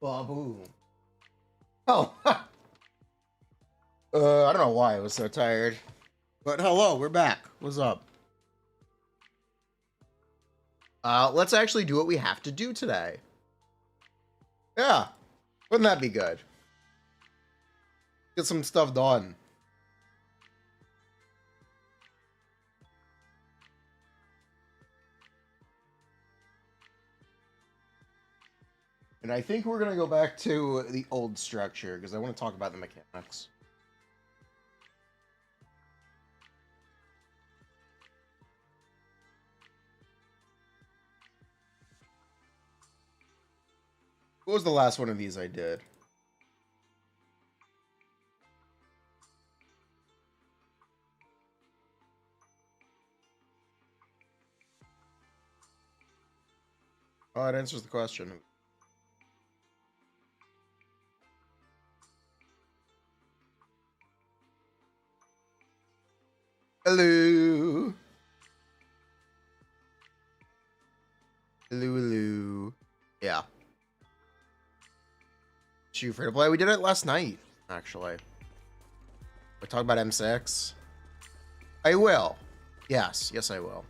Babu. Oh. I don't know why I was so tired. But hello, we're back. What's up? Let's actually do what we have to do today. Yeah. Wouldn't that be good? Get some stuff done. And I think we're going to go back to the old structure because I want to talk about the mechanics. What was the last one of these I did? Oh, it answers the question. Hello. Hello. Yeah. Shiyu free to play. We did it last night, actually. We talked about M6. I will. Yes, I will.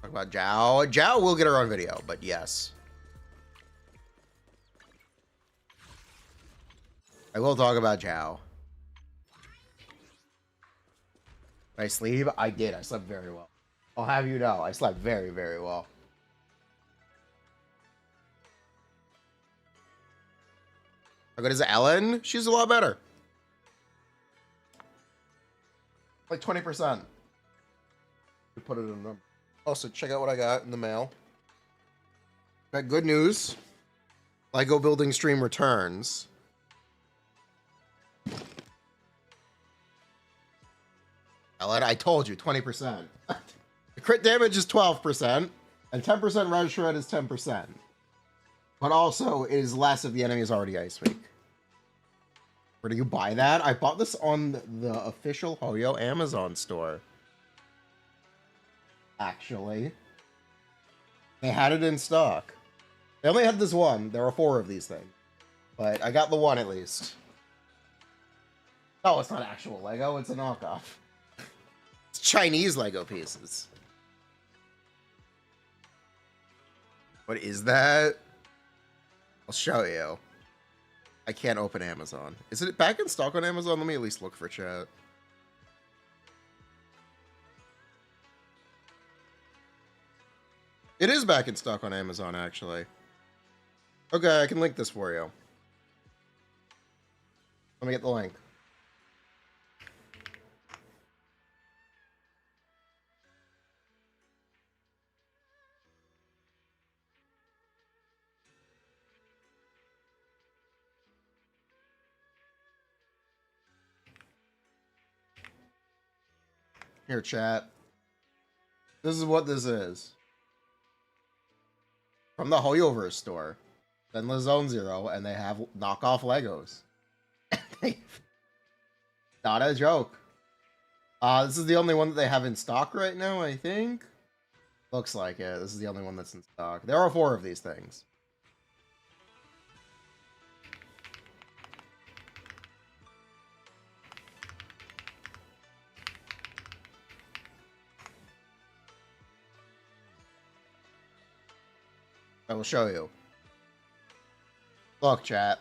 Talk about Zhao. Zhao will get her own video, but yes. I will talk about Zhao. Did I sleep? I did. I slept very well. I'll have you know, I slept very, very well. How good is Ellen? She's a lot better. Like 20%. Put it in a number. Also, check out what I got in the mail. Got good news. Lego building stream returns. Ellen, I told you, 20%. The crit damage is 12%, and 10% red shred is 10%. But also, it is less if the enemy is already Ice Weak. Where do you buy that? I bought this on the official Hoyo Amazon store. Actually. They had it in stock. They only had this one. There are 4 of these things. But I got the one at least. Oh, it's not actual Lego. It's a knockoff. It's Chinese Lego pieces. What is that? I'll show you. I can't open Amazon. Is it back in stock on Amazon? Let me at least look for chat. It is back in stock on Amazon, actually. Okay, I can link this for you. Let me get the link. Here, chat. This is what this is. From the Hoyoverse store. Zenless Zone Zero, and they have knockoff Legos. Not a joke. This is the only one that they have in stock right now, I think. Looks like it. This is the only one that's in stock. There are 4 of these things. I will show you. Look, chat.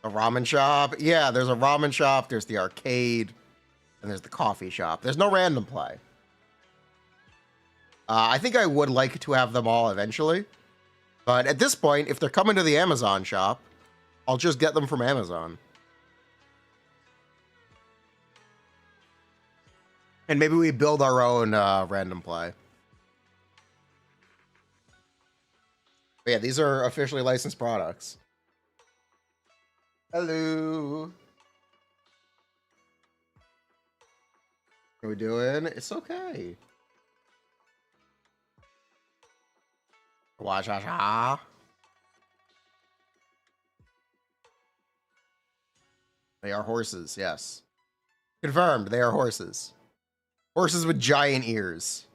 A ramen shop. Yeah, there's a ramen shop. There's the arcade. And there's the coffee shop. There's no random play. I think I would like to have them all eventually. But at this point, if they're coming to the Amazon shop, I'll just get them from Amazon. And maybe we build our own random play. But yeah, these are officially licensed products. Hello. How we doing? It's okay. Wajaja. They are horses, yes. Confirmed, they are horses. Horses with giant ears.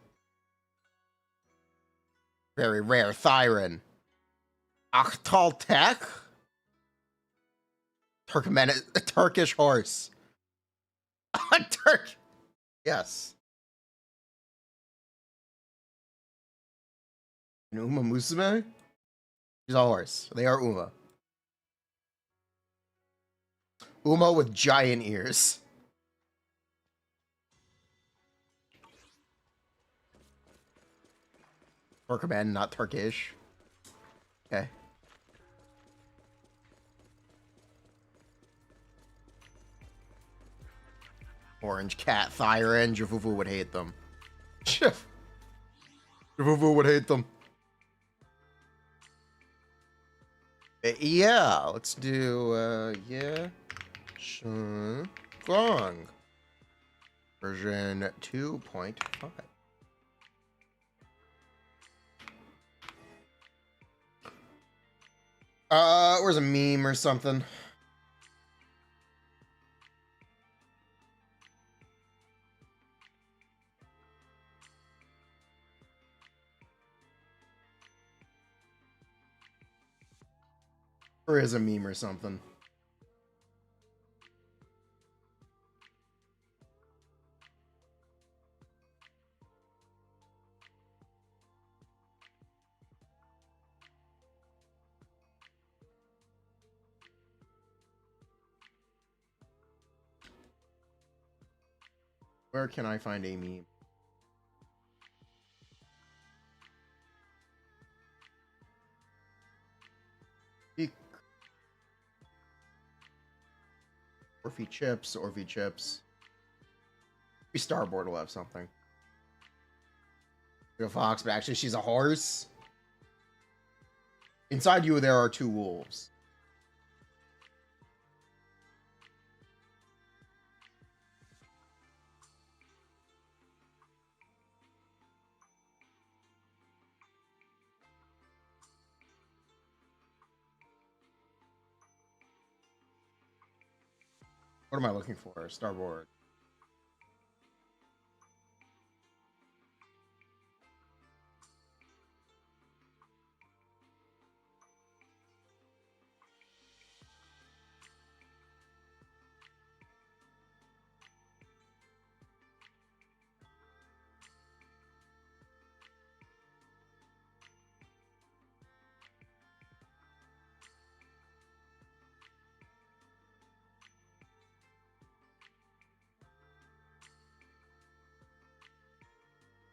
Very rare. Thiren. Achtal Tech? Turkish horse. Turk. Yes. And Uma Musume? She's a horse. They are Uma. Uma with giant ears. Turkmen, not Turkish. Okay. Orange cat, thiren. Javuvu would hate them. Javuvu would hate them. Yeah, let's do, yeah. Shunguang. Version 2.5. Where's a meme or something? Or is a meme or something? Where can I find a meme? Orphe chips, Orphe chips. Maybe Starboard will have something. A fox, but actually she's a horse. Inside you there are 2 wolves. What am I looking for? Starboard.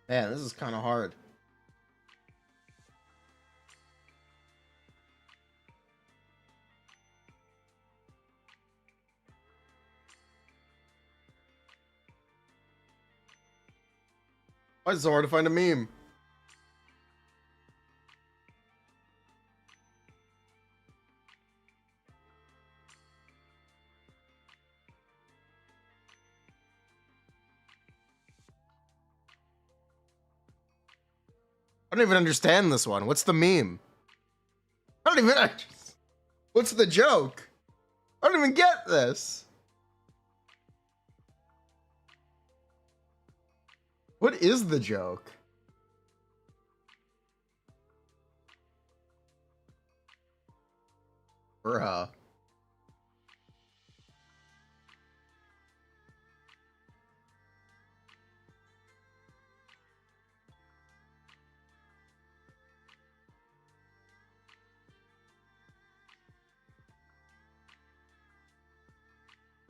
Man, this is kind of hard. Why is it so hard to find a meme? I don't even understand this one. What's the meme? I don't even... What's the joke? I don't even get this. What is the joke? Bruh.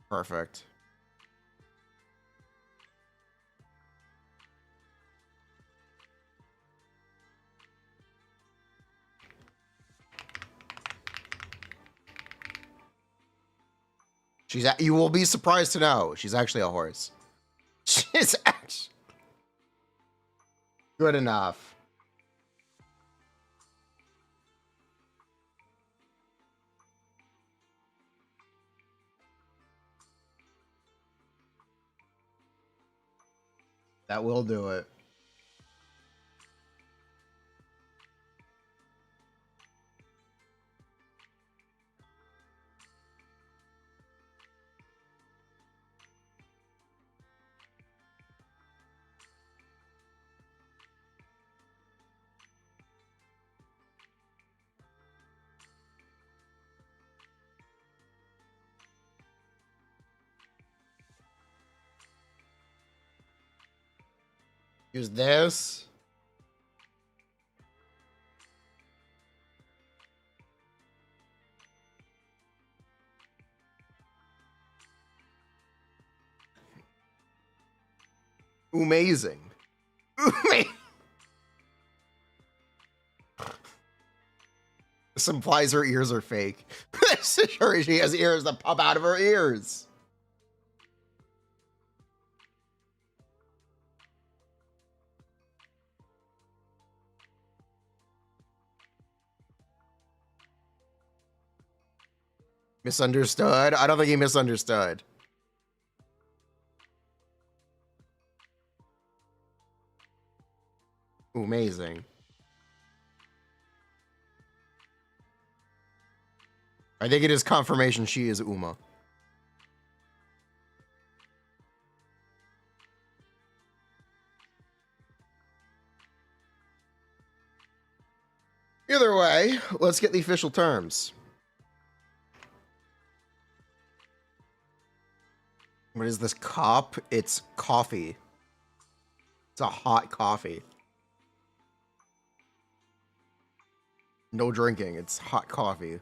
Perfect. You will be surprised to know she's actually a horse. She's actually good enough. That will do it. Use this. Amazing. This implies her ears are fake. Sure, she has ears that pop out of her ears. Misunderstood? I don't think he misunderstood. Amazing. I think it is confirmation she is Uma. Either way, let's get the official terms. What is this cup? It's coffee. It's a hot coffee. No drinking. It's hot coffee.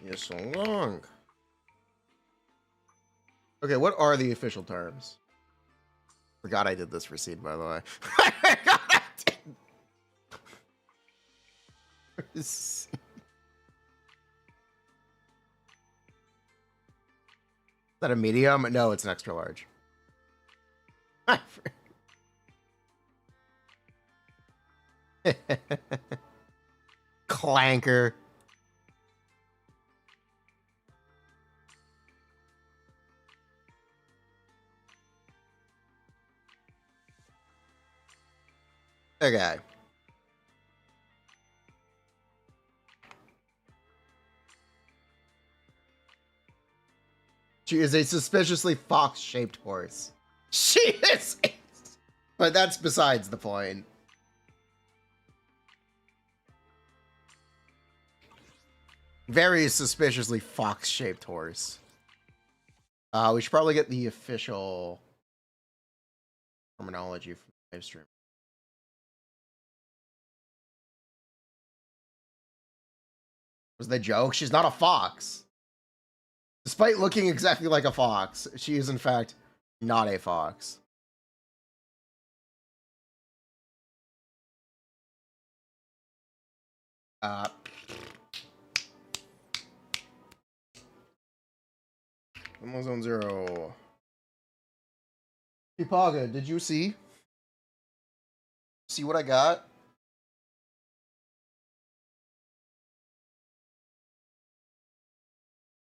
Yes, so long. Okay, what are the official terms? Forgot I did this for Seed, by the way. I forgot I did. Is that a medium? No, it's an extra large. Clanker. Okay. She is a suspiciously fox-shaped horse. She is, but that's besides the point. Very suspiciously fox-shaped horse. We should probably get the official terminology from the live stream. Was the joke? She's not a fox. Despite looking exactly like a fox, she is in fact not a fox. Amazon Zero. Pipaga, did you see? See what I got?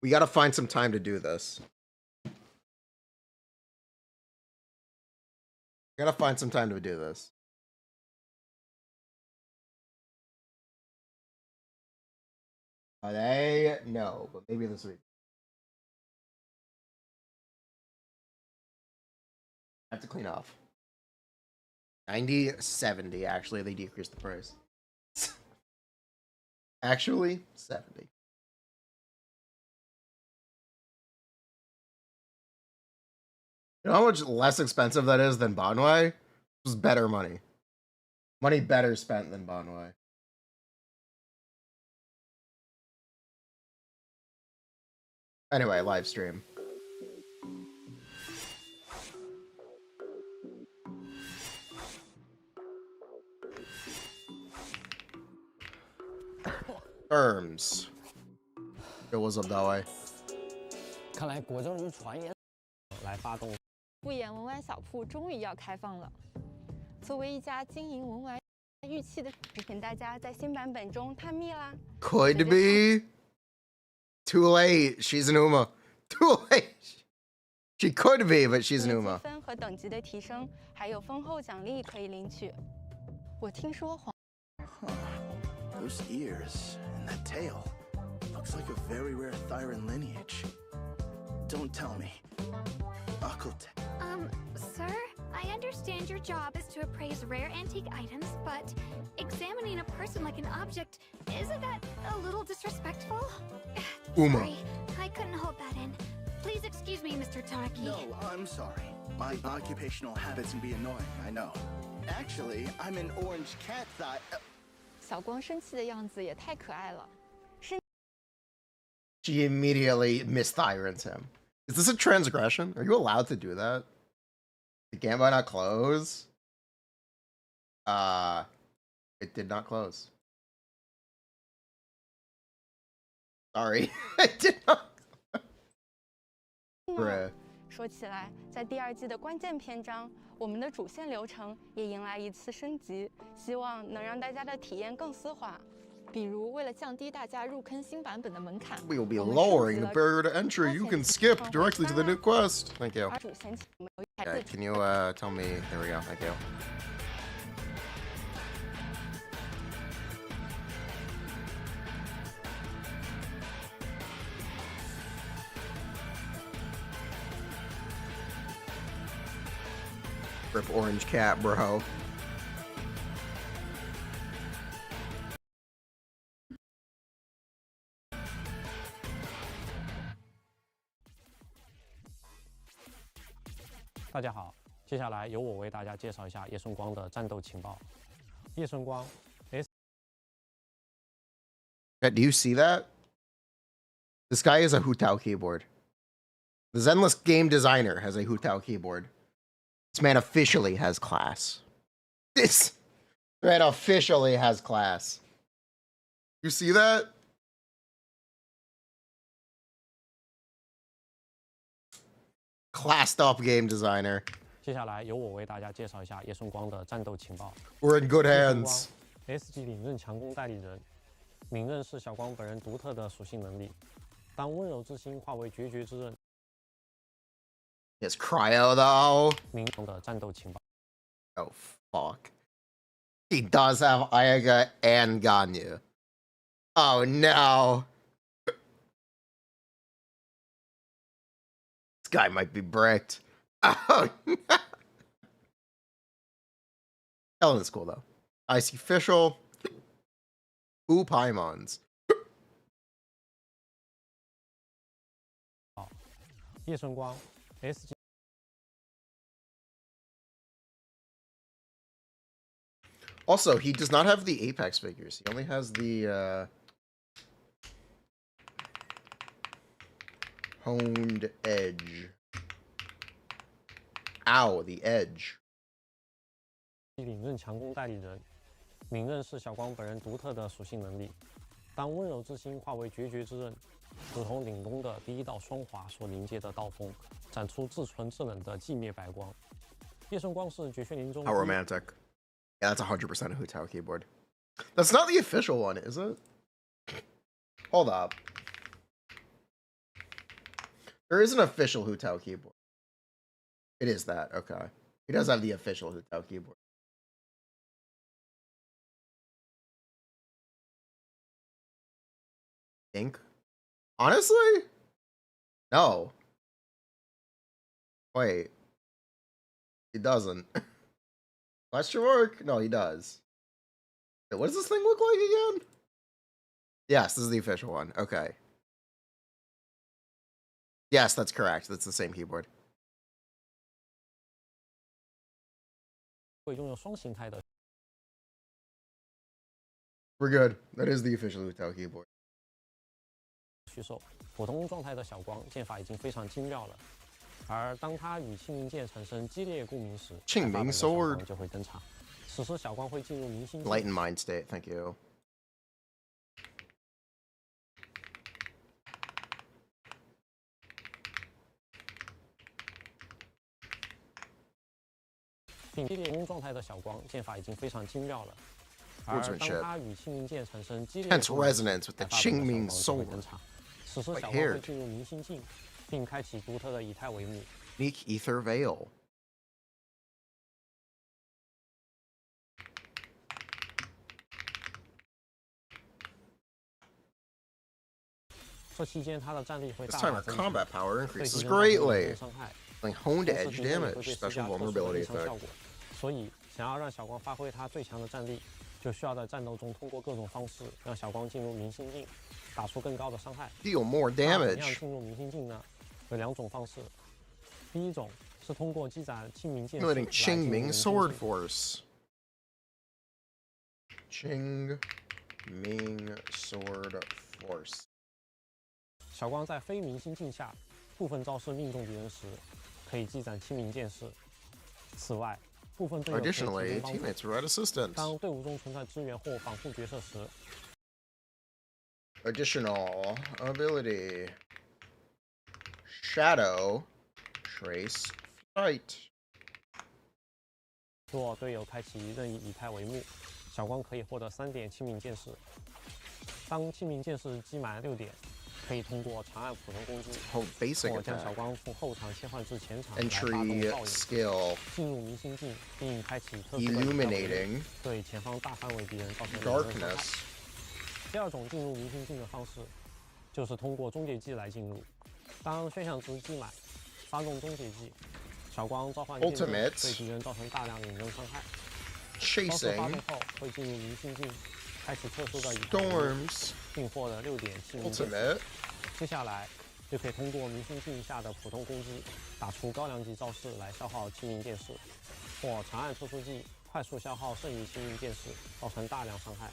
We gotta find some time to do this. Gotta find some time to do this. Are they? No, but maybe this week. I have to clean off. 90, 70. Actually, they decreased the price. Actually, 70. You know how much less expensive that is than Banwei? It was better money. Money better spent than Banwei. Anyway, live stream. Terms. It was up that way. 看来国政局传言来发动。不言文玩小铺终于要开放了。作为一家经营文玩玉器的，跟大家在新版本中探秘啦。Could be. Too late. She's an Uma. Too late. She could be, but she's an Uma. 积分和等级的提升，还有丰厚奖励可以领取。我听说黄。Those ears and that tail looks like a very rare thiren lineage. Don't tell me. Sir, I understand your job is to appraise rare antique items, but examining a person like an object, isn't that a little disrespectful? Uma. Sorry, I couldn't hold that in. Please excuse me, Mr. Tanaki. No, I'm sorry. My occupational habits can be annoying, I know. Actually, I'm an orange cat thigh. 小光生气的样子也太可爱了。 She immediately mistyrants him. Is this a transgression? Are you allowed to do that? The game might not close. It did not close. Sorry, it did not. Bruh. 说起来，在第2季的关键篇章，我们的主线流程也迎来一次升级，希望能让大家的体验更丝滑。比如，为了降低大家入坑新版本的门槛 We will be lowering the barrier to entry. You can skip directly to the new quest. Thank you. 而主线启动由一台 Okay, 自 can you tell me? There we go. Thank you. Rip orange cat, bro. "大家好，接下来由我为大家介绍一下叶顺光的战斗情报。叶顺光 S Do you see that? This guy is a Hutao keyboard. The Zenless game designer has a Hutao keyboard. This man officially has class. This man officially has class. You see that? Classed up game designer. 接下来由我为大家介绍一下叶顺光的战斗情报。 We're in good 叶顺光 hands. S 级领刃强攻代理人，领刃是小光本人独特的属性能力。当温柔之心化为决绝之刃， Yes, cryo though. 明中的战斗情报。 Oh fuck. He does have Ayaga and Ganyu. Oh no. This guy might be bricked. Oh no. Helen is cool though. Icy Fischl. Ooh, Paimons. 叶顺光 S 级 Also, he does not have the Apex figures. He only has the honed edge. Ow, the edge. 领刃强攻代理人，领刃是小光本人独特的属性能力。当温柔之心化为决绝之刃，如同领弓的第一道双华所凝结的刀锋，展出至纯至冷的寂灭白光。叶顺光是绝学林中 How romantic. Yeah, that's 100% a Hutao keyboard. That's not the official one, is it? Hold up. There is an official Hutao keyboard. It is that, okay. He does have the official Hutao keyboard. Think? Honestly? No. Wait. He doesn't. Question mark? No, he does. Wait, what does this thing look like again? Yes, this is the official one. Okay. Yes, that's correct. That's the same keyboard. 会拥有双形态的 We're good. That is the official Hutao keyboard. 虚兽，普通状态的小光剑法已经非常精妙了。而当它与庆明剑产生激烈共鸣时，庆明 sword 就会登场。此时小光会进入明星境 Light and mind state. Thank you. 并激烈攻状态的小光剑法已经非常精妙了。而当它与庆明剑产生激烈 Hence resonance with the Qingming 就会 sword. 登场。此时小光会进入明星境，并开启独特的以太帷幕。Unique Ether Veil. 这期间，它的战力会 This 大 time 大 our 增强， combat power 对 increases 敌人造成 greatly. 伤害， Like honed 同时 edge 敌人也会 damage, 被施 special 加特殊的 vulnerability 离层效 effect. 果。所以，想要让小光发挥他最强的战力，就需要在战斗中通过各种方式让小光进入明星境，打出更高的伤害。 Deal more 那怎样 damage. 进入明星境呢？有2种方式。第一种是通过积攒清明剑士 Accumulating 来进入 Qingming 明星 Sword 境 Force. Qingming Sword Force. 小光在非明星境下部分招式命中敌人时，可以积攒清明剑士。此外，部分队友可以提 Additionally, 供帮助。 teammates provide assistance. 当队伍中存在支援或防护角色时， Additional ability. Shadow Trace Flight. 若队友开启任意以太为目，小光可以获得3点清明剑士。当清明剑士积满6点，可以通过长按普通攻击， Hold basic 或将 attack. 小光从后场切换至前场来发 Entry 动爆影， skill. 进入明星境，并开启特殊的 Illuminating 对前方大范围敌人造成的人伤害。 darkness. 第二种进入明星境的方式，就是通过终结技来进入。当血量值积满，发动终结技，小光召唤剑阵 Ultimate 对敌人造成大量引扔伤害。招式发 Chasing 动后会进入明星境，开启特殊的以太为目， Storms. 并获得6点清明剑。 Ultimate 接下来就可以通过明星境下的普通攻击，打出高量级招式来消耗清明剑士，或长按特殊技快速消耗剩余清明剑士，造成大量伤害。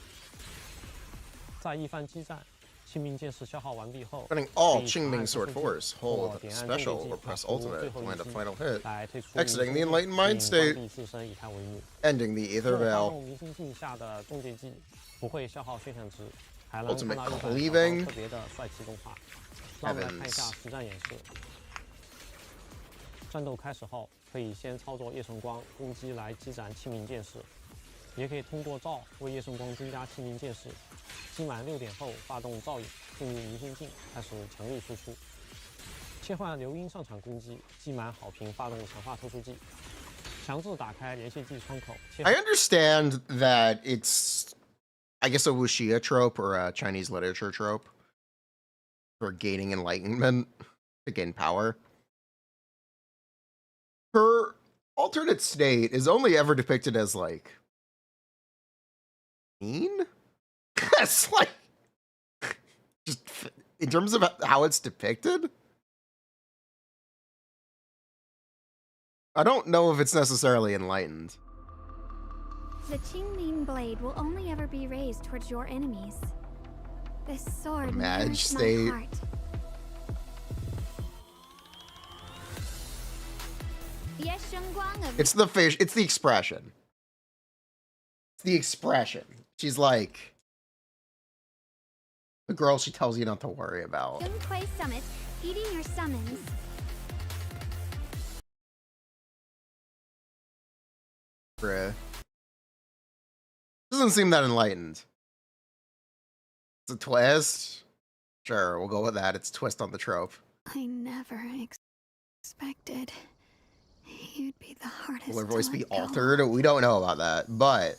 在一番激战，清明剑士消耗完毕后， running all 可以长 Qingming 按 Sword 特殊技 Force. 或 Hold 点按终结 special 技 or 打 press 出最 ultimate 后 to 一 land a 击 final hit. 来退出 Exiting 明 the 星 enlightened 境 mind 并 state. 关闭自身以太为目。 Ending the Ether 若发 Veil. 动明星境下的终结技，不会消耗血量值，还能 Ultimate 看到一版小 cleaving 光特别的帅气动画。让我们来看一下 Heavens 实战演示。战斗开始后，可以先操作夜神光攻击来积攒清明剑士，也可以通过照为夜神光增加清明剑士。积满6点后，发动照影进入明星境，开始强力输出。切换流音上场攻击，积满好评发动强化特殊技，强制打开连续技窗口。切 I understand that it's, I guess, a wuxia trope or a Chinese literature trope for gaining enlightenment to gain power. Her alternate state is only ever depicted as like mean. That's like just in terms of how it's depicted. I don't know if it's necessarily enlightened. The Qingming blade will only ever be raised towards your enemies. This sword Mage nourished my state. heart. Yes, Shunguang of It's the fish. It's the expression. It's the expression. She's like the girl she tells you not to worry about. Yunquei Summit, heeding your summons. Bruh. Doesn't seem that enlightened. It's a twist. Sure, we'll go with that. It's a twist on the trope. I never expected you'd be the hardest. Will her voice to be let go. altered? We don't know about that, but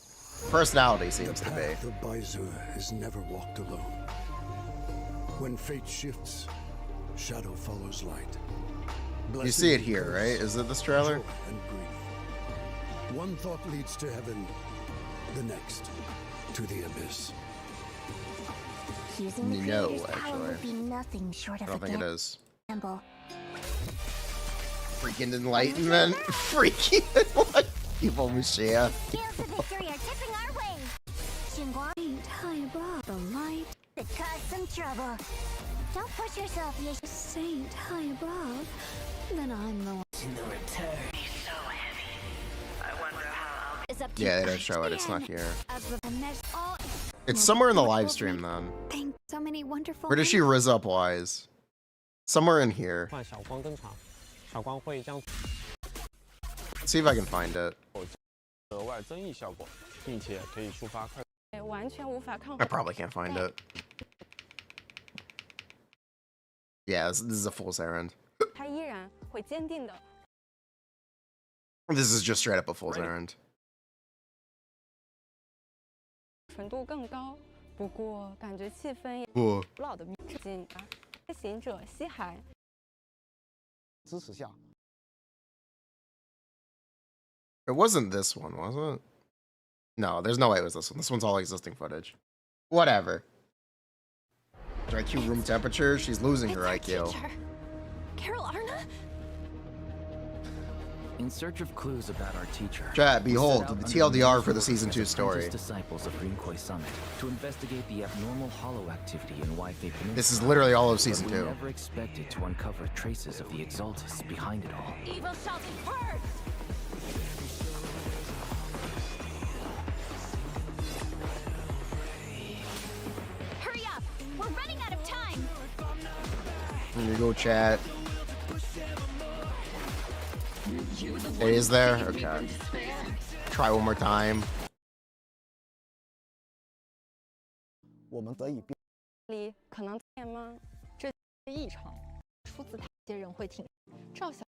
personality The seems to be. path of Baizu is never walked alone. When fate shifts, shadow follows light. You see it here, right? Is it this trailer? Joy and grief. One thought leads to heaven, the next to the abyss. Using the No, creator's power actually. would be nothing short I of don't a think it is. gamble. Freaking enlightenment. Freaking enlightenment. Evil Mushia. Scales of victory are tipping our way. Shunguang Ain't high above the light. could cause some trouble. Don't push yourself, you Saint high above. Then I'm the one. is up to Yeah, they don't show it. It's not here. And there's all. It's somewhere in the live stream then. Thank so many wonderful. Where does she riz up wise? Somewhere in here. 换小光登场，小光会将 Let's see if I can find it. 额外增益效果，并且可以触发快。完全无法抗 I 衡。 probably can't find it. Yeah, this is a fool's errand. 他依然会坚定的 This is just straight up a fool's errand. 纯度更高，不过感觉气氛也 Whoa. 古老的秘境啊。行者西海，支持下， It wasn't this one, was it? No, there's no way it was this one. This one's all existing footage. Whatever. Her IQ room temperature? She's losing her IQ. Carol Arna? In search of clues about our teacher. Chat, behold, the TLDR for the Season 2 story. Disciples of Rinkway Summit to investigate the abnormal hollow activity in Waifei Peninsula. This is literally all of Season 2. We never expected to uncover traces of the Exaltists behind it all. Evil shall be first! Hurry up! We're running out of time! Here you go, chat. It is there? Okay. Try one more time. 我们得以辨里可能见吗？这异常出自他些人会挺赵小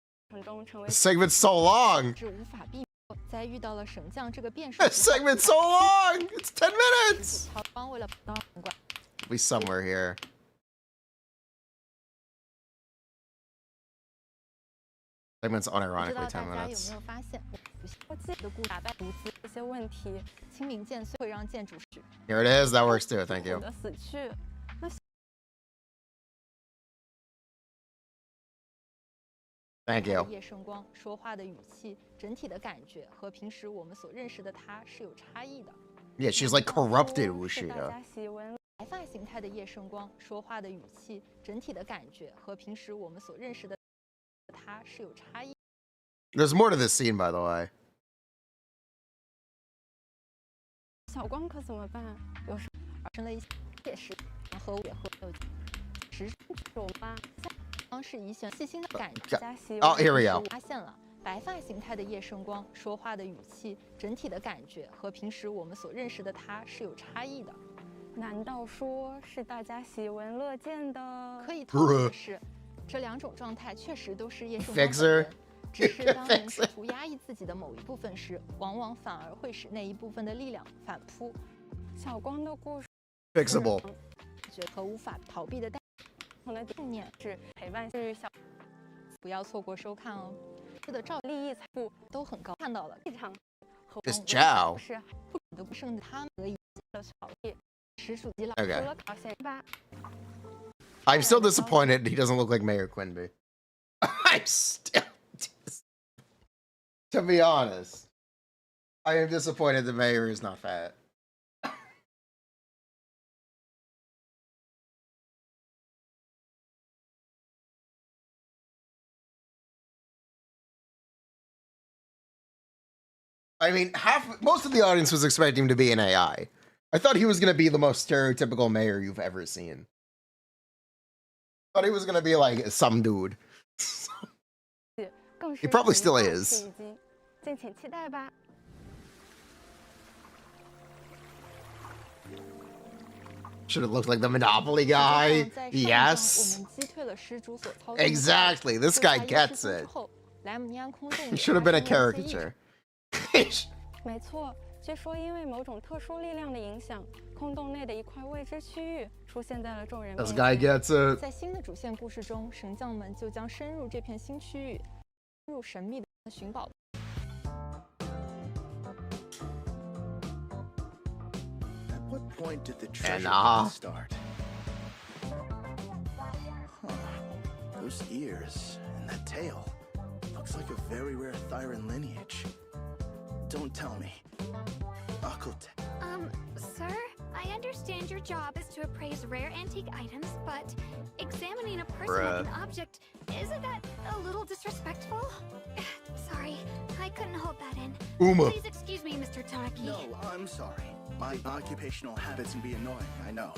中成为 This segment's so long. 是无法避免，在遇到了神将这个变数 This segment's so long. It's 10 minutes. 曹邦为了当管 Be somewhere here. Segment's 不知 unironically 10道大家有 minutes. 没有发现，我记的故打败独自这些问题，清明剑虽会让剑主使 Here it is. That works too. Thank you. 的死去。那 Thank you. 夜圣光说话的语气，整体的感觉和平时我们所认识的他是有差异的。 Yeah, she's like corrupted 是大 Wushida. 家喜闻 白发形态的夜圣光说话的语气，整体的感觉和平时我们所认识的他是有差异。 There's more to this scene, by the way. 小光可怎么办？有时发生了一些也是和也和有时有吗？光是一线细心的感觉。 Oh, here we go. 发现了白发形态的夜圣光说话的语气，整体的感觉和平时我们所认识的他是有差异的。难道说是大家喜闻乐见的？可以透露的是，这两种状态确实都是夜圣光本 Fixer. 人。只是当人试图压抑自己的某一部分时，往往反而会使那一部分的力量反扑。小光的故事 Fixable. 和无法逃避的我的信念是陪伴是小，不要错过收看哦。这的照利益财富都很高，看到了非常和 This Zhao. 是不得不胜的他们得以的小弟实属极老。 Okay. 除了考线吧。 I'm still disappointed he doesn't look like Mayor Quinby. I'm still to be honest, I am disappointed the mayor is not fat. I mean, most of the audience was expecting him to be an AI. I thought he was going to be the most stereotypical mayor you've ever seen. Thought he was going to be like some dude. He probably still is. 敬请期待吧。 Should have looked like the Monopoly guy. Yes. Exactly. This guy gets it. He should have been a caricature. 没错，据说因为某种特殊力量的影响，空洞内的一块未知区域出现在了众人面 This 前。 guy gets it. 在新的主线故事中，神将们就将深入这片新区域，入神秘的寻宝。 What point did the treasure start? Huh. Those ears and that tail. Looks like a very rare thiren lineage. Don't tell me. Occult. Sir, I understand your job is to appraise rare antique items, but examining a person like an object, isn't that a little disrespectful? Sorry, I couldn't hold that in. Uma. Please excuse me, Mr. Taki. No, I'm sorry. My occupational habits can be annoying, I know.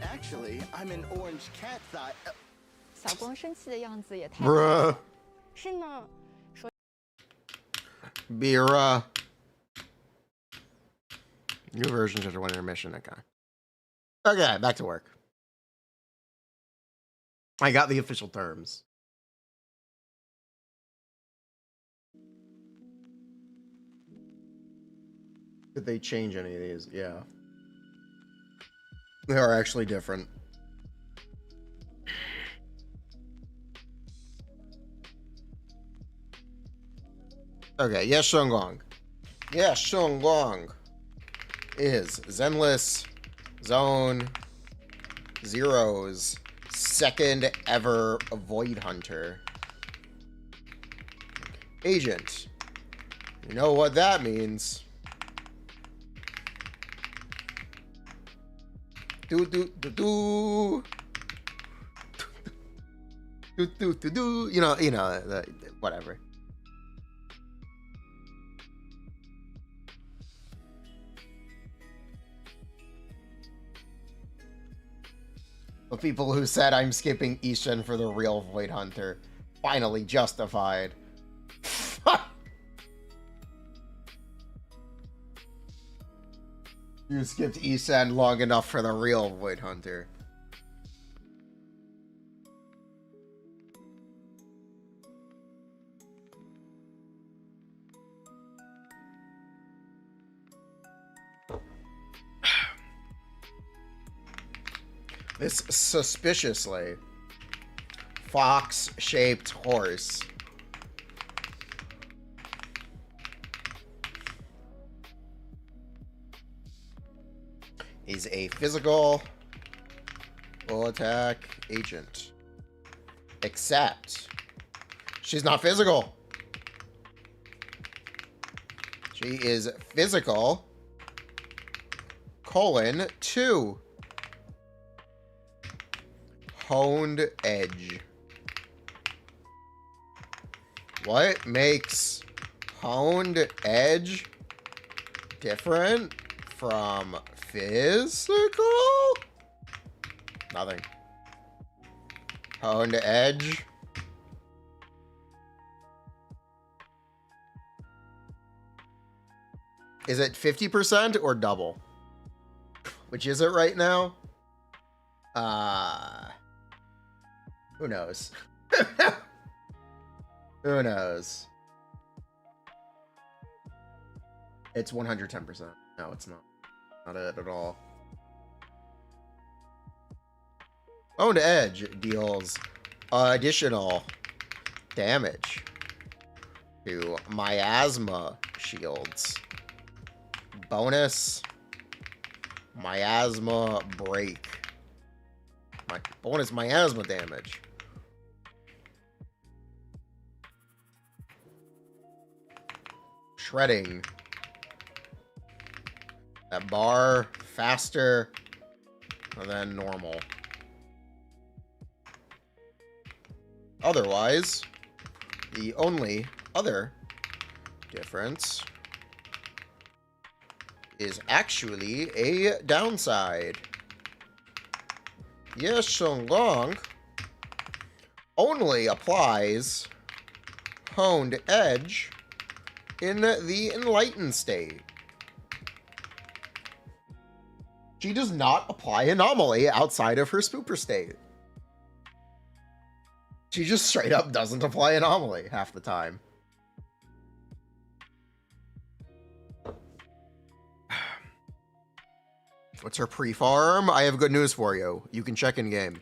Actually, I'm an orange cat thigh. 小光生气的样子也太…… Bruh. 是呢，说 Bira. New version after one intermission. Okay. Okay, back to work. I got the official terms. Did they change any of these? Yeah. They are actually different. Okay, yes, Shunguang. Yes, Shunguang is Zenless Zone Zero's second ever Void Hunter. agent. You know what that means. Do do do do. Do do do do. You know, whatever. The people who said I'm skipping Ishin for the real Void Hunter finally justified. You skipped Ishin long enough for the real Void Hunter. This suspiciously fox-shaped horse is a physical full attack agent. Except she's not physical. She is physical, (2). Honed edge. What makes honed edge different from physical? Nothing. Honed edge. Is it 50% or double? Which is it right now? Who knows? Who knows? It's 110%. No, it's not. Not it at all. Honed edge deals additional damage to miasma shields. Bonus miasma break. Bonus miasma damage. Shredding. That bar faster than normal. Otherwise, the only other difference is actually a downside. Yes, Shunguang only applies honed edge in the enlightened state. She does not apply anomaly outside of her spooper state. She just straight up doesn't apply anomaly half the time. What's her pre-farm? I have good news for you. You can check in game.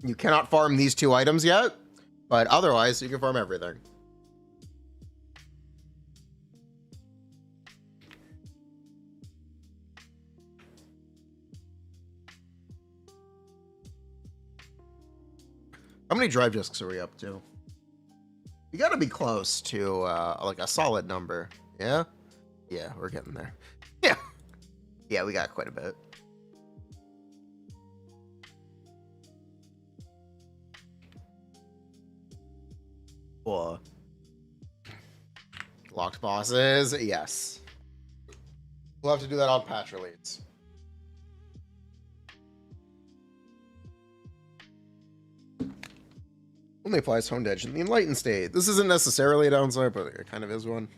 You cannot farm these 2 items yet, but otherwise you can farm everything. How many drive discs are we up to? We gotta be close to like a solid number. Yeah? Yeah, we're getting there. Yeah. Yeah, we got quite a bit. Whoa. Locked bosses? Yes. We'll have to do that on patch release. Only applies honed edge in the enlightened state. This isn't necessarily a downside, but it kind of is one.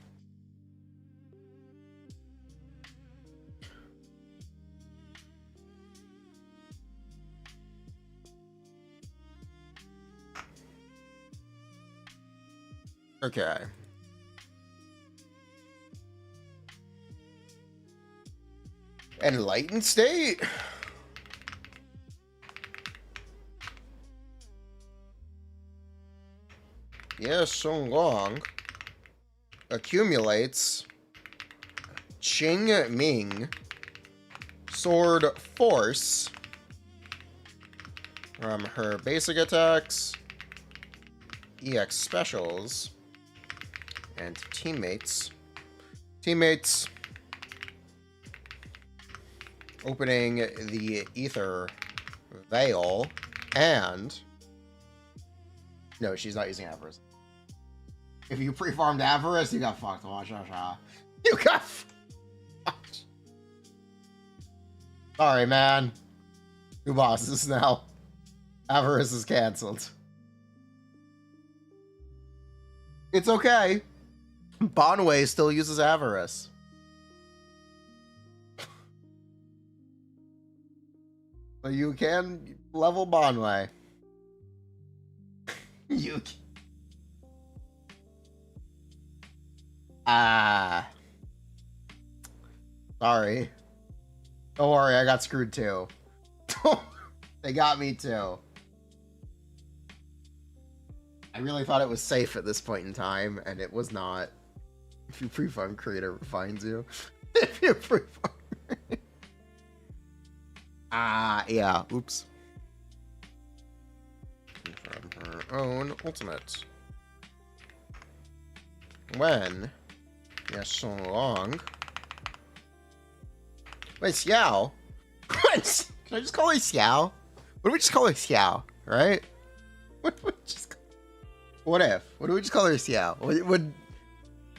Okay. Enlightened state? Yes, Shunguang accumulates Qing Ming Sword Force from her basic attacks, EX specials, and teammates. Teammates opening the Ether Veil, and no, she's not using Avarice. If you pre-farmed Avarice, you got fucked. You got fucked. Sorry, man. New bosses now. Avarice is canceled. It's okay. Bonway still uses Avarice. So you can level Bonway. You can. Sorry. Don't worry, I got screwed too. They got me too. I really thought it was safe at this point in time, and it was not. If you pre-farm, creator finds you. If you pre-farm. Yeah, oops. From her own ultimate. When Shunguang. Wait, Xiao? What? Can I just call her Xiao? What do we just call her Xiao, right? What if? What do we just call her Xiao? Would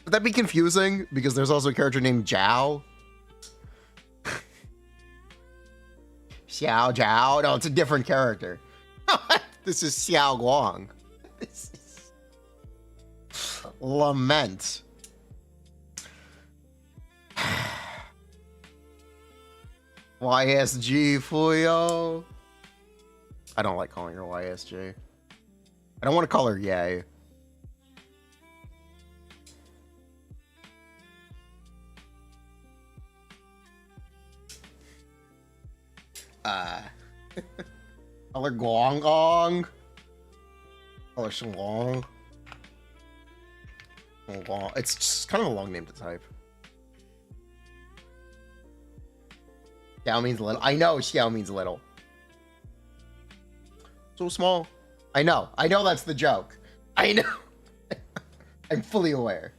that be confusing? Because there's also a character named Zhao. Xiao Zhao? No, it's a different character. This is Xiao Guang. This is Lament. YSG Fuyo. I don't like calling her YSG. I don't want to call her Yay. Call her Guang Gong. Call her Shunguang. It's just kind of a long name to type. Xiao means little. I know Xiao means little. So small. I know that's the joke. I know. I'm fully aware.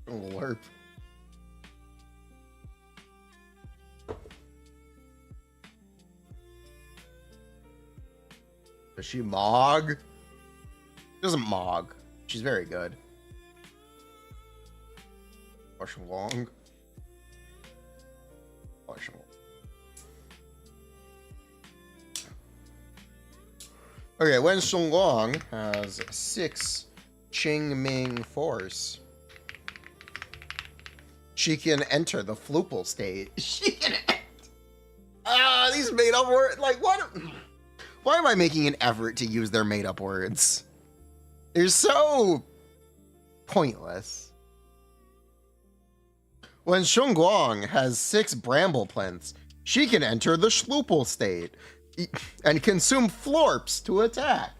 Lurp. Does she mog? She doesn't mog. She's very good. Shunguang. Okay, when Shunguang has 6 Qing Ming Force, she can enter the Flupal state. She can enter. These made up words. Like, what? Why am I making an effort to use their made up words? They're so pointless. When Shunguang has 6 Bramble Plinths, she can enter the Schlupal state and consume Florps to attack.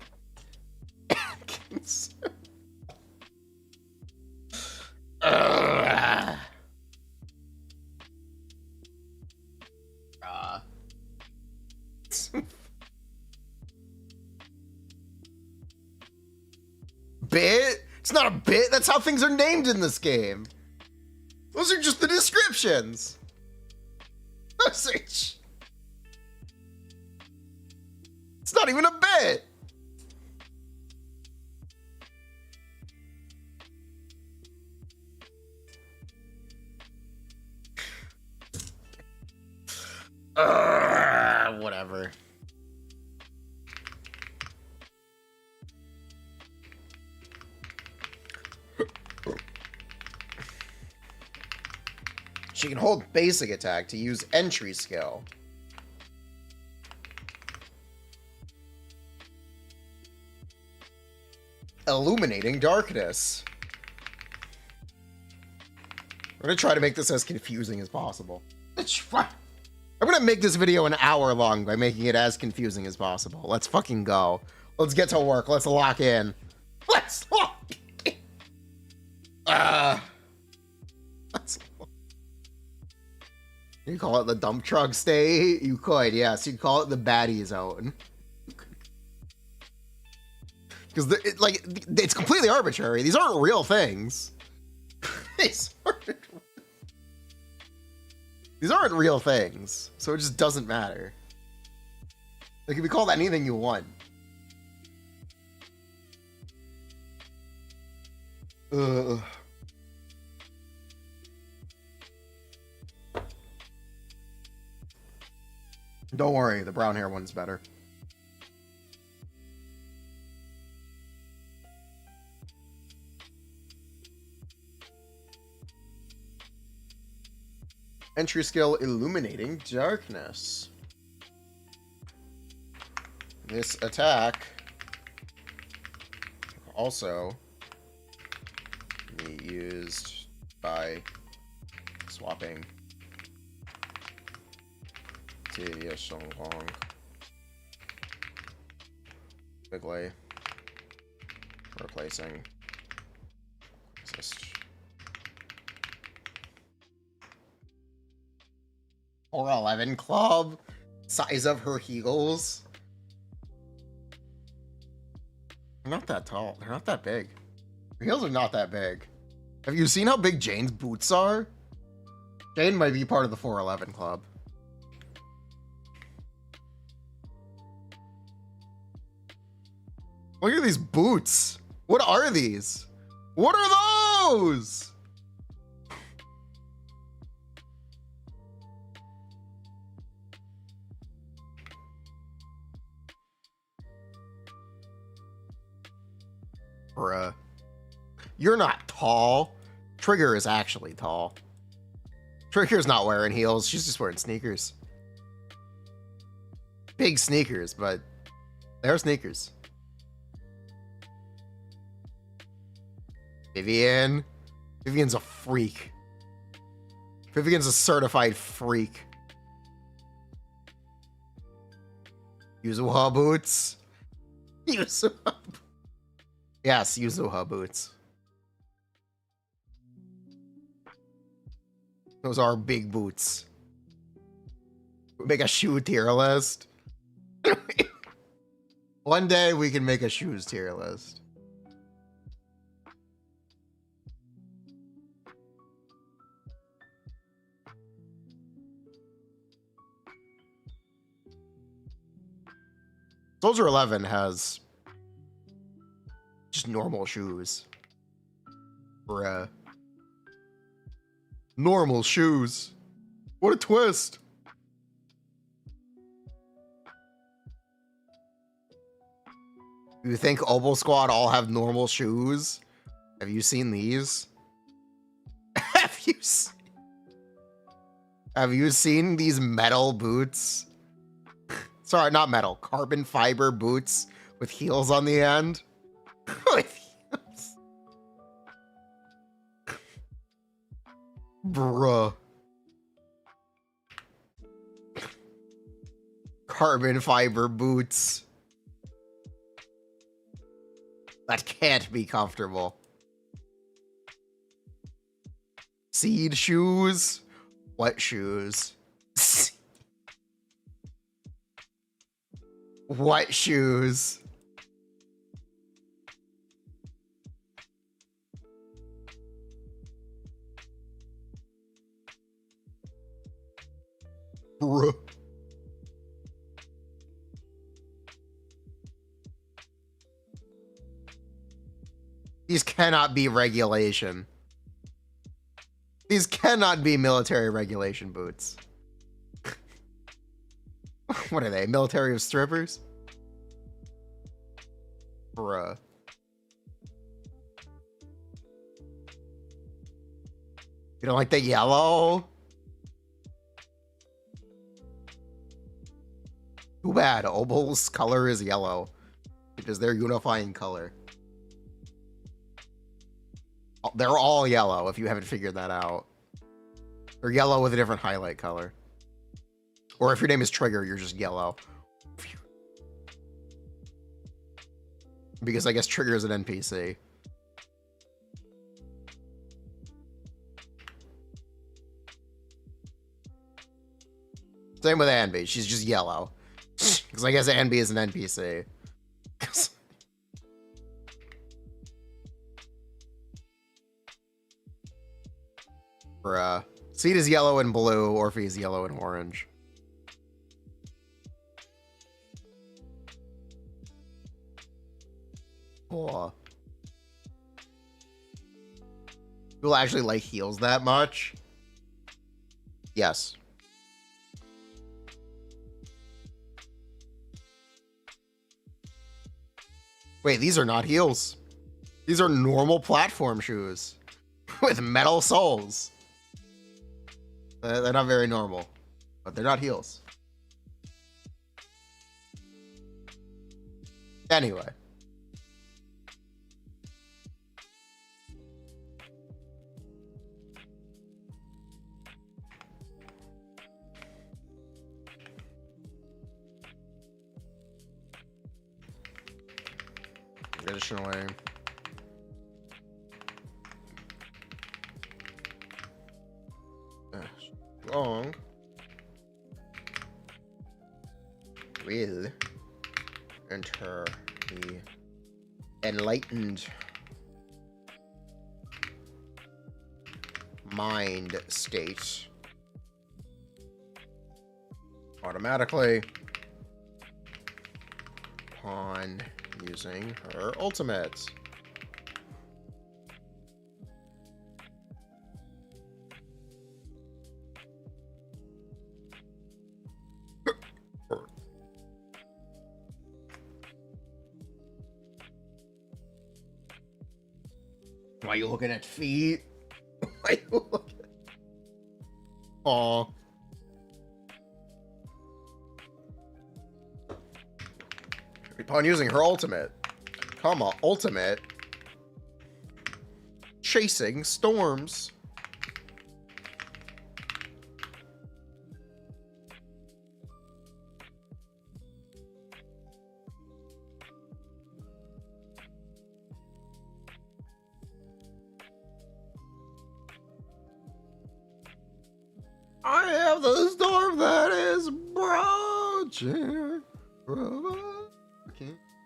Bit? It's not a bit. That's how things are named in this game. Those are just the descriptions. It's not even a bit. Whatever. She can hold basic attack to use entry skill. Illuminating Darkness. I'm gonna try to make this as confusing as possible. I'm gonna make this video an hour long by making it as confusing as possible. Let's fucking go. Let's get to work. Let's lock in. Let's lock in. You call it the dump truck state? You could, yes. You call it the baddie zone. Because it's completely arbitrary. These aren't real things. These aren't real things, so it just doesn't matter. They can be called anything you want. Don't worry, the brown hair one's better. Entry skill, Illuminating Darkness. This attack also be used by swapping to Shunguang quickly, replacing resist. 411 club, size of her heels. They're not that tall. They're not that big. Her heels are not that big. Have you seen how big Jane's boots are? Jane might be part of the 411 club. Look at these boots. What are these? What are those? Bruh. You're not tall. Trigger is actually tall. Trigger's not wearing heels. She's just wearing sneakers. Big sneakers, but they're sneakers. Vivian. Vivian's a freak. Vivian's a certified freak. Yuzuha boots. Yuzuha. Yes, Yuzuha boots. Those are big boots. Make a shoe tier list. One day we can make a shoes tier list. Soldier 11 has just normal shoes. Bruh. Normal shoes. What a twist. You think Obel Squad all have normal shoes? Have you seen these? Have you seen these metal boots? Sorry, not metal. Carbon fiber boots with heels on the end. With heels. Bruh. Carbon fiber boots. That can't be comfortable. Seed shoes? What shoes? What shoes? Bruh. These cannot be regulation. These cannot be military regulation boots. What are they? Military of strippers? Bruh. You don't like the yellow? Too bad. Obel's color is yellow. It is their unifying color. They're all yellow, if you haven't figured that out. Or yellow with a different highlight color. Or if your name is Trigger, you're just yellow. Because I guess Trigger is an NPC. Same with Anby. She's just yellow. Because I guess Anby is an NPC. Bruh. Seed is yellow and blue. Orphe is yellow and orange. Oh. People actually like heals that much? Yes. Wait, these are not heels. These are normal platform shoes with metal soles. They're not very normal, but they're not heels. Anyway. Additionally, Shunguang will enter the enlightened mind state automatically upon using her ultimate. Why are you looking at feet? Why are you looking? Aw. Upon using her ultimate, ultimate, chasing storms. I have the storm that is broaching.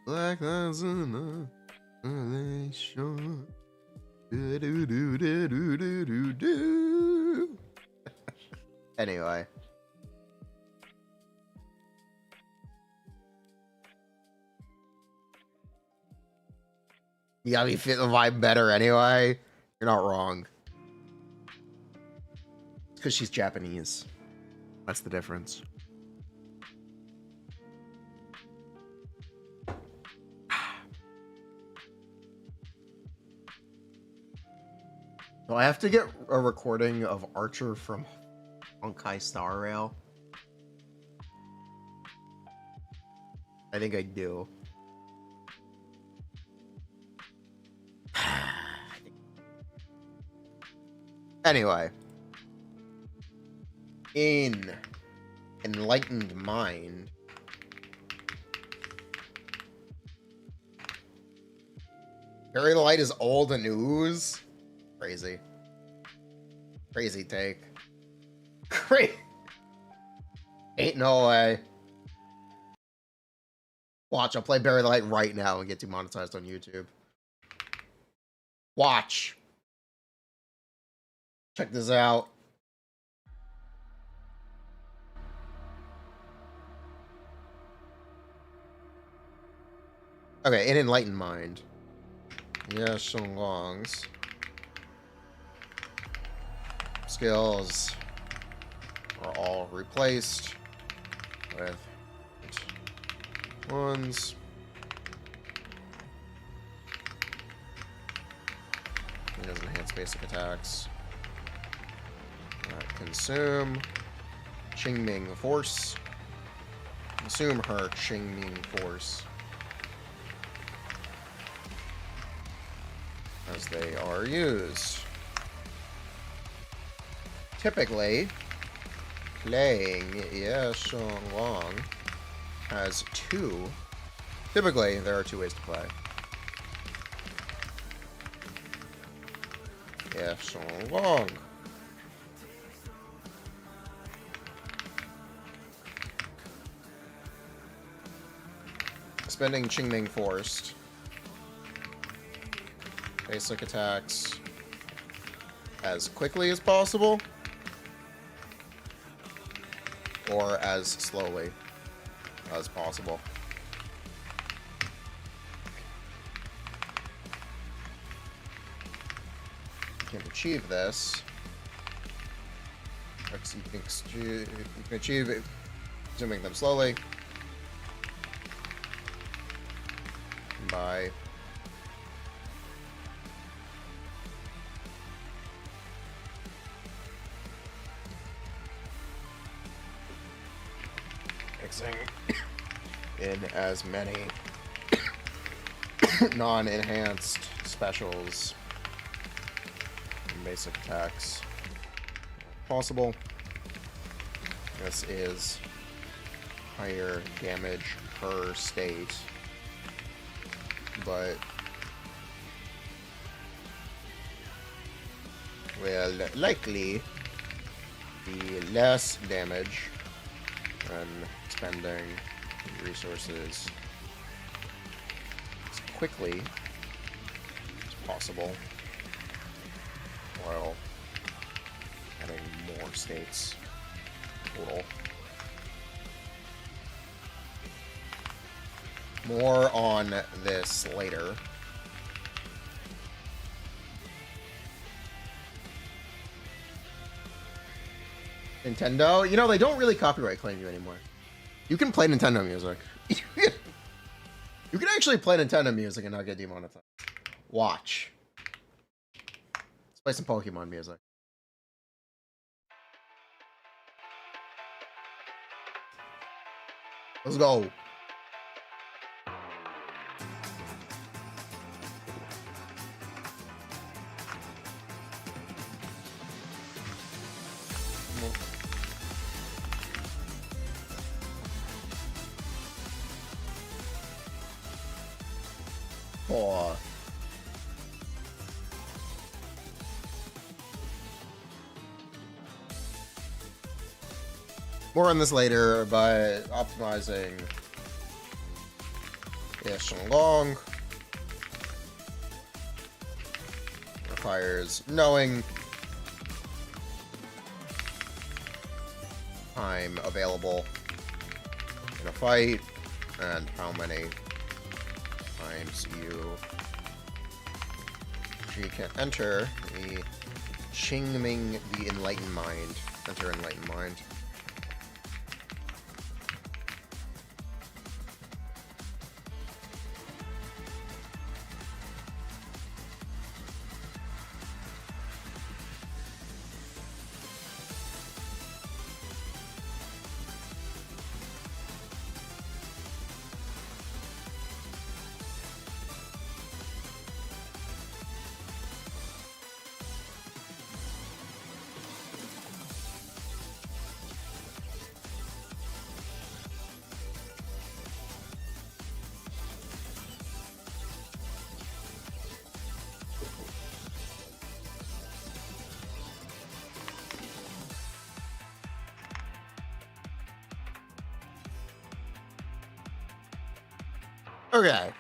Black as an annihilation. Anyway. You got me fit the vibe better anyway. You're not wrong. It's because she's Japanese. That's the difference. Do I have to get a recording of Archer from Honkai Star Rail? I think I do. Anyway. In enlightened mind. Bury the Light is old and ooze? Crazy. Crazy take. Great. Ain't no way. Watch, I'll play Bury the Light right now and get demonetized on YouTube. Watch. Check this out. Okay, in enlightened mind. Yeah, Shunguang's skills are all replaced with ones. He doesn't enhance basic attacks. Consume Qingming Force. Consume her Qingming Force. As they are used. typically, playing Shunguang has two. Typically, there are two ways to play. Shunguang. Spending Qingming Forced. Basic attacks as quickly as possible, or as slowly as possible. You can achieve this. You can achieve it zooming them slowly by mixing in as many non-enhanced specials and basic attacks possible. This is higher damage per state, but will likely be less damage than spending resources as quickly as possible while adding more states total. More on this later. Nintendo, you know, they don't really copyright claim you anymore. You can play Nintendo music. You can actually play Nintendo music and not get demonetized. Watch. Let's play some Pokemon music. Let's go. Oh. More on this later, but optimizing Shunguang requires knowing time available in a fight and how many times you can enter the Qingming, the Enlightened Mind. Enter Enlightened Mind. Okay.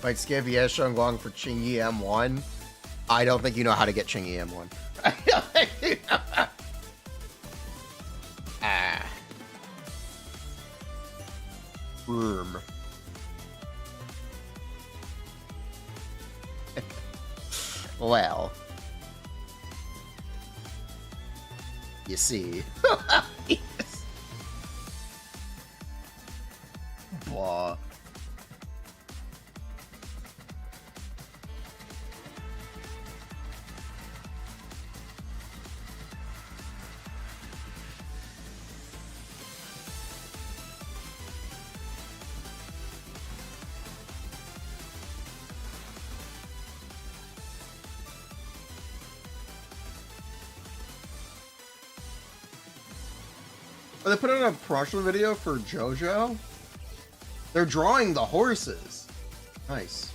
Like skip Shunguang for Qingyi M1. I don't think you know how to get Qingyi M1. Room. Well, you see. Yes. Blah. Oh, they put out a promotional video for JoJo? They're drawing the horses. Nice.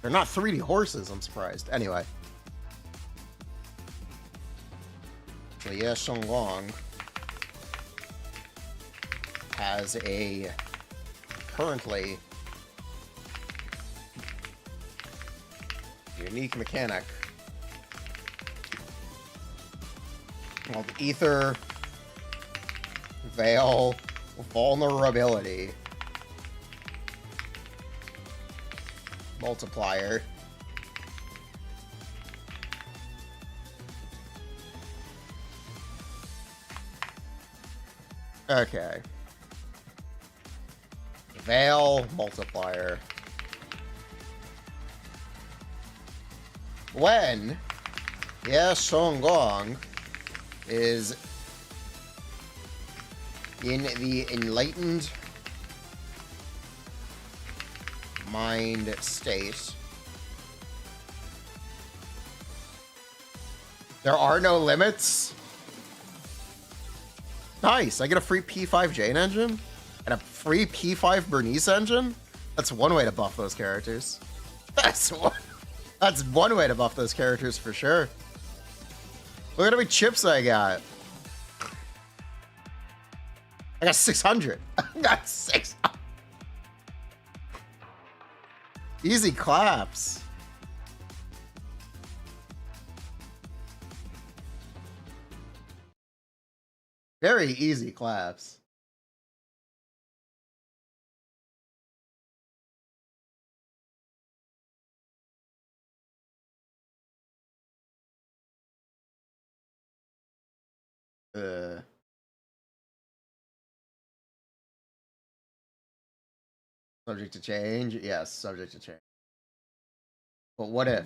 They're not 3D horses, I'm surprised. Anyway. So yeah, Shunguang has a currently unique mechanic called Ether Veil Vulnerability Multiplier. Okay. Veil multiplier. When Shunguang is in the enlightened mind state, there are no limits. Nice, I get a free P5 Jane engine and a free P5 Bernice engine. That's one way to buff those characters. That's one way to buff those characters for sure. Look at how many chips I got. I got 600. I got 600. Easy claps. Very easy claps. Subject to change? Yes, subject to change. But what if?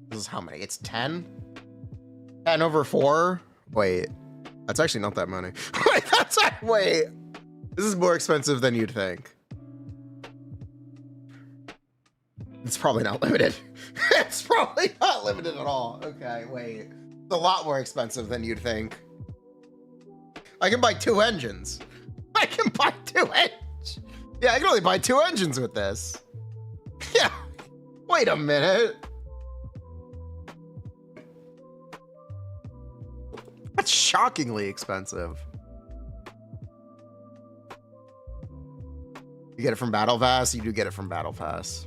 This is how many? It's 10? 10 over 4? Wait. That's actually not that many. Wait. This is more expensive than you'd think. It's probably not limited. It's probably not limited at all. Okay, wait. It's a lot more expensive than you'd think. I can buy 2 engines. I can buy 2 engines. Yeah, I can only buy 2 engines with this. Yeah. Wait a minute. That's shockingly expensive. You get it from Battle Pass? You do get it from Battle Pass.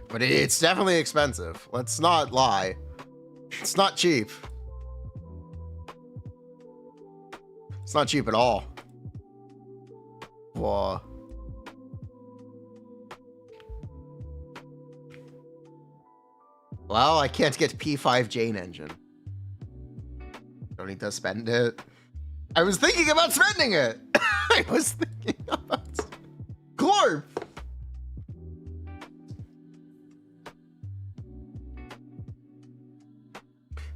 But it's definitely expensive. Let's not lie. It's not cheap. It's not cheap at all. Whoa. Well, I can't get P5 Jane engine. Don't need to spend it. I was thinking about spending it. I was thinking about Glorp.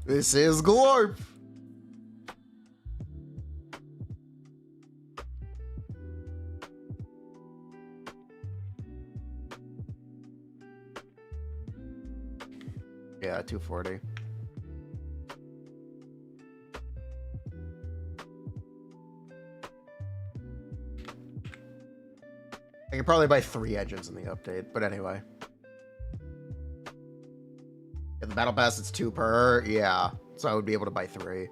This is Glorp. Yeah, 240. I could probably buy 3 engines in the update, but anyway. Yeah, the Battle Pass, it's 2 per. Yeah, so I would be able to buy 3.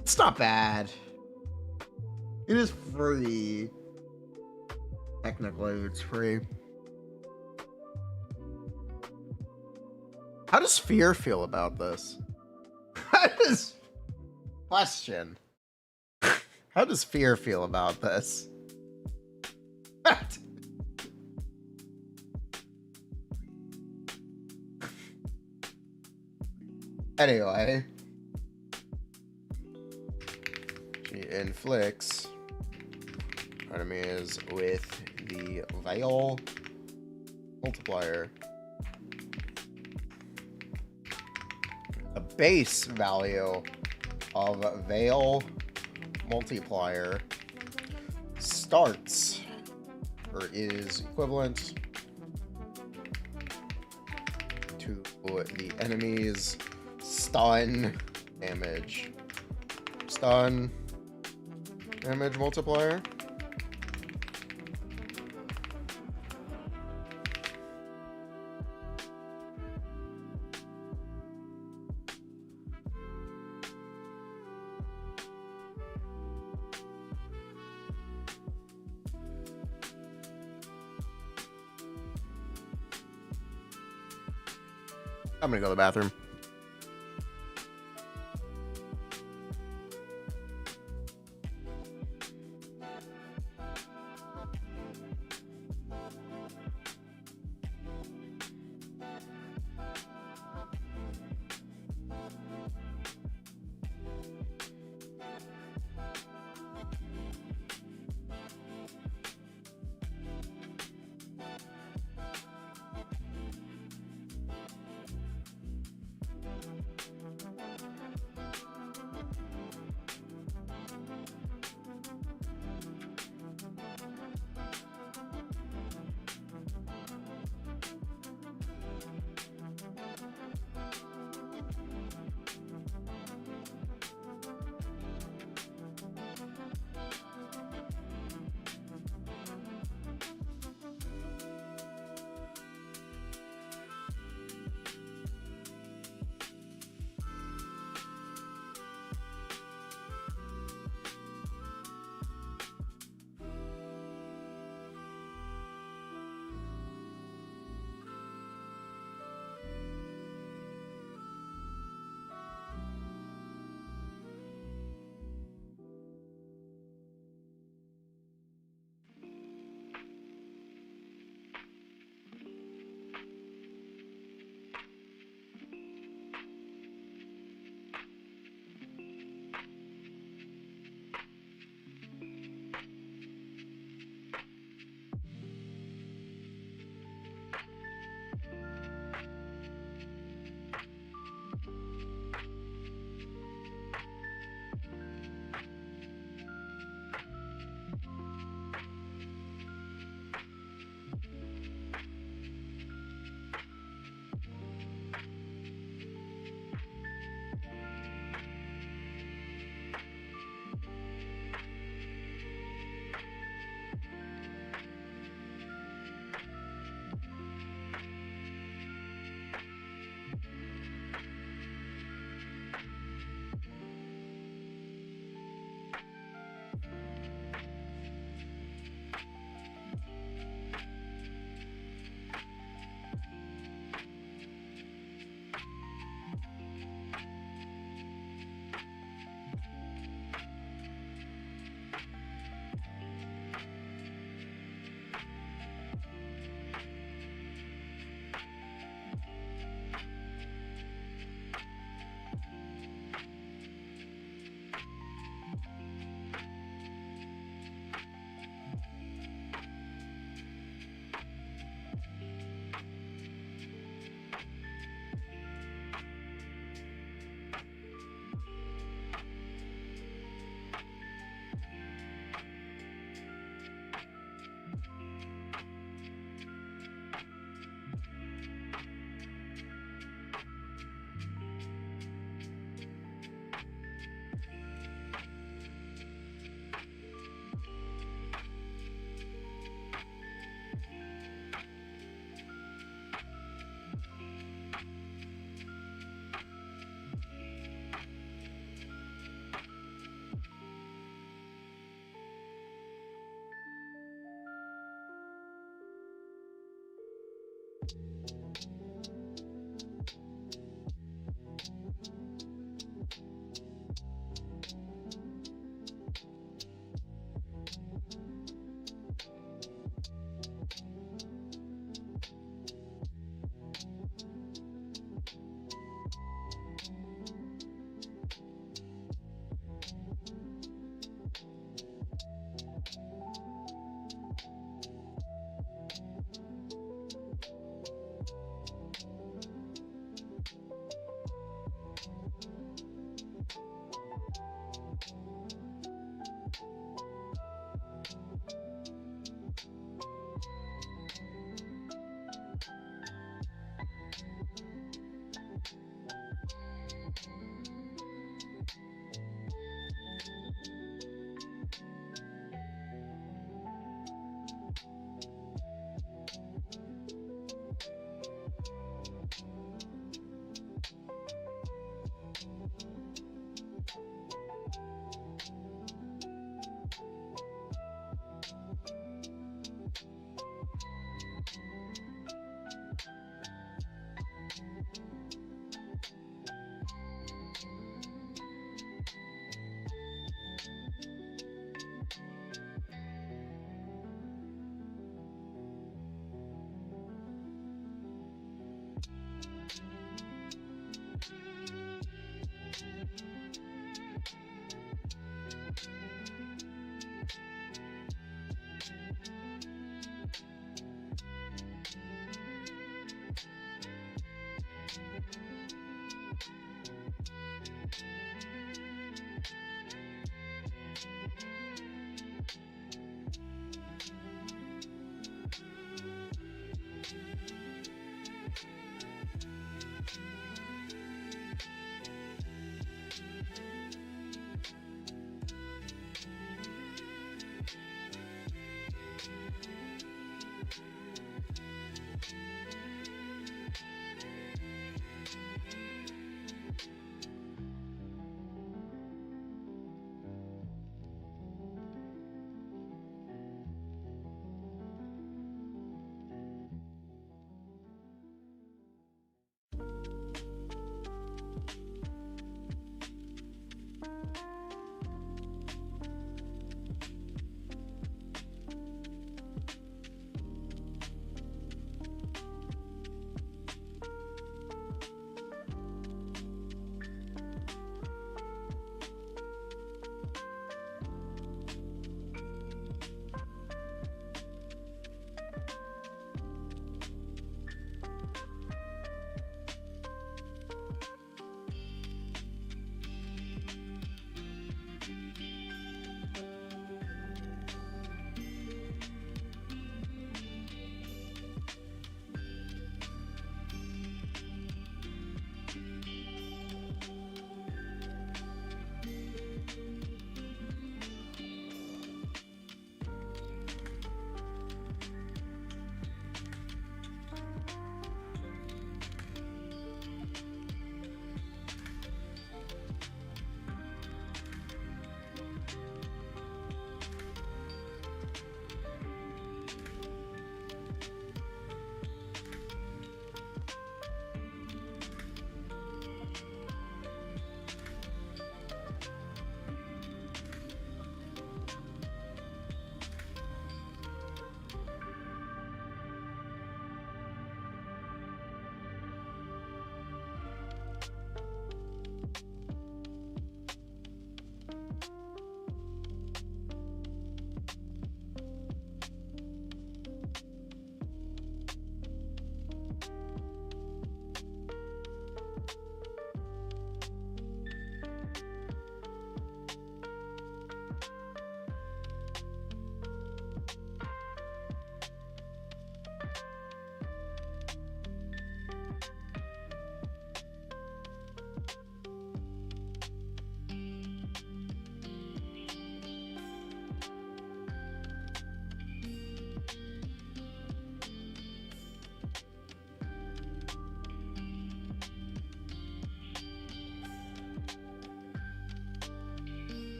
It's not bad. It is free. Technically, it's free. How does Fear feel about this? Question. How does Fear feel about this? Anyway. She inflicts enemies with the Veil multiplier. The base value of Veil multiplier starts or is equivalent to the enemy's stun damage. Stun damage multiplier. I'm gonna go to the bathroom.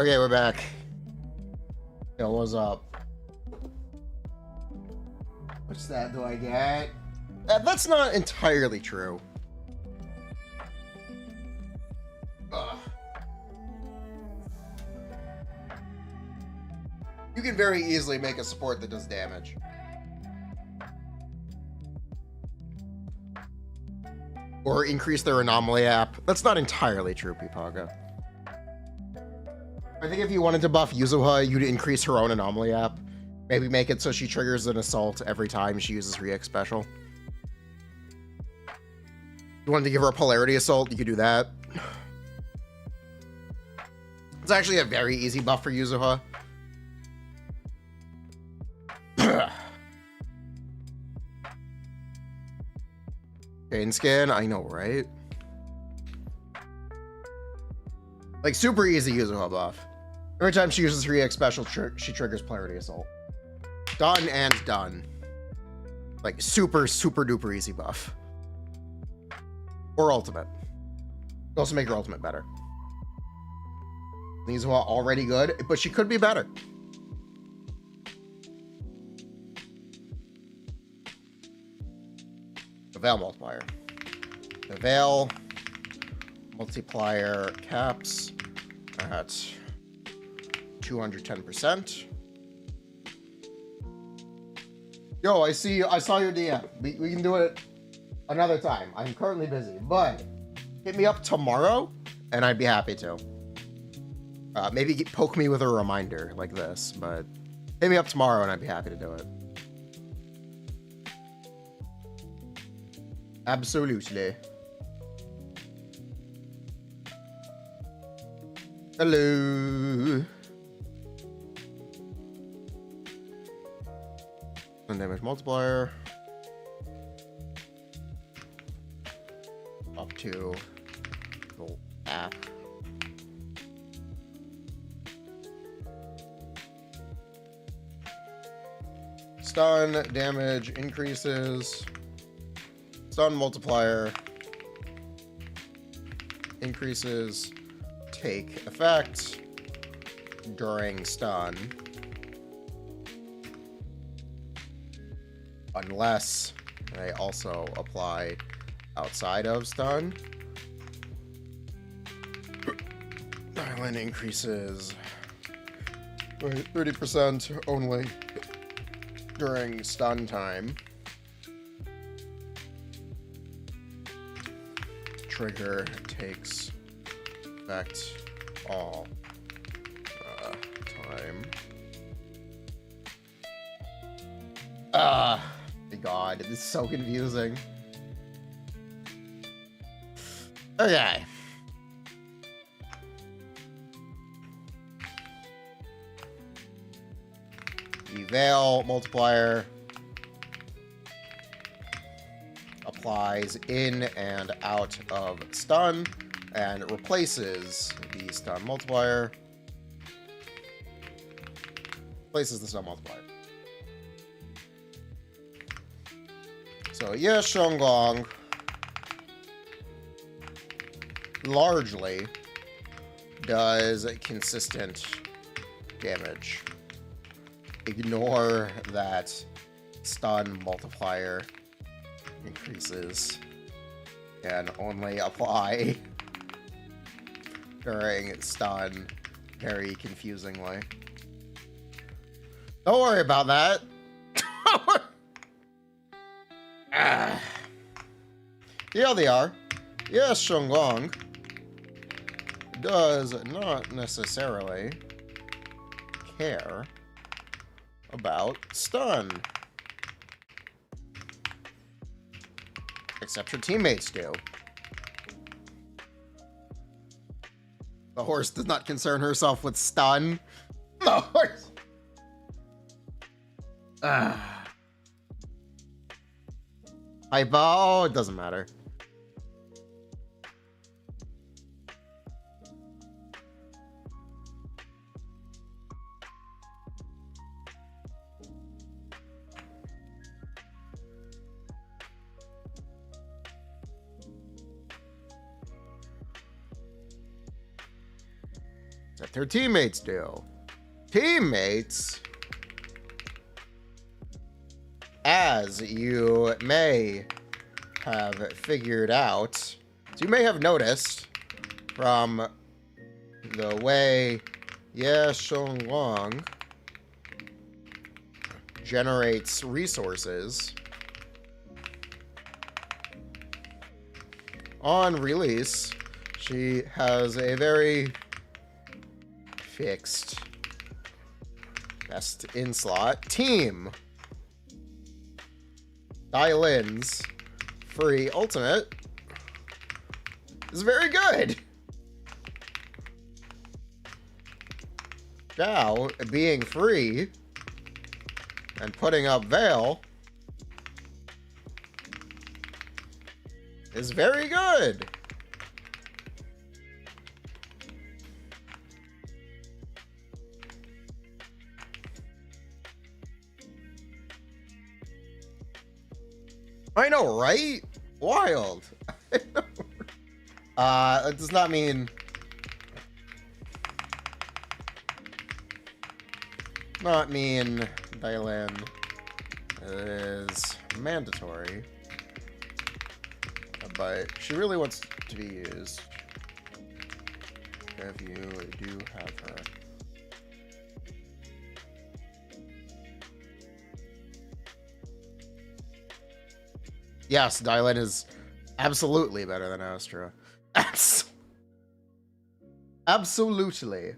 Okay, we're back. Yo, what's up? Which stat do I get? That's not entirely true. Ugh. You can very easily make a support that does damage. Or increase their anomaly app. That's not entirely true, Pipaga. I think if you wanted to buff Yuzuha, you'd increase her own anomaly app. Maybe make it so she triggers an assault every time she uses React special. You wanted to give her a polarity assault, you could do that. It's actually a very easy buff for Yuzuha. chain skin. I know, right? Like, super easy user buff. Every time she uses her EX special, she triggers Polarity Assault. Done and done. Like, super, super duper easy buff. Or ultimate. Also make her ultimate better. These are already good, but she could be better. The Veil multiplier. The Veil multiplier caps at 210%. Yo, I saw your DM. We can do it another time. I'm currently busy, but hit me up tomorrow and I'd be happy to. Maybe poke me with a reminder like this, but hit me up tomorrow and I'd be happy to do it. Absolutely. Hello. And damage multiplier. Up to the app. Stun damage increases. Stun multiplier increases. Take effect during stun. Unless they also apply outside of stun. Island increases 30% only during stun time. Trigger takes effect all time. My God, this is so confusing. Okay. The Veil multiplier applies in and out of stun and replaces the stun multiplier. Replaces the stun multiplier. So yes, Shunguang largely does consistent damage. Ignore that stun multiplier increases and only apply during stun very confusingly. Don't worry about that. Here they are. Yes, Shunguang does not necessarily care about stun. Except her teammates do. The horse does not concern herself with stun. The horse. Hypo, it doesn't matter. That their teammates do. Teammates, as you may have figured out, so you may have noticed from the way Shunguang generates resources on release, she has a very fixed best in slot team. Dailin's free ultimate is very good. Zhao being free and putting up Veil is very good. I know, right? Wild. It does not mean... Dylan is mandatory, but she really wants to be used if you do have her. Yes, Dylan is absolutely better than Astra. Absolutely.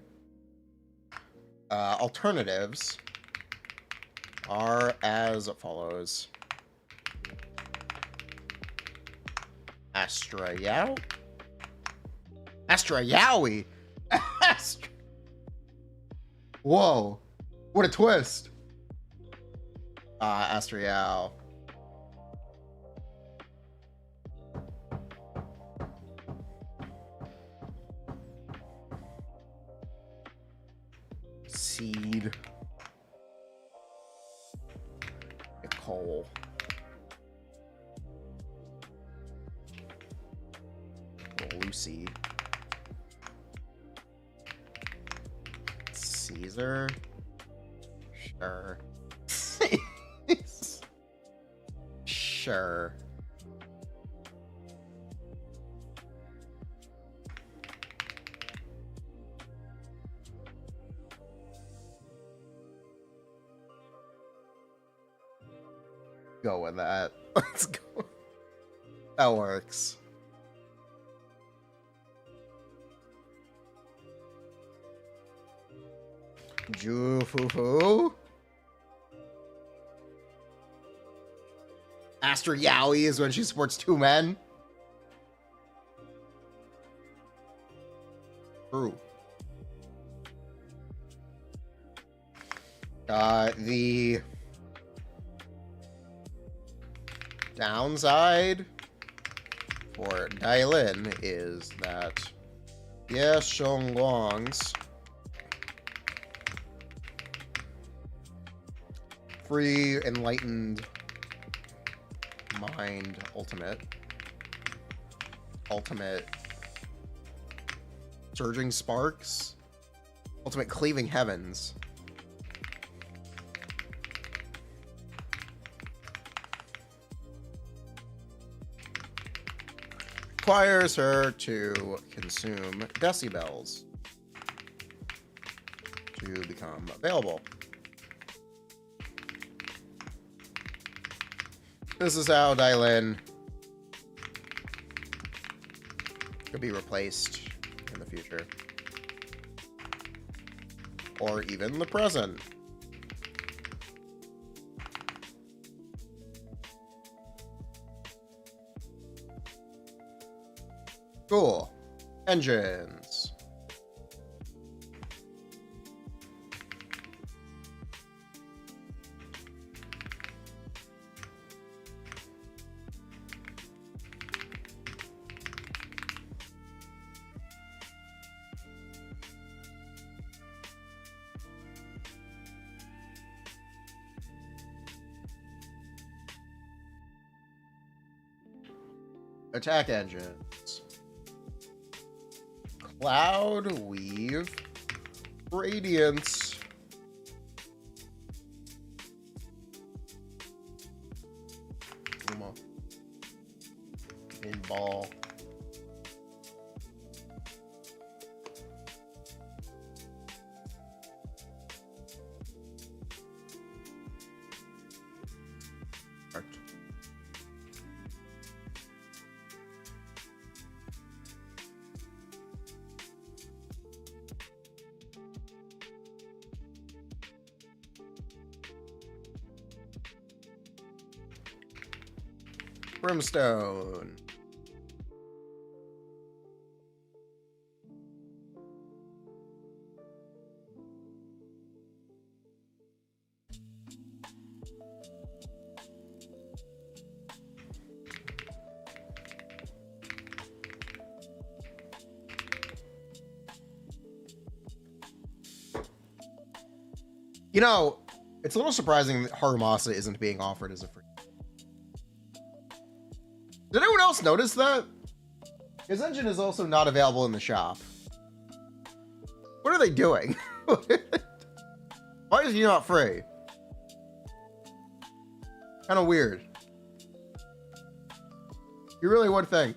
Alternatives are as follows. Astra Yowie? Whoa. What a twist. Astra Yao. Seed. Nicole. Lucy. Caesar. Sure. Sure. Go with that. Let's go. That works. Jufufu. Astra Yowie is when she supports two men. True. The downside for Dylan is that, yes, Shunguang's free enlightened mind ultimate surging sparks, ultimate cleaving heavens, requires her to consume decibels to become available. This is how Dylan could be replaced in the future. Or even the present. Cool. Engines. Attack engines. Cloud Weave. Radiance. In ball. Brimstone. You know, it's a little surprising that Harumasa isn't being offered as a free. Did anyone else notice that? His engine is also not available in the shop. What are they doing? Why is he not free? Kind of weird. You really would think.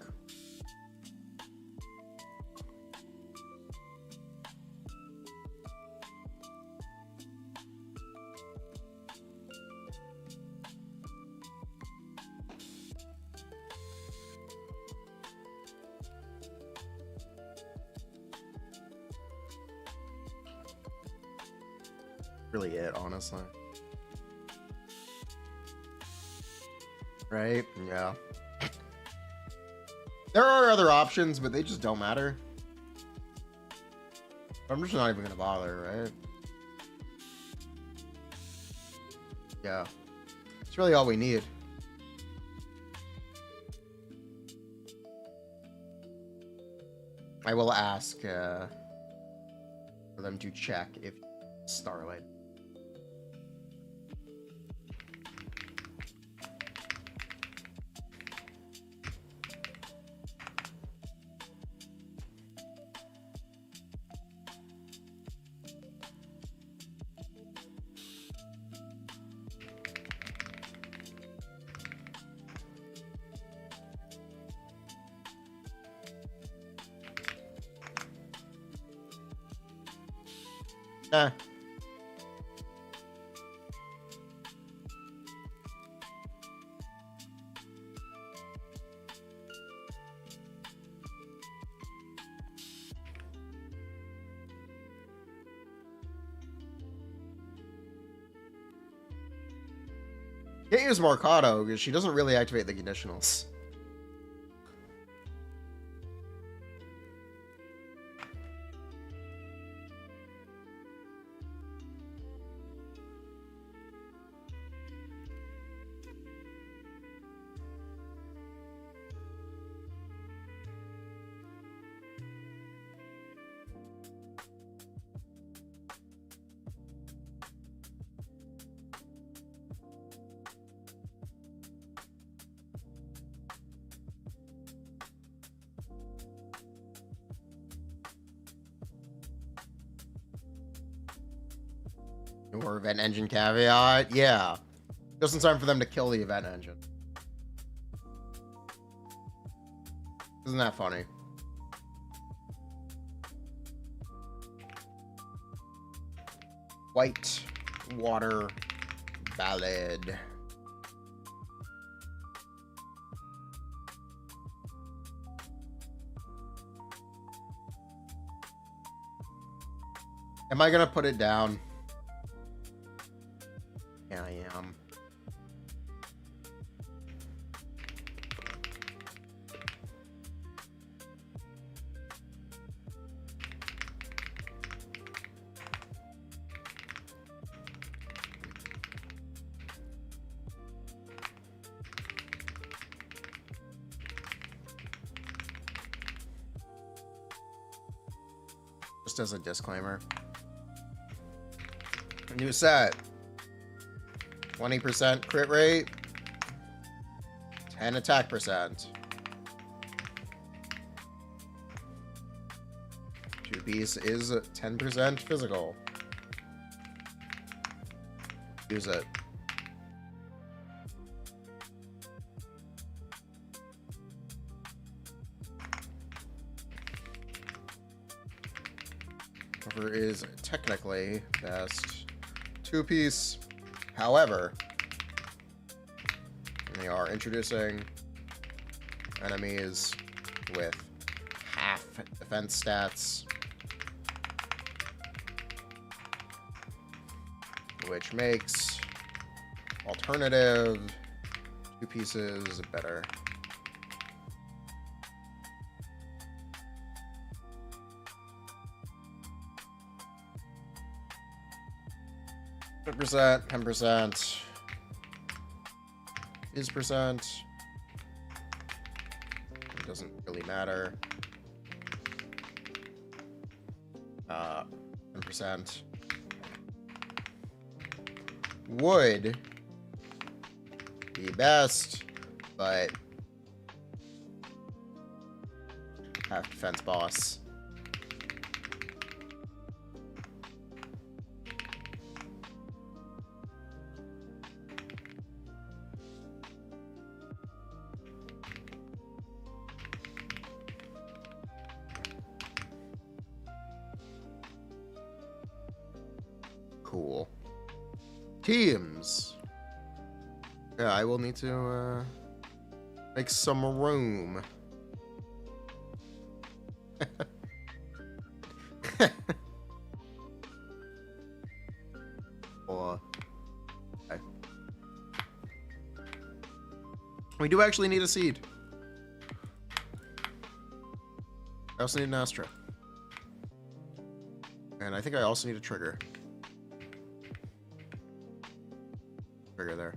Really it, honestly. Right? Yeah. There are other options, but they just don't matter. I'm just not even gonna bother, right? Yeah. It's really all we need. I will ask for them to check if Starlight. Eh. Can't use Mercado because she doesn't really activate the conditionals. Or event engine caveat, yeah. Just in time for them to kill the event engine. Isn't that funny? White Water Ballad. Am I gonna put it down? Yeah, I am. Just as a disclaimer. New set. 20% crit rate, 10 attack percent. 2 piece is 10% physical. Use it. Cover is technically best 2 piece. However, they are introducing enemies with half defense stats, which makes alternative 2 pieces better. %, 10% is percent. It doesn't really matter. 10%. would be best, but half defense boss. Cool. Teams. Yeah, I will need to make some room. Okay. We do actually need a seed. I also need an Astra. And I think I also need a trigger. Trigger there.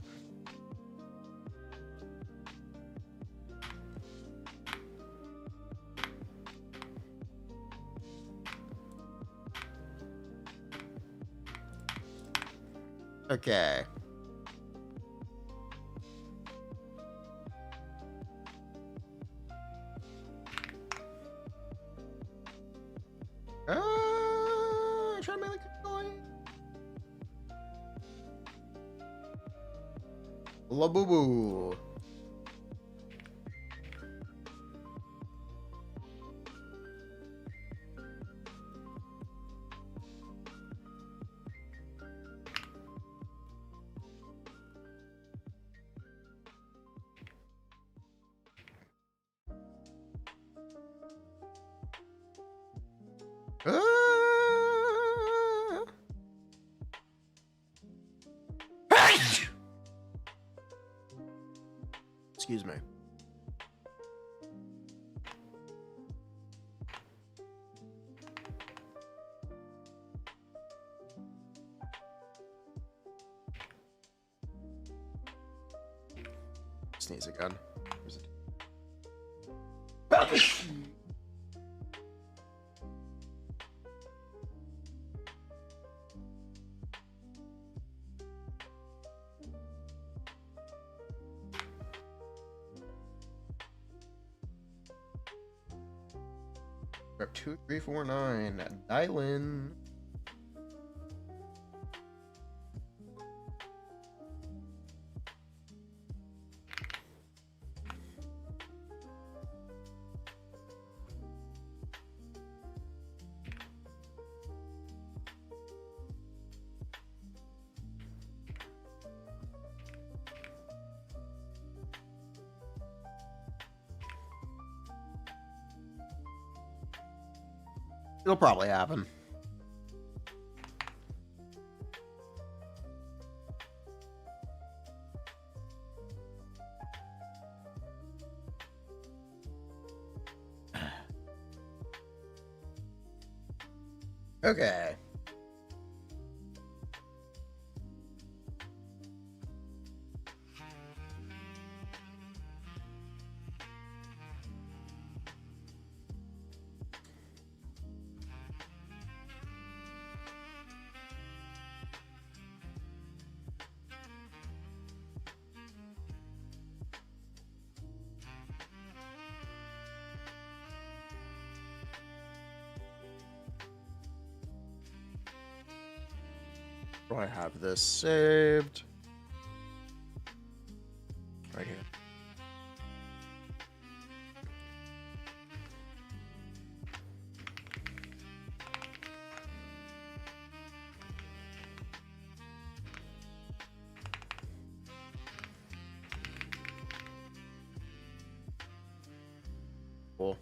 Okay. Try to make it going. La boo boo. Excuse me. Sneeze again. Where's it? Grab 2, 3, 4, 9. Dial in. It'll probably happen. Okay. Do I have this saved? Right here. Cool.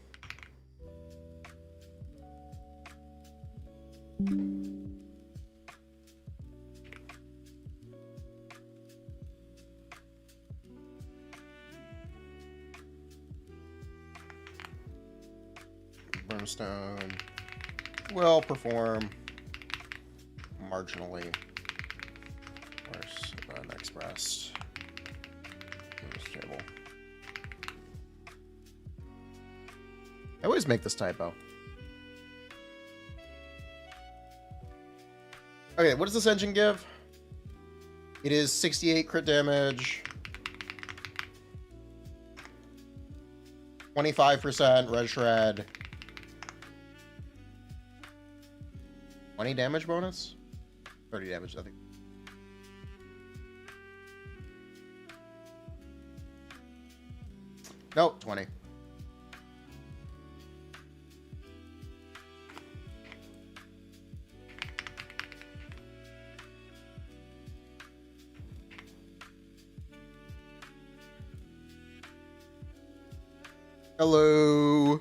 Brimstone will perform marginally worse than expressed in this table. I always make this typo. Okay, what does this engine give? It is 68 crit damage, 25% red shred, 20 damage bonus, 30 damage, I think. Nope, 20. Hello.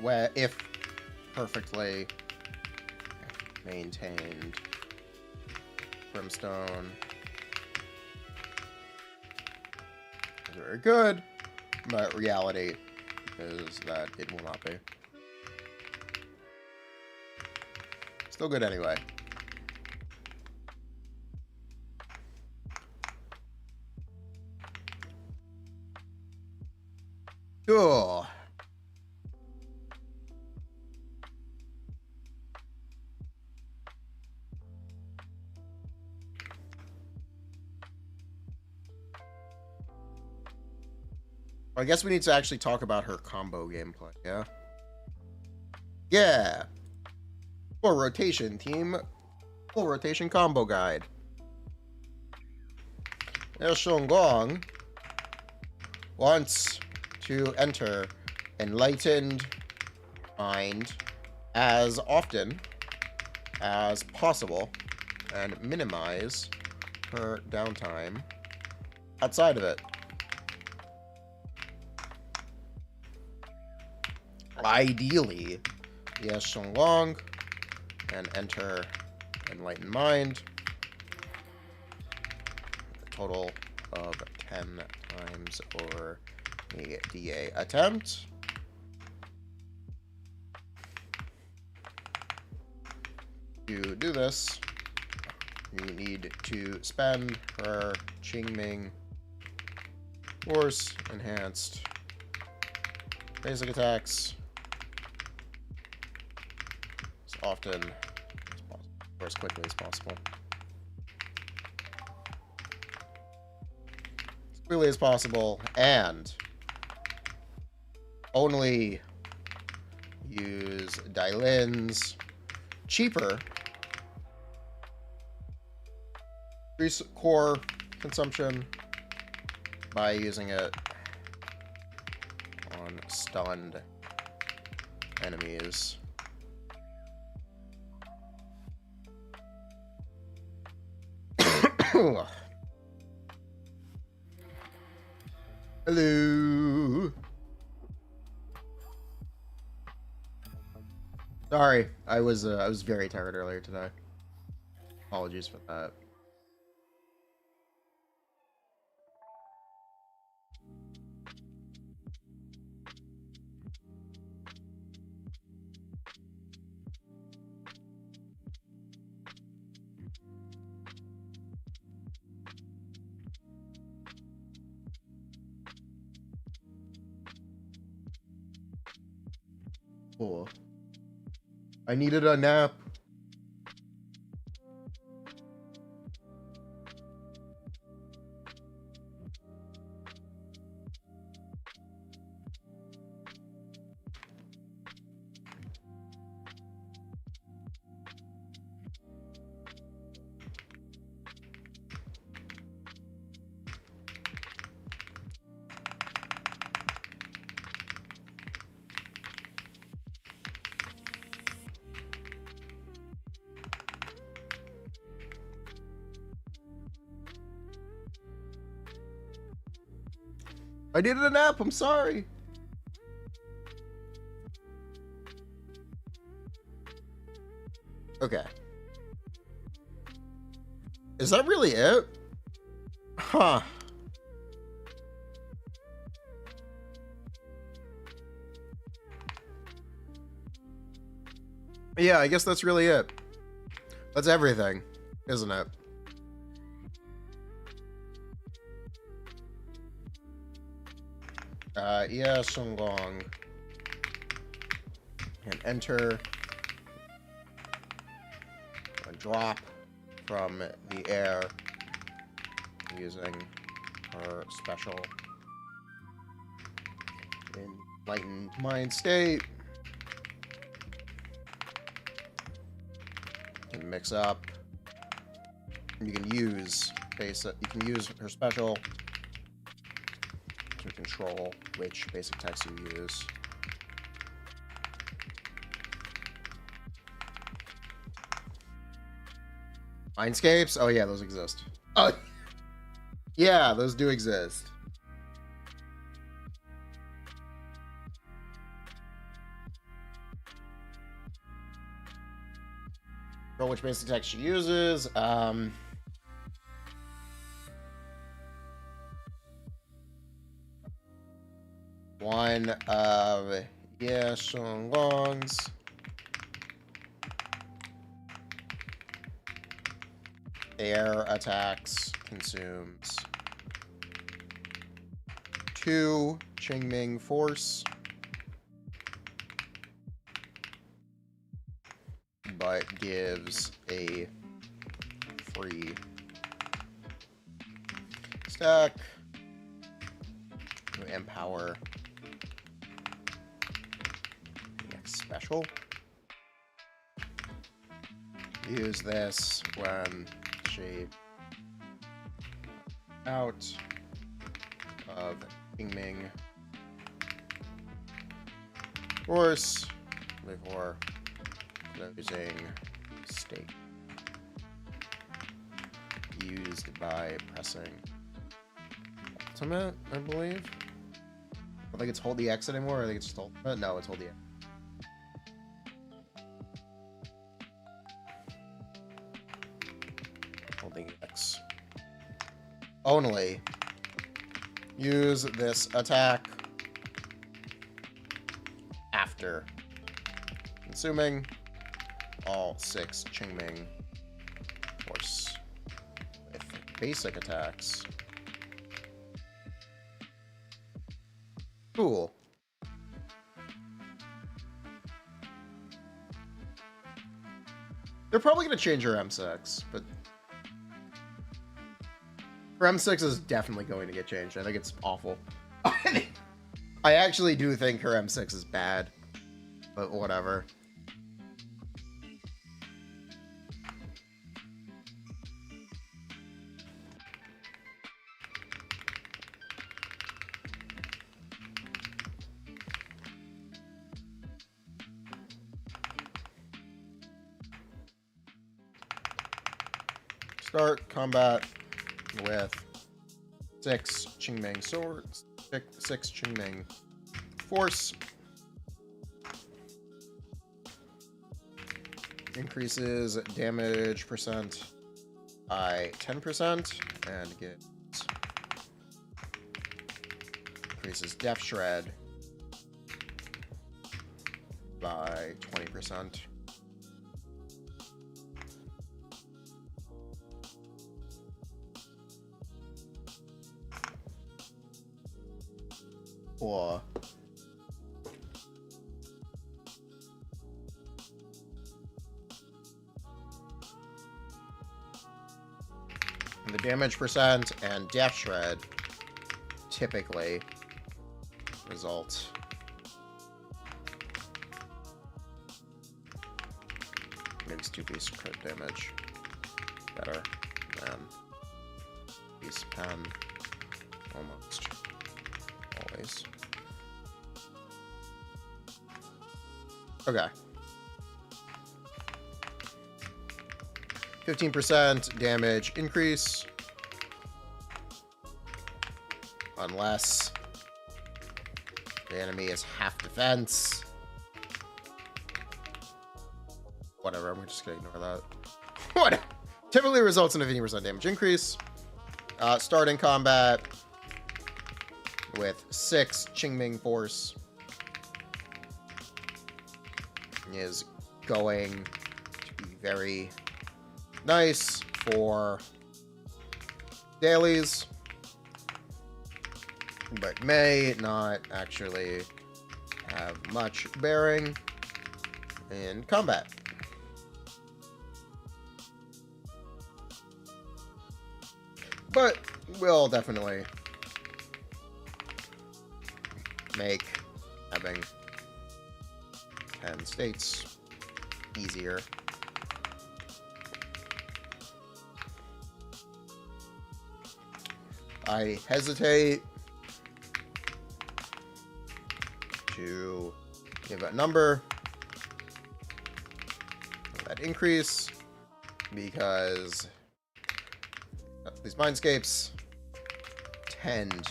Where, if perfectly maintained, brimstone is very good, but reality is that it will not be. Still good anyway. Cool. I guess we need to actually talk about her combo gameplay, yeah? Yeah! Full rotation, team. Full rotation combo guide. There's Shunguang wants to enter Enlightened Mind as often as possible and minimize her downtime outside of it. Ideally, yes, Shunguang and enter Enlightened Mind. A total of 10 times or a DA attempt. To do this, you need to spend her Qingming Force Enhanced basic attacks as often as possible, or as quickly as possible. As quickly as possible, and only use Dylin's cheaper core consumption by using it on stunned enemies. Hello. Sorry, I was very tired earlier today. Apologies for that. Oh, I needed a nap. I needed a nap, I'm sorry. Okay. Is that really it? Huh. Yeah, I guess that's really it. That's everything, isn't it? Yeah, Shunguang. And enter. A drop from the air using her special enlightened mind state. You can mix up. You can use her special to control which basic text you use. Mindscapes? Oh yeah, those exist. Oh yeah, those do exist. For which basic text she uses. One of Shunguang's air attacks consumes 2 Qingming force, but gives a free stack to empower the next special. Use this when she out of Qingming force before closing state. Used by pressing ultimate, I believe. I don't think it's hold the X anymore. I think it's just ultimate. No, it's hold the X. Holding X. Only use this attack after consuming all 6 Qingming force with basic attacks. Cool. They're probably going to change her M6, but her M6 is definitely going to get changed. I think it's awful. I actually do think her M6 is bad, but whatever. Start combat with 6 Qingming swords, 6 Qingming force. Increases damage percent by 10% and gets increases death shred by 20%. Or the damage percent and death shred typically result makes 2 piece crit damage better than piece pen almost always. Okay. 15% damage increase unless the enemy is half defense. Whatever, I'm just gonna ignore that. What? Typically results in a 15% damage increase. Starting combat with 6 Qingming force is going to be very nice for dailies, but may not actually have much bearing in combat. But will definitely make having 10 states easier. I hesitate to give a number of that increase because these Mindscapes tend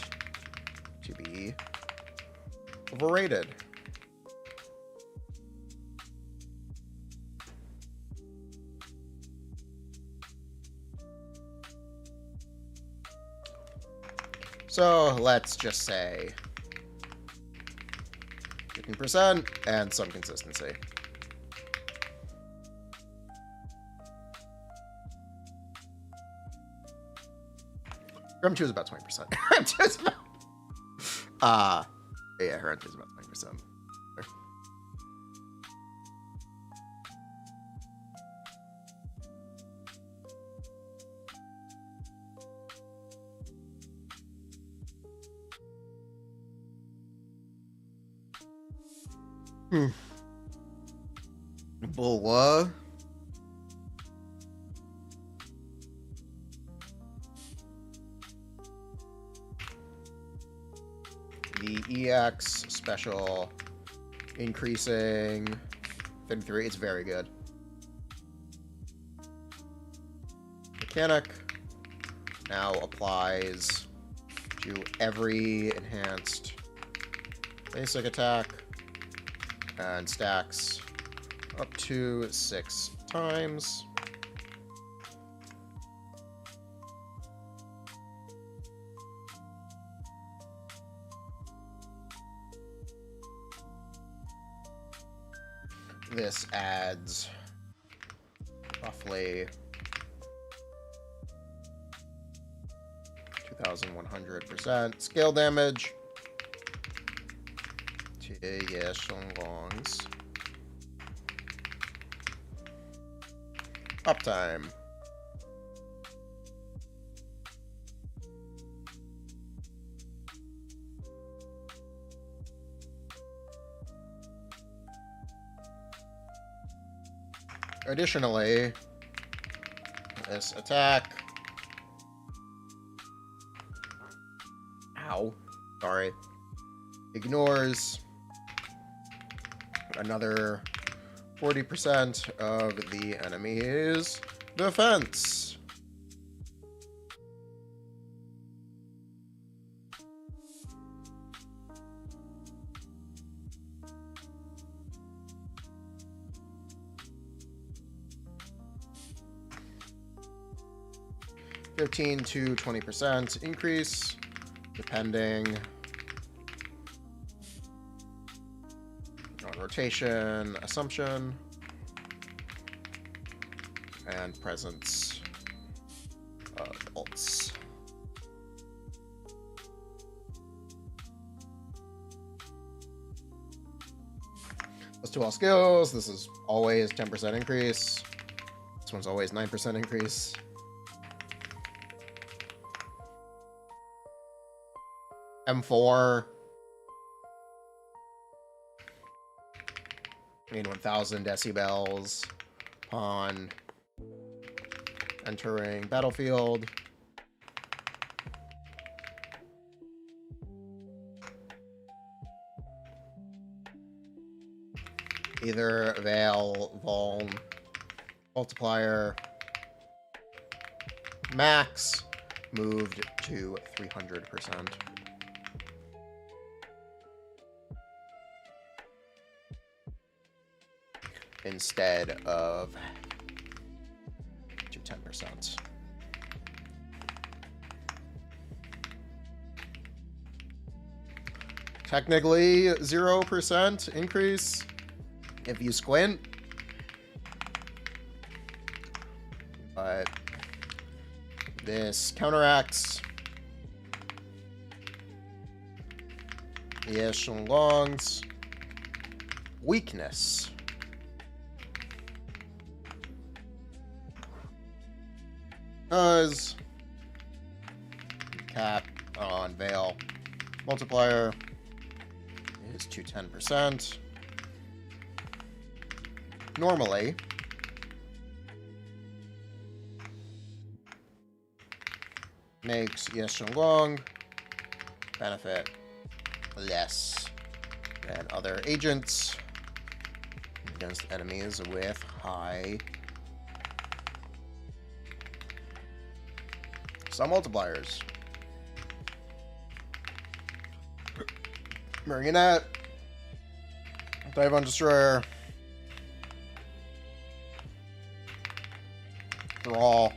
to be overrated. So let's just say 15% and some consistency. Grum 2 is about 20%. Just about, yeah, her entry is about 20%. Bola. The EX special increasing 53. It's very good. Mechanic now applies to every enhanced basic attack and stacks up to 6 times. This adds roughly 2,100% scale damage to Shunguang's uptime. Additionally, this attack, ignores another 40% of the enemy's defense. $15 to 20% increase, depending on rotation, assumption, and presence of ults. Plus 2 all skills. This is always 10% increase. This one's always 9% increase. M4. I mean, 1,000 decibels upon entering battlefield. Either Veil, Vuln, multiplier, max moved to 300%. Instead of to 10%. Technically 0% increase if you squint, but this counteracts Shunguang's weakness. Because cap on Veil multiplier is 210%. Normally, makes Shunguang benefit less than other agents against enemies with high some multipliers. Marionette, Dive on Destroyer, Brawl,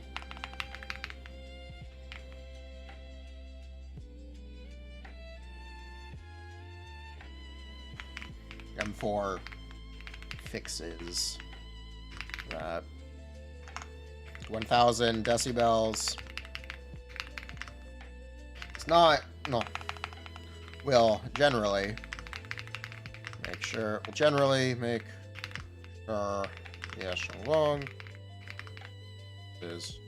M4 fixes that 1,000 decibels. It's not, no. Will generally make sure, make sure, Shunguang is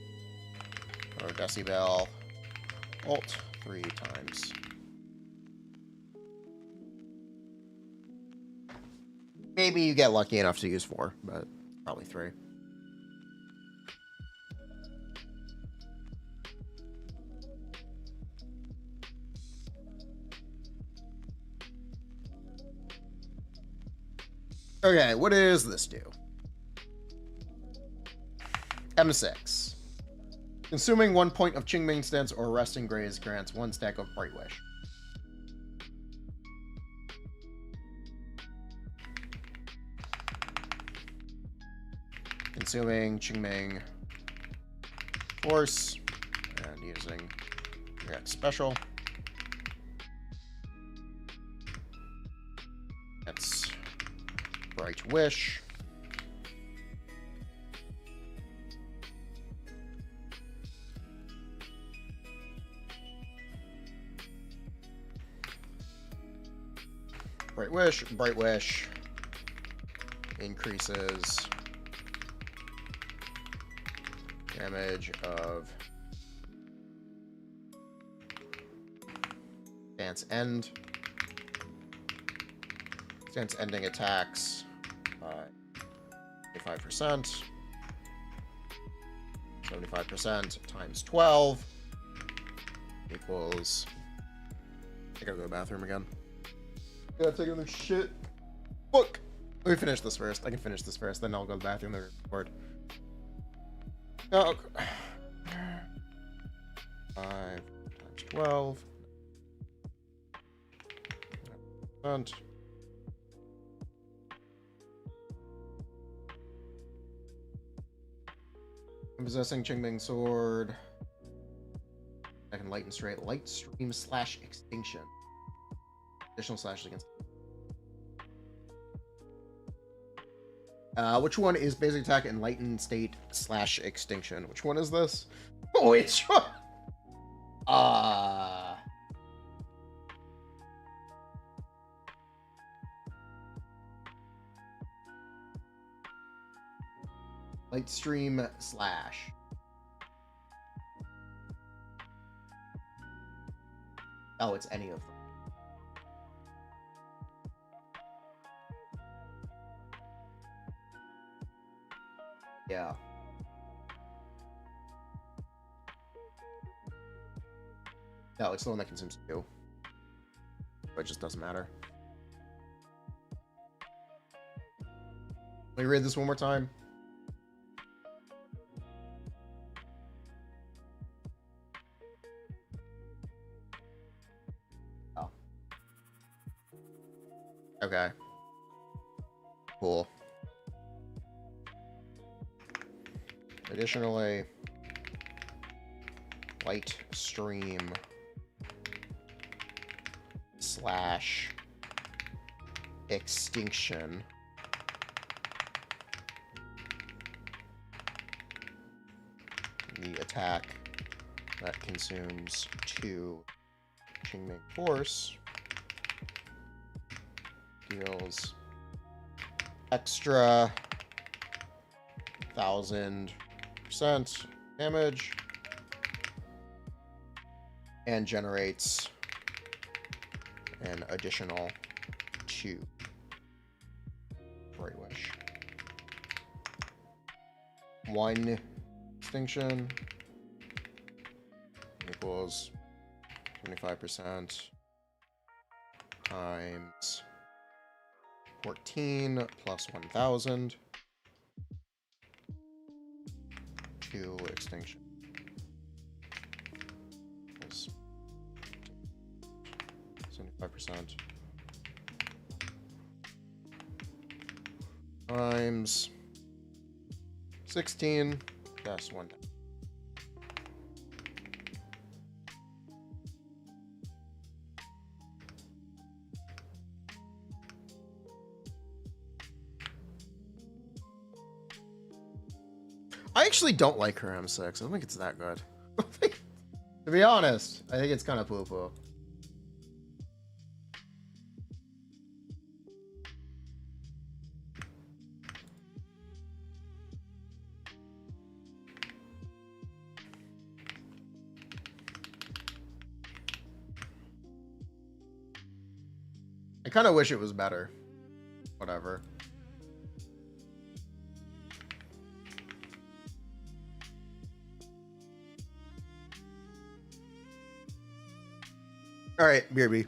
or decibel alt 3 times. Maybe you get lucky enough to use 4, but probably 3. Okay, what does this do? M6. Consuming 1 point of Qingming stance or resting graze grants 1 stack of Bright Wish. Consuming Qingming Force and using React Special. That's Bright Wish. Bright Wish increases damage of stance ending attacks by 25%. 75% times 12 equals. I gotta go to the bathroom again. Gotta take another shit. Fuck! Let me finish this first. I can finish this first, then I'll go to the bathroom and record. Oh, 5 times 12. And I'm possessing Qingming Sword. I can light stream / extinction. Additional slashes against. Which one is basic attack, enlightened state / extinction? Which one is this? Which one? Light stream /. Oh, it's any of them. Yeah. No, it's the one that consumes 2. But it just doesn't matter. Let me read this one more time. Oh. Okay. Cool. Additionally, light stream / extinction the attack that consumes 2 Qingming Force deals extra 1000% damage and generates an additional 2 Bright Wish. 1 extinction equals 25% times 14 plus 1000. 2 extinction. 75% times 16 plus 1. I actually don't like her M6. I don't think it's that good. To be honest, I think it's kind of poo-poo. I kind of wish it was better. Whatever. All right, BRB.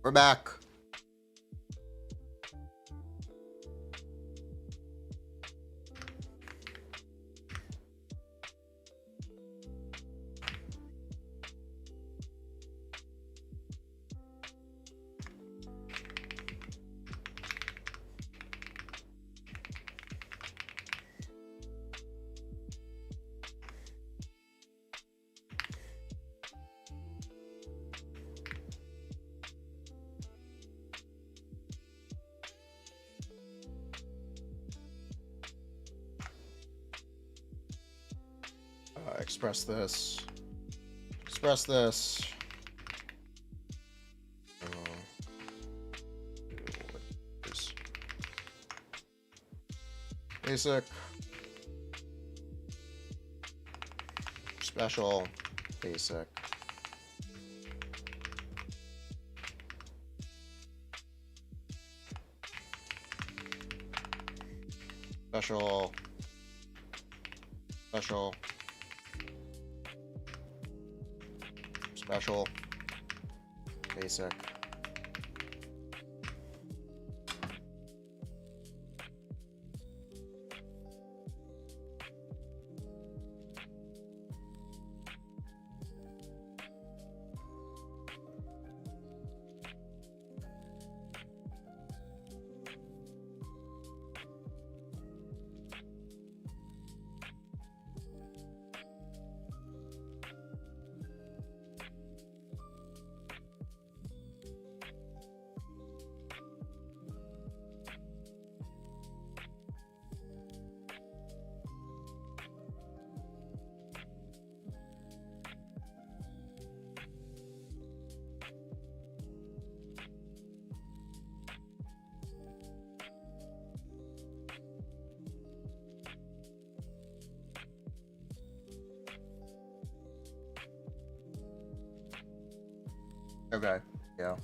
We're back. Express this. Express this. Basic. Special. Basic. Special. Special. Special. Basic. Okay, yeah.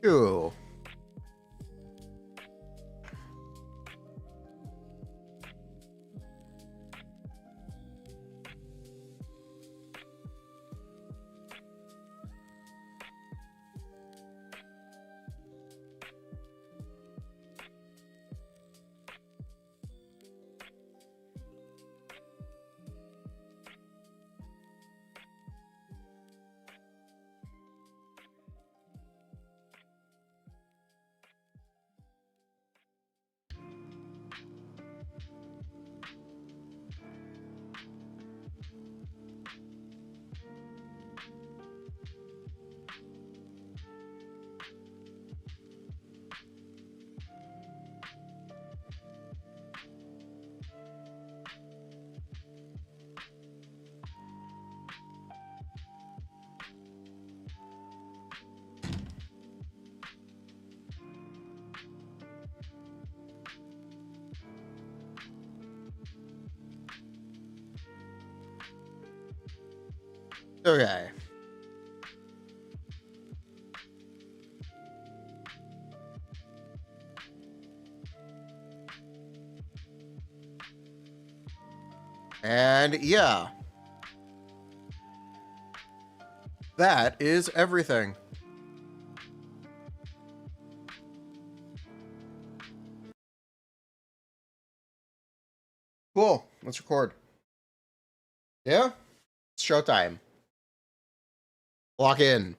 Cool. Okay. And yeah. That is everything. Cool. Let's record. Yeah? It's showtime. Lock in.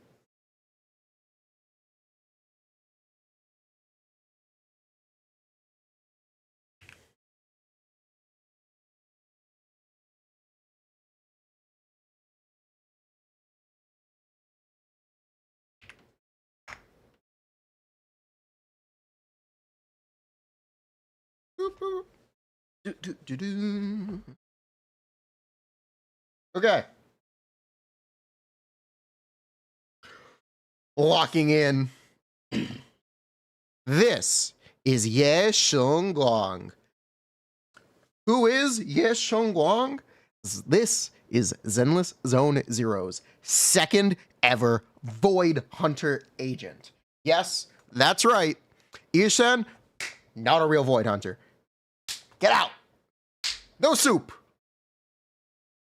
Okay. Locking in. This is Ye Shunguang. Who is Ye Shunguang? This is Zenless Zone Zero's second ever Void Hunter agent. Yes, that's right. Ishan, not a real Void Hunter. Get out. No soup.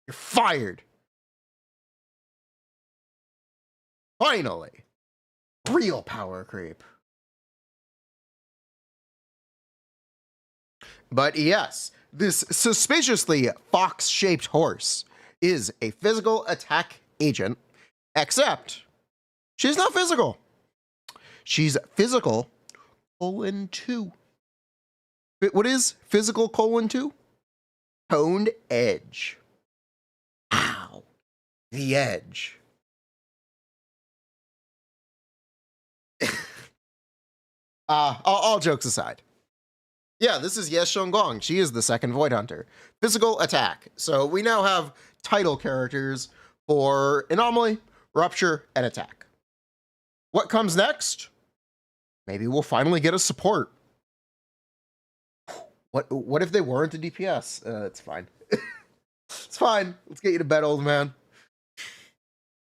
You're fired. Finally, real power creep. But yes, this suspiciously fox-shaped horse is a physical attack agent, except she's not physical. She's physical :2. What is physical :2? Honed edge. Ow. The edge. All jokes aside. Yeah, this is Shunguang. She is the second Void Hunter. Physical attack. So we now have title characters for Anomaly, Rupture, and Attack. What comes next? Maybe we'll finally get a support. What if they weren't a DPS? It's fine. It's fine. Let's get you to bed, old man.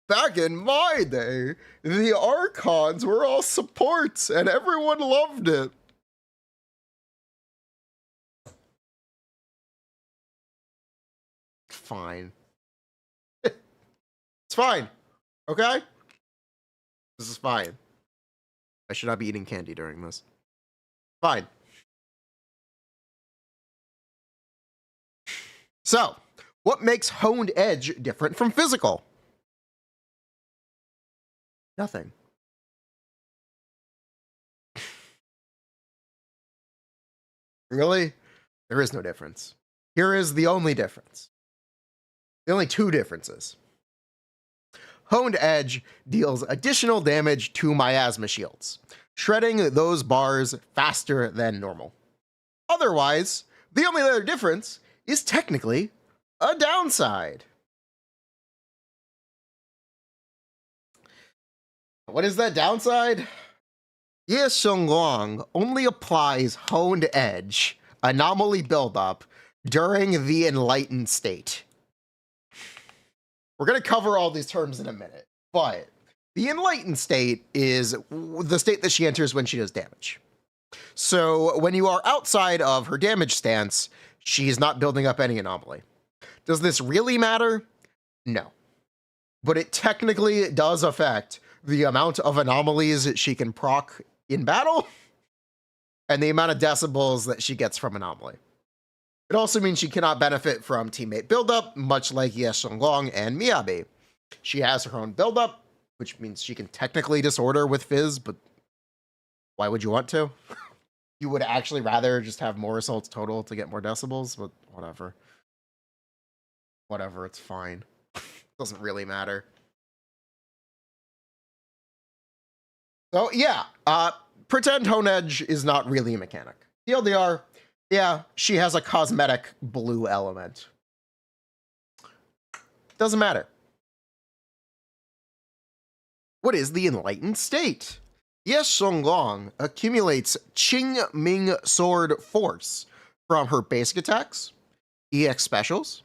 Back in my day, the Archons were all supports and everyone loved it. Fine. It's fine. Okay? This is fine. I should not be eating candy during this. Fine. So, what makes Honed Edge different from physical? Nothing. Really? There is no difference. Here is the only difference. The only two differences. Honed Edge deals additional damage to miasma shields, shredding those bars faster than normal. Otherwise, the only other difference is technically a downside. What is that downside? Shunguang only applies Honed Edge, anomaly buildup, during the enlightened state. We're going to cover all these terms in a minute, but the enlightened state is the state that she enters when she does damage. So when you are outside of her damage stance, she is not building up any anomaly. Does this really matter? No. But it technically does affect the amount of anomalies she can proc in battle and the amount of decibels that she gets from anomaly. It also means she cannot benefit from teammate buildup, much like Shunguang and Miyabi. She has her own buildup, which means she can technically disorder with Fizz, but why would you want to? You would actually rather just have more assaults total to get more decibels, but whatever. Whatever, it's fine. Doesn't really matter. So yeah, pretend Honed Edge is not really a mechanic. TLDR, yeah, she has a cosmetic blue element. Doesn't matter. What is the enlightened state? Shunguang accumulates Qing Ming Sword Force from her basic attacks, EX specials,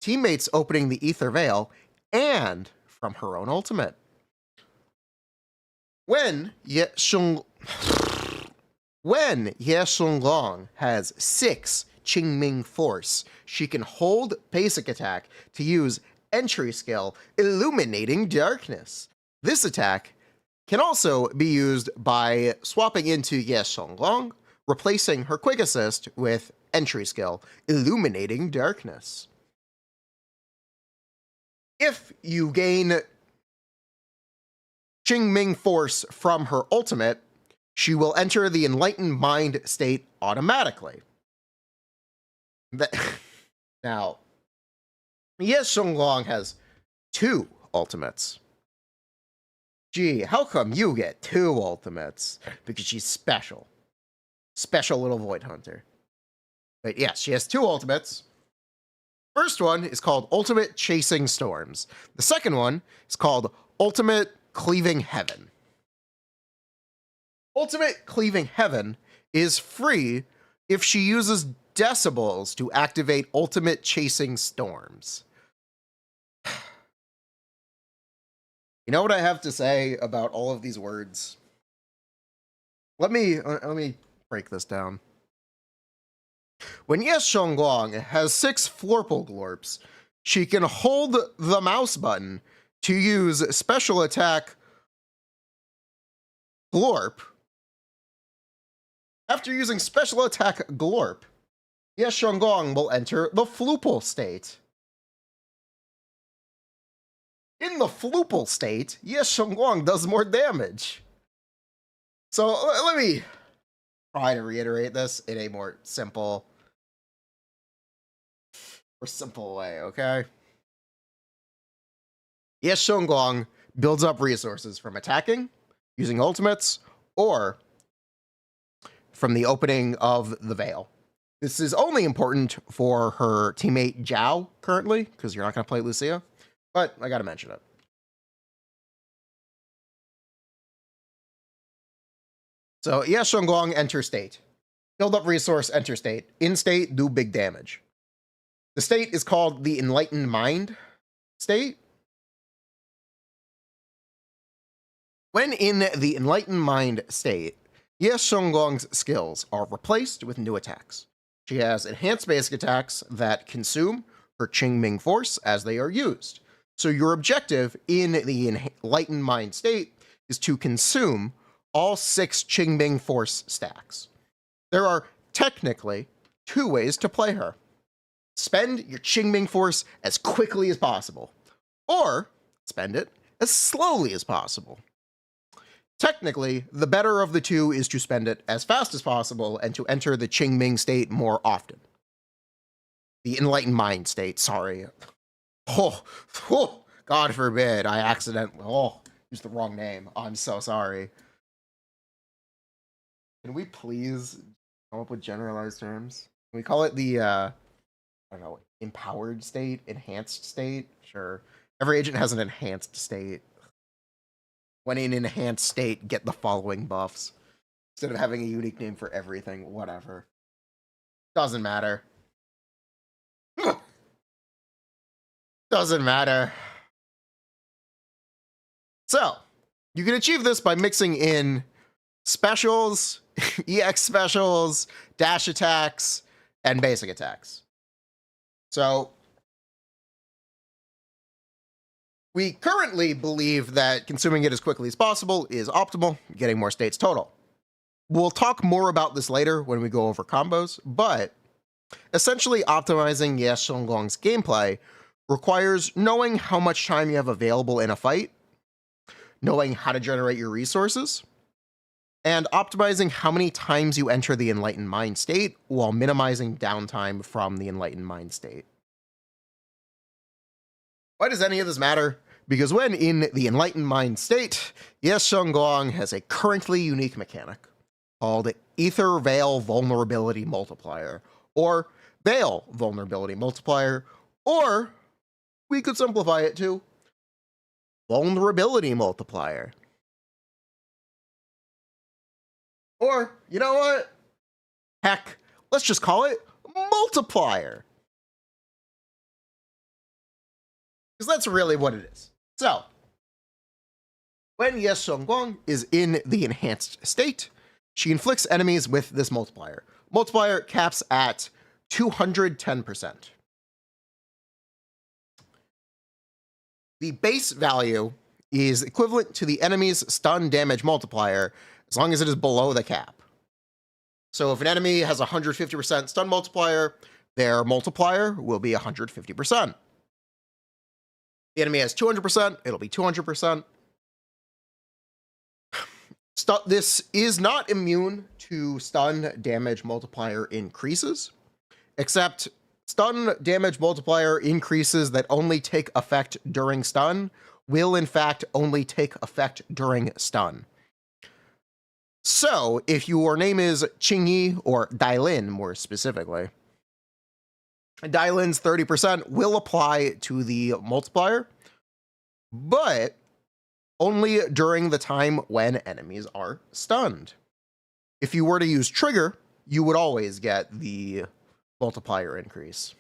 teammates opening the Ether Veil, and from her own ultimate. When Shunguang has 6 Qingming Force, she can hold basic attack to use entry skill Illuminating Darkness. This attack can also be used by swapping into Shunguang, replacing her quick assist with entry skill Illuminating Darkness. If you gain Qingming Force from her ultimate, she will enter the enlightened mind state automatically. Now, Shunguang has 2 ultimates. Gee, how come you get 2 ultimates? Because she's special. Special little Void Hunter. But yes, she has 2 ultimates. First one is called Ultimate Chasing Storms. The second one is called Ultimate Cleaving Heaven. Ultimate Cleaving Heaven is free if she uses decibels to activate ultimate chasing storms. You know what I have to say about all of these words? Let me break this down. When Yes Shunguang has 6 Florple Glorps, she can hold the mouse button to use special attack Glorp. After using special attack Glorp, Yes Shunguang will enter the Floople state. In the Floople state, Yes Shunguang does more damage. So let me try to reiterate this in a more simple way, okay? Yes Shunguang builds up resources from attacking, using ultimates, or from the opening of the Veil. This is only important for her teammate Zhao currently, because you're not going to play Lucia, but I got to mention it. So, yes, Shunguang, enter state. Build up resource, enter state. In state, do big damage. The state is called the Enlightened Mind state. When in the Enlightened Mind state, Yes Shunguang's skills are replaced with new attacks. She has enhanced basic attacks that consume her Qingming force as they are used. So your objective in the Enlightened Mind state is to consume all 6 Qingming force stacks. There are technically 2 ways to play her. Spend your Qingming force as quickly as possible, or spend it as slowly as possible. Technically, the better of the 2 is to spend it as fast as possible and to enter the Qingming state more often. The Enlightened Mind state, sorry. Oh, God forbid I accidentally, used the wrong name. I'm so sorry. Can we please come up with generalized terms? Can we call it the, I don't know, empowered state? Enhanced state? Sure. Every agent has an enhanced state. When in enhanced state, get the following buffs. Instead of having a unique name for everything, whatever. Doesn't matter. Doesn't matter. So, you can achieve this by mixing in specials, EX specials, dash attacks, and basic attacks. So, we currently believe that consuming it as quickly as possible is optimal, getting more states total. We'll talk more about this later when we go over combos, but essentially optimizing Yes Shunguang's gameplay requires knowing how much time you have available in a fight, knowing how to generate your resources, and optimizing how many times you enter the Enlightened Mind state while minimizing downtime from the Enlightened Mind state. Why does any of this matter? Because when in the Enlightened Mind state, Yes Shunguang has a currently unique mechanic called Ether Veil Vulnerability Multiplier, or Veil Vulnerability Multiplier, or we could simplify it to Vulnerability Multiplier. Or, you know what? Heck, let's just call it Multiplier. Because that's really what it is. So, when Yes Shunguang is in the enhanced state, she inflicts enemies with this multiplier. Multiplier caps at 210%. The base value is equivalent to the enemy's stun damage multiplier as long as it is below the cap. So if an enemy has a 150% stun multiplier, their multiplier will be 150%. The enemy has 200%, it'll be 200%. This is not immune to stun damage multiplier increases, except stun damage multiplier increases that only take effect during stun will in fact only take effect during stun. So if your name is Qingyi, or Dailin more specifically, Dailin's 30% will apply to the multiplier, but only during the time when enemies are stunned. If you were to use trigger, you would always get the multiplier increase.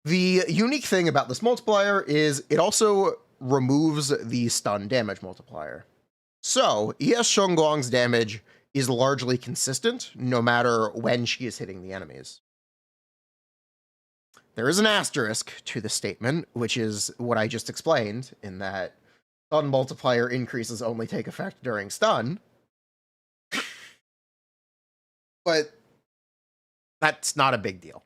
The unique thing about this multiplier is it also removes the stun damage multiplier. So, yes, Shunguang's damage is largely consistent no matter when she is hitting the enemies. There is an asterisk to the statement, which is what I just explained, in that stun multiplier increases only take effect during stun. But that's not a big deal.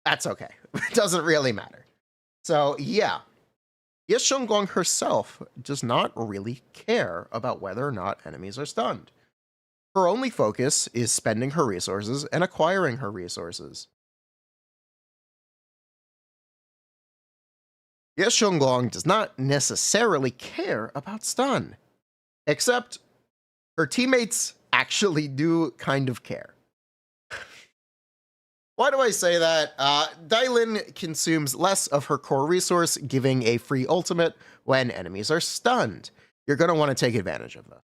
That's okay. It doesn't really matter. So, yeah. Yes, Shunguang herself does not really care about whether or not enemies are stunned. Her only focus is spending her resources and acquiring her resources. Yes, Shunguang does not necessarily care about stun, except her teammates actually do kind of care. Why do I say that? Dailin consumes less of her core resource, giving a free ultimate when enemies are stunned. You're going to want to take advantage of that.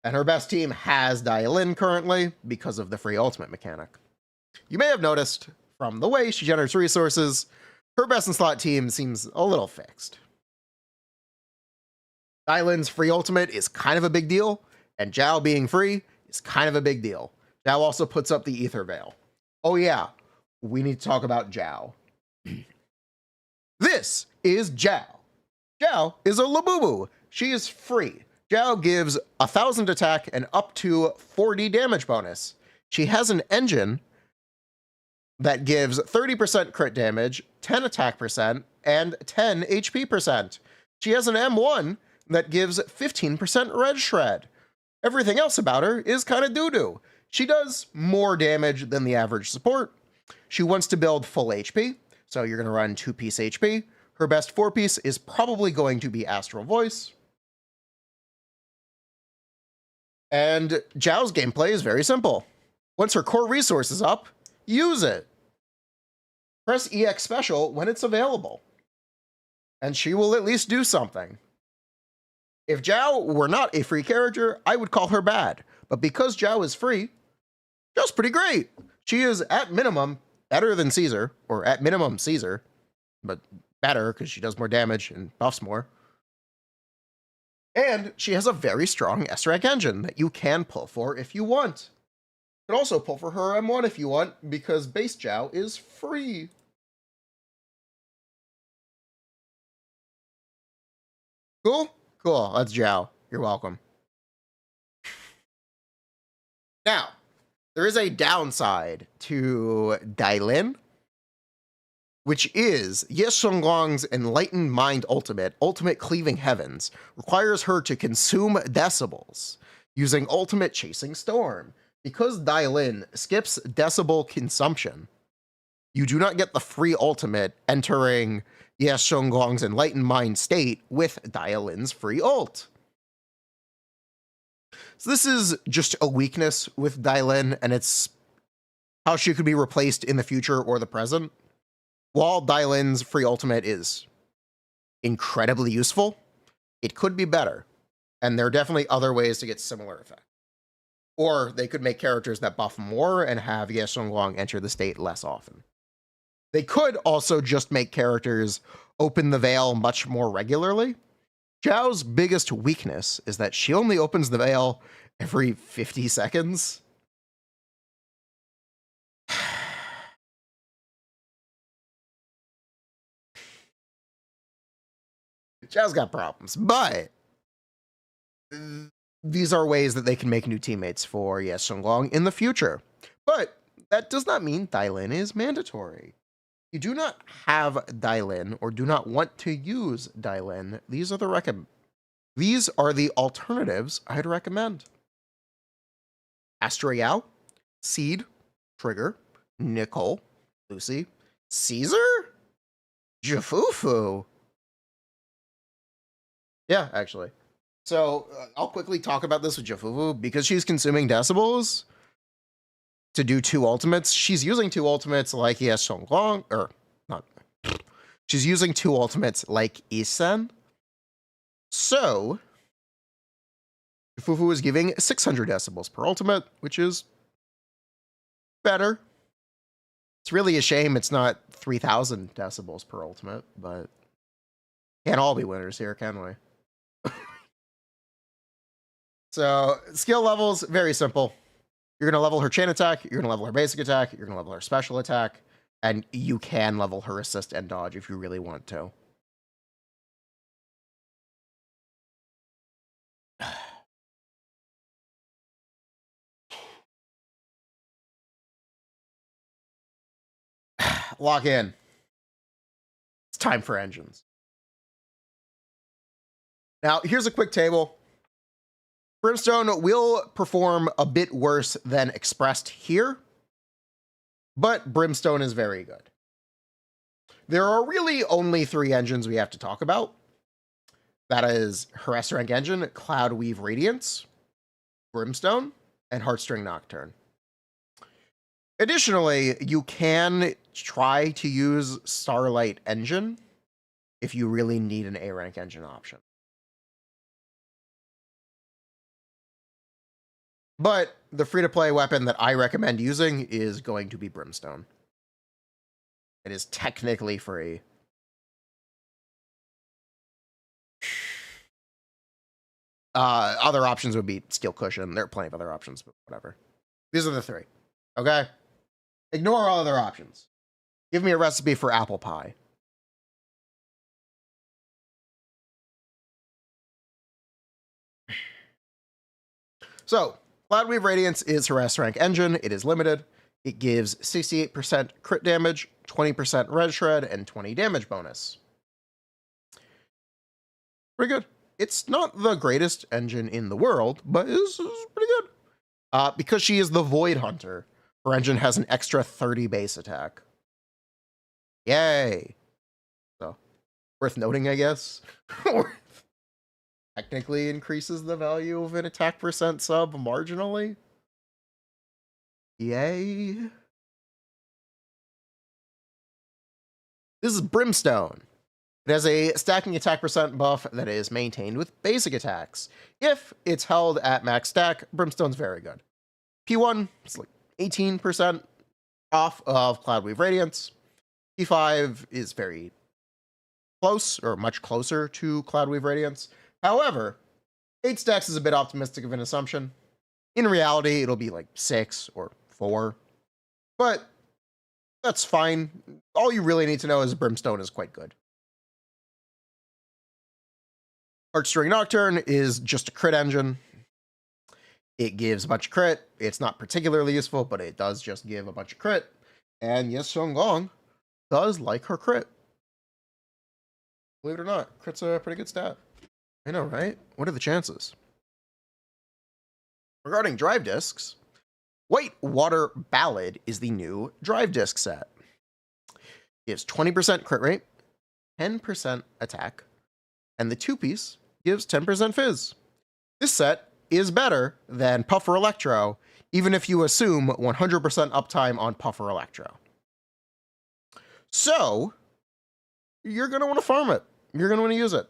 And her best team has Dailin currently because of the free ultimate mechanic. You may have noticed from the way she generates resources, her best in slot team seems a little fixed. Dailin's free ultimate is kind of a big deal, and Zhao being free is kind of a big deal. Zhao also puts up the Ether Veil. Oh yeah, we need to talk about Zhao. This is Zhao. Zhao is a Labubu. She is free. Zhao gives 1,000 attack and up to 40 damage bonus. She has an engine that gives 30% crit damage, 10 attack percent, and 10 HP percent. She has an M1 that gives 15% red shred. Everything else about her is kind of doo-doo. She does more damage than the average support. She wants to build full HP, so you're going to run 2-piece HP. Her best 4-piece is probably going to be Astral Voice. And Zhao's gameplay is very simple. Once her core resource is up, use it. Press EX Special when it's available, and she will at least do something. If Zhao were not a free character, I would call her bad. But because Zhao is free, Zhao's pretty great. She is, at minimum, better than Caesar, or at minimum Caesar, but better because she does more damage and buffs more. And she has a very strong S-Rank engine that you can pull for if you want. You can also pull for her M1 if you want, because base Zhao is free. Cool? Cool, that's Zhao. You're welcome. Now, there is a downside to Dailin, which is, yes, Shunguang's Enlightened Mind Ultimate, Ultimate Cleaving Heavens, requires her to consume decibels using Ultimate Chasing Storm. Because Dailin skips decibel consumption, you do not get the free ultimate entering, yes, Shunguang's Enlightened Mind state with Dailin's free ult. So this is just a weakness with Dailin, and it's how she could be replaced in the future or the present. While Dailin's free ultimate is incredibly useful, it could be better. And there are definitely other ways to get similar effect. Or they could make characters that buff more and have Ye Shunguang enter the state less often. They could also just make characters open the veil much more regularly. Zhao's biggest weakness is that she only opens the veil every 50 seconds. Zhao's got problems, but these are ways that they can make new teammates for Ye Shunguang in the future. But that does not mean Dailin is mandatory. You do not have Dailin or do not want to use Dailin, these are the alternatives I'd recommend. Astroyao, Seed, Trigger, Nicole, Lucy, Caesar, Jafufu. Yeah, actually. So I'll quickly talk about this with Jafufu. Because she's consuming decibels to do 2 ultimates, she's using 2 ultimates like Ye Shunguang, or not. She's using 2 ultimates like Isen. So Fufu is giving 600 decibels per ultimate, which is better. It's really a shame it's not 3,000 decibels per ultimate, but can't all be winners here, can we? So, skill levels, very simple. You're going to level her chain attack, you're going to level her basic attack, you're going to level her special attack, and you can level her assist and dodge if you really want to. Lock in. It's time for engines. Now, here's a quick table. Brimstone will perform a bit worse than expressed here, but Brimstone is very good. There are really only 3 engines we have to talk about. That is her S-Rank engine, Cloudweave Radiance, Brimstone, and Heartstring Nocturne. Additionally, you can try to use Starlight Engine if you really need an A-Rank engine option. But the free-to-play weapon that I recommend using is going to be Brimstone. It is technically free. Other options would be Steel Cushion. There are plenty of other options, but whatever. These are the 3. Okay? Ignore all other options. Give me a recipe for apple pie. So, Cloudweave Radiance is her S-Rank engine. It is limited. It gives 68% crit damage, 20% red shred, and 20 damage bonus. Pretty good. It's not the greatest engine in the world, but it's pretty good. Because she is the Void Hunter, her engine has an extra 30 base attack. Yay. So, worth noting, I guess. Technically increases the value of an attack percent sub marginally. Yay. This is Brimstone. It has a stacking attack percent buff that is maintained with basic attacks. If it's held at max stack, Brimstone's very good. P1 is like 18% off of Cloudweave Radiance. P5 is very close, or much closer to Cloudweave Radiance. However, 8 stacks is a bit optimistic of an assumption. In reality, it'll be like 6 or 4. But that's fine. All you really need to know is Brimstone is quite good. Heartstring Nocturne is just a crit engine. It gives a bunch of crit. It's not particularly useful, but it does just give a bunch of crit. And yes, Shunguang does like her crit. Believe it or not, crit's a pretty good stat. I know, right? What are the chances? Regarding drive discs, White Water Ballad is the new drive disc set. It gives 20% crit rate, 10% attack, and the 2-piece gives 10% fizz. This set is better than Puffer Electro, even if you assume 100% uptime on Puffer Electro. So, you're going to want to farm it. You're going to want to use it.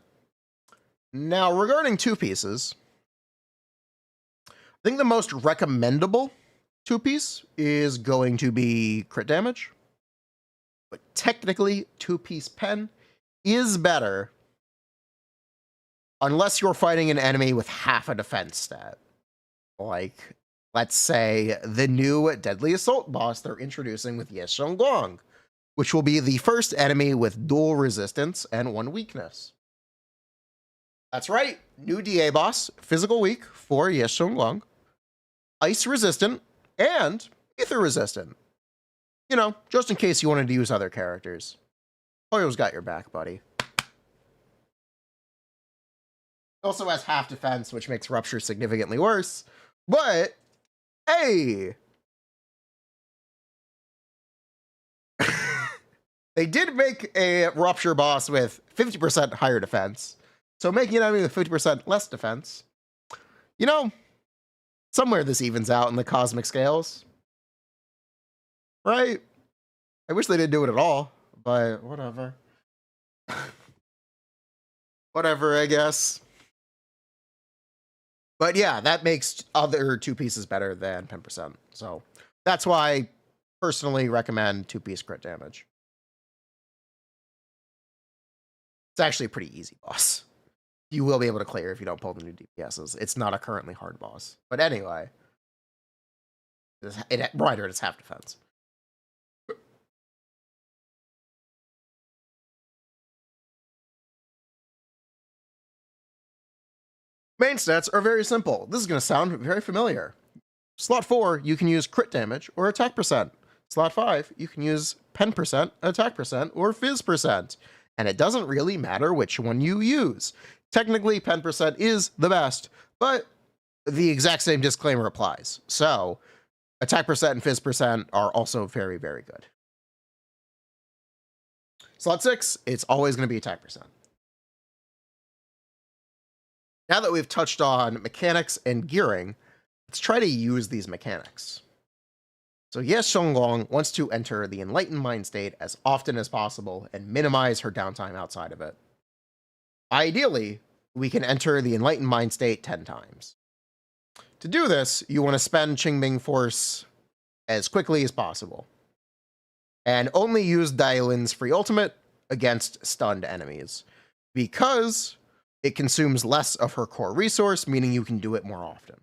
Now, regarding 2-pieces, I think the most recommendable 2-piece is going to be crit damage. But technically, 2-piece pen is better unless you're fighting an enemy with half a defense stat. Like, let's say, the new Deadly Assault boss they're introducing with Shunguang, which will be the first enemy with dual resistance and 1 weakness. That's right, new DA boss, physical weak for Shunguang, ice resistant, and ether resistant. You know, just in case you wanted to use other characters. Hoyo's got your back, buddy. Also has half defense, which makes Rupture significantly worse. But, hey! They did make a Rupture boss with 50% higher defense. So making an enemy with 50% less defense. You know, somewhere this evens out in the cosmic scales. Right? I wish they didn't do it at all, but whatever. Whatever, I guess. But yeah, that makes other two pieces better than 10%. So that's why I personally recommend 2-piece crit damage. It's actually a pretty easy boss. You will be able to clear if you don't pull the new DPSs. It's not a currently hard boss. But anyway, Rider is half defense. Main stats are very simple. This is going to sound very familiar. Slot 4, you can use crit damage or attack percent. Slot 5, you can use pen percent, attack percent, or fizz percent. And it doesn't really matter which one you use. Technically, pen percent is the best, but the exact same disclaimer applies. So, attack percent and fizz percent are also very, very good. Slot 6, it's always going to be attack percent. Now that we've touched on mechanics and gearing, let's try to use these mechanics. So yes, Shunguang wants to enter the enlightened mind state as often as possible and minimize her downtime outside of it. Ideally, we can enter the enlightened mind state 10 times. To do this, you want to spend Qingming Force as quickly as possible, and only use Dailin's free ultimate against stunned enemies, because it consumes less of her core resource, meaning you can do it more often.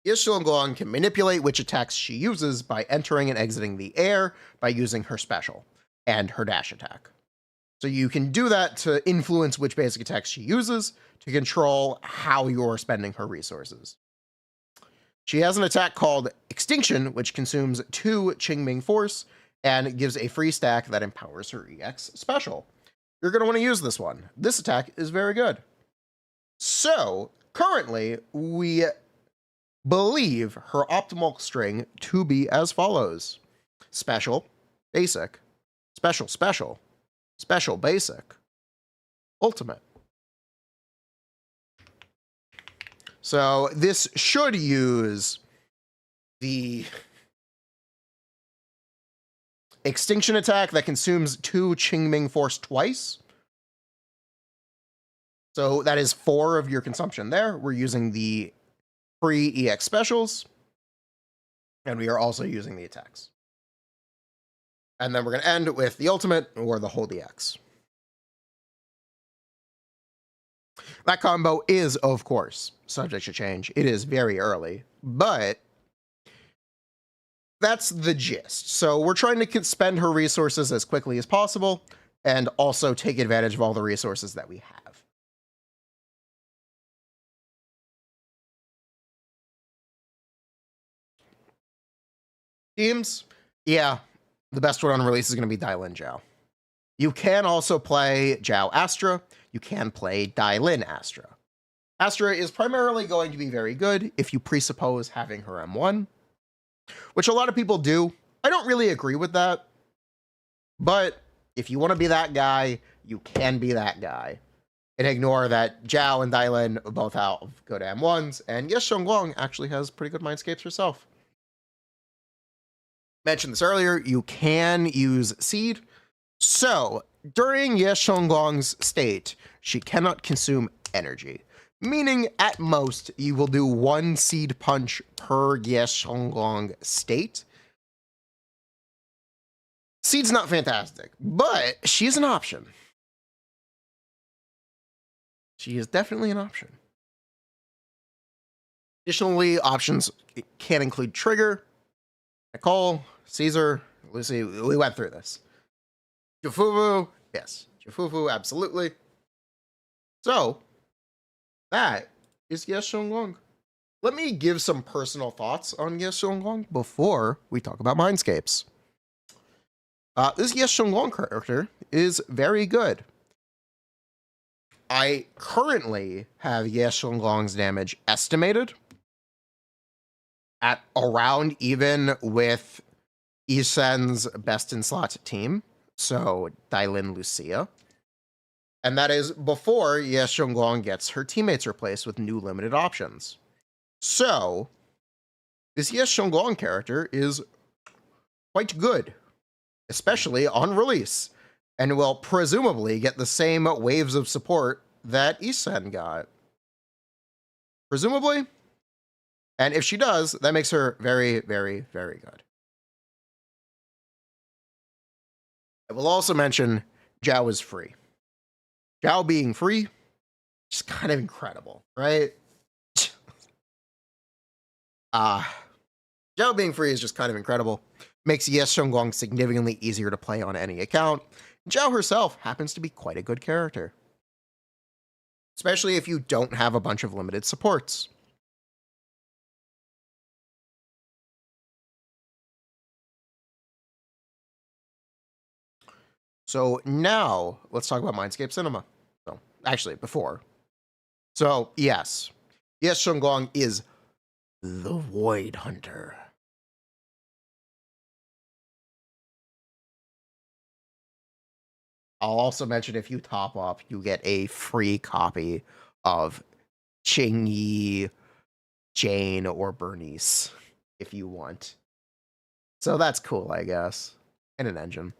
Shunguang can manipulate which attacks she uses by entering and exiting the air by using her special and her dash attack. So you can do that to influence which basic attacks she uses to control how you're spending her resources. She has an attack called Extinction, which consumes 2 Qingming Force and gives a free stack that empowers her EX special. You're going to want to use this one. This attack is very good. So, currently, we believe her optimal string to be as follows. Special, basic, special, special, special, basic, ultimate. So, this should use the Extinction attack that consumes 2 Qingming Force twice. So that is 4 of your consumption there. We're using the free EX specials, and we are also using the attacks. And then we're going to end with the ultimate or the hold EX. That combo is, of course, subject to change. It is very early, but that's the gist. So we're trying to spend her resources as quickly as possible and also take advantage of all the resources that we have. Teams, yeah, the best one on release is going to be Dailin Zhao. You can also play Zhao Astra. You can play Dailin Astra. Astra is primarily going to be very good if you presuppose having her M1, which a lot of people do. I don't really agree with that, but if you want to be that guy, you can be that guy. And ignore that Zhao and Dailin both have good M1s, and yes, Shunguang actually has pretty good Mindscapes herself. Mentioned this earlier, you can use Seed. So, during Yes Shunguang's state, she cannot consume energy, meaning at most you will do 1 Seed punch per Yes Shunguang state. Seed's not fantastic, but she's an option. She is definitely an option. Additionally, options can include Trigger, Nicole, Caesar, Lucy. We went through this. Jufufu, yes. Jufufu, absolutely. So, that is Yes Shunguang. Let me give some personal thoughts on Yes Shunguang before we talk about Mindscapes. This Yes Shunguang character is very good. I currently have Yes Shunguang's damage estimated at around even with Isen's best in slot team, so Dailin Lucia. And that is before Yes Shunguang gets her teammates replaced with new limited options. So, this Yes Shunguang character is quite good, especially on release, and will presumably get the same waves of support that Isen got. Presumably. And if she does, that makes her very, very, very good. I will also mention Zhao is free. Zhao being free, just kind of incredible, right? Zhao being free is just kind of incredible. Makes Yes Shunguang significantly easier to play on any account. Zhao herself happens to be quite a good character. Especially if you don't have a bunch of limited supports. So now, let's talk about Mindscape Cinema. So, actually, before. So, yes. Yes Shunguang is the Void Hunter. I'll also mention if you top up, you get a free copy of Qingyi, Jane, or Bernice, if you want. So that's cool, I guess. And an engine.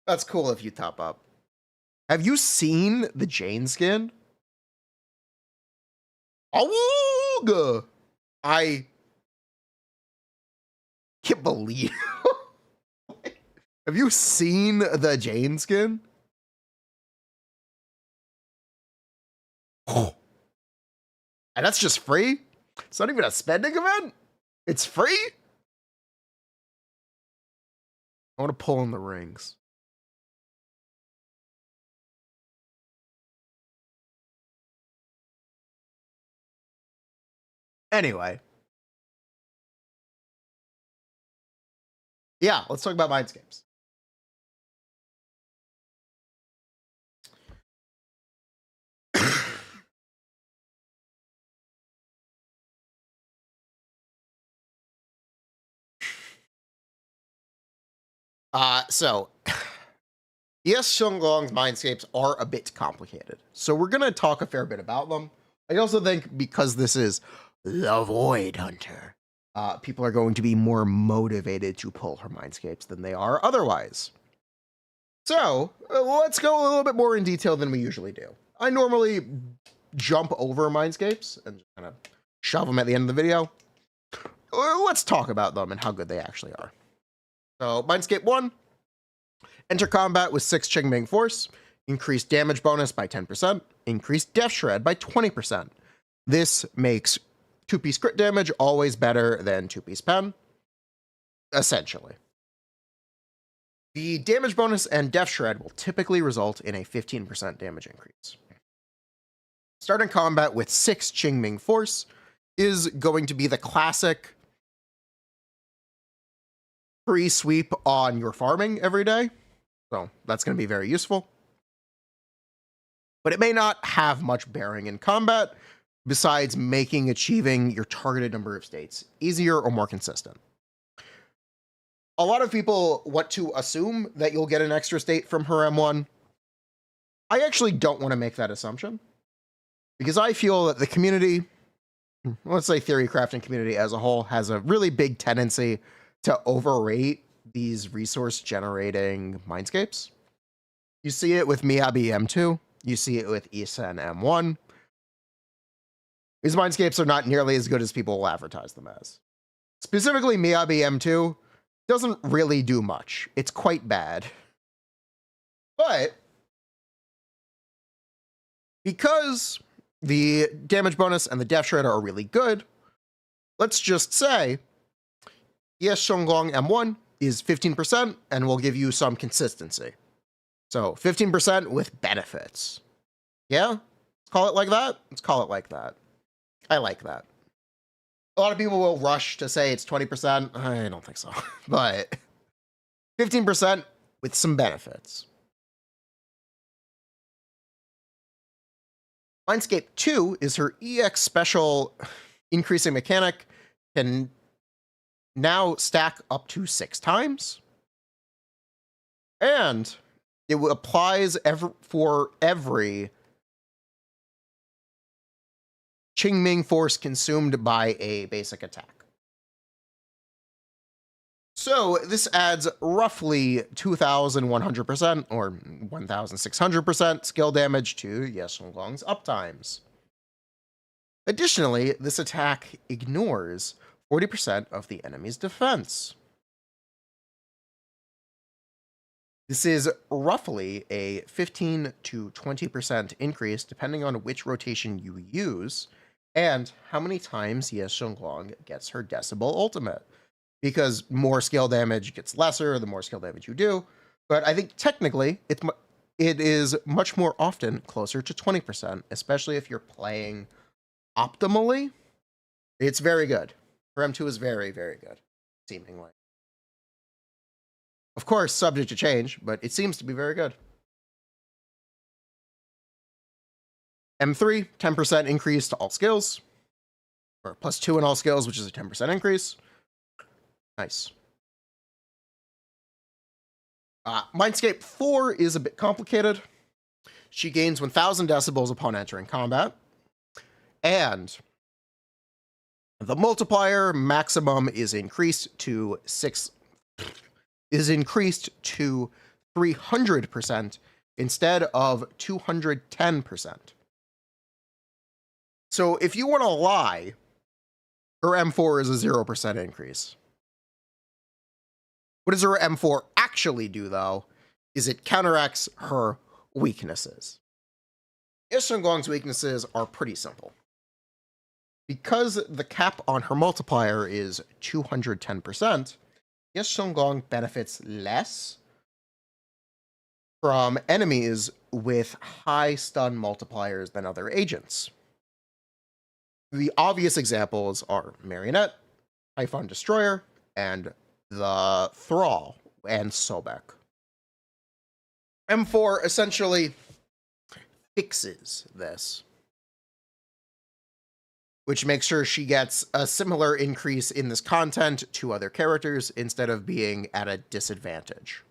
That's cool if you top up. Have you seen the Jane skin? Awooga! I can't believe. Have you seen the Jane skin? Oh. And that's just free? It's not even a spending event? It's free? I want to pull in the rings. Anyway. Yeah, let's talk about Mindscapes. So, yes, Shunguang's Mindscapes are a bit complicated. So we're going to talk a fair bit about them. I also think because this is the Void Hunter, people are going to be more motivated to pull her Mindscapes than they are otherwise. So, let's go a little bit more in detail than we usually do. I normally jump over Mindscapes and just kind of shove them at the end of the video. Let's talk about them and how good they actually are. So, Mindscape 1, enter combat with 6 Qingming Force, increased damage bonus by 10%, increased Death Shred by 20%. This makes 2-piece crit damage always better than 2-piece pen, essentially. The damage bonus and Death Shred will typically result in a 15% damage increase. Starting combat with 6 Qingming Force is going to be the classic free sweep on your farming every day. So that's going to be very useful. But it may not have much bearing in combat besides making achieving your targeted number of states easier or more consistent. A lot of people want to assume that you'll get an extra state from her M1. I actually don't want to make that assumption because I feel that the community, let's say Theorycrafting community as a whole, has a really big tendency to overrate these resource generating Mindscapes. You see it with Miyabi M2. You see it with Isen M1. These Mindscapes are not nearly as good as people will advertise them as. Specifically, Miyabi M2 doesn't really do much. It's quite bad. But because the damage bonus and the Death Shred are really good, let's just say Yes Shunguang M1 is 15% and will give you some consistency. So 15% with benefits. Yeah? Let's call it like that? Let's call it like that. I like that. A lot of people will rush to say it's 20%. I don't think so. But 15% with some benefits. Mindscape 2 is her EX special increasing mechanic, can now stack up to 6 times. And it applies for every Qingming Force consumed by a basic attack. So this adds roughly 2,100% or 1,600% skill damage to Shunguang's uptimes. Additionally, this attack ignores 40% of the enemy's defense. This is roughly a 15 to 20% increase depending on which rotation you use and how many times Shunguang gets her Decibel ultimate. Because more skill damage gets lesser the more skill damage you do, but I think technically it is much more often closer to 20%, especially if you're playing optimally. It's very good. For M2 is very, very good, seemingly. Of course, subject to change, but it seems to be very good. M3, 10% increase to all skills, or +2 in all skills, which is a 10% increase. Nice. Mindscape 4 is a bit complicated. She gains 1,000 decibels upon entering combat. And the multiplier maximum is increased to 300% instead of 210%. So if you want to lie, her M4 is a 0% increase. What does her M4 actually do, though, is it counteracts her weaknesses. Shunguang's weaknesses are pretty simple. Because the cap on her multiplier is 210%, Shunguang benefits less from enemies with high stun multipliers than other agents. The obvious examples are Marionette, Typhon Destroyer, and the Thrall and Sobek. M4 essentially fixes this, which makes sure she gets a similar increase in this content to other characters instead of being at a disadvantage.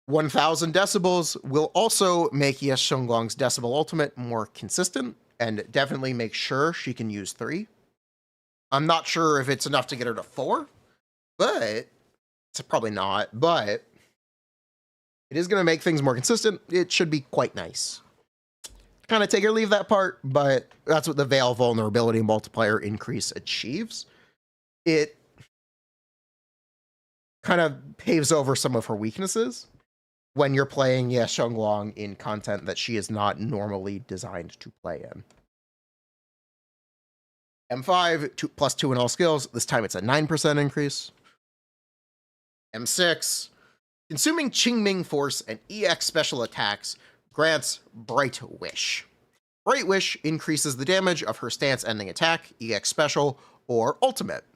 1,000 decibels will also make Shunguang's Decibel ultimate more consistent and definitely make sure she can use 3. I'm not sure if it's enough to get her to 4, but it's probably not, but it is going to make things more consistent. It should be quite nice. Kind of take or leave that part, but that's what the Veil vulnerability multiplier increase achieves. It kind of paves over some of her weaknesses when you're playing Shunguang in content that she is not normally designed to play in. M5, +2 in all skills. This time it's a 9% increase. M6, consuming Qingming Force and EX special attacks grants Bright Wish. Bright Wish increases the damage of her stance ending attack, EX special, or ultimate.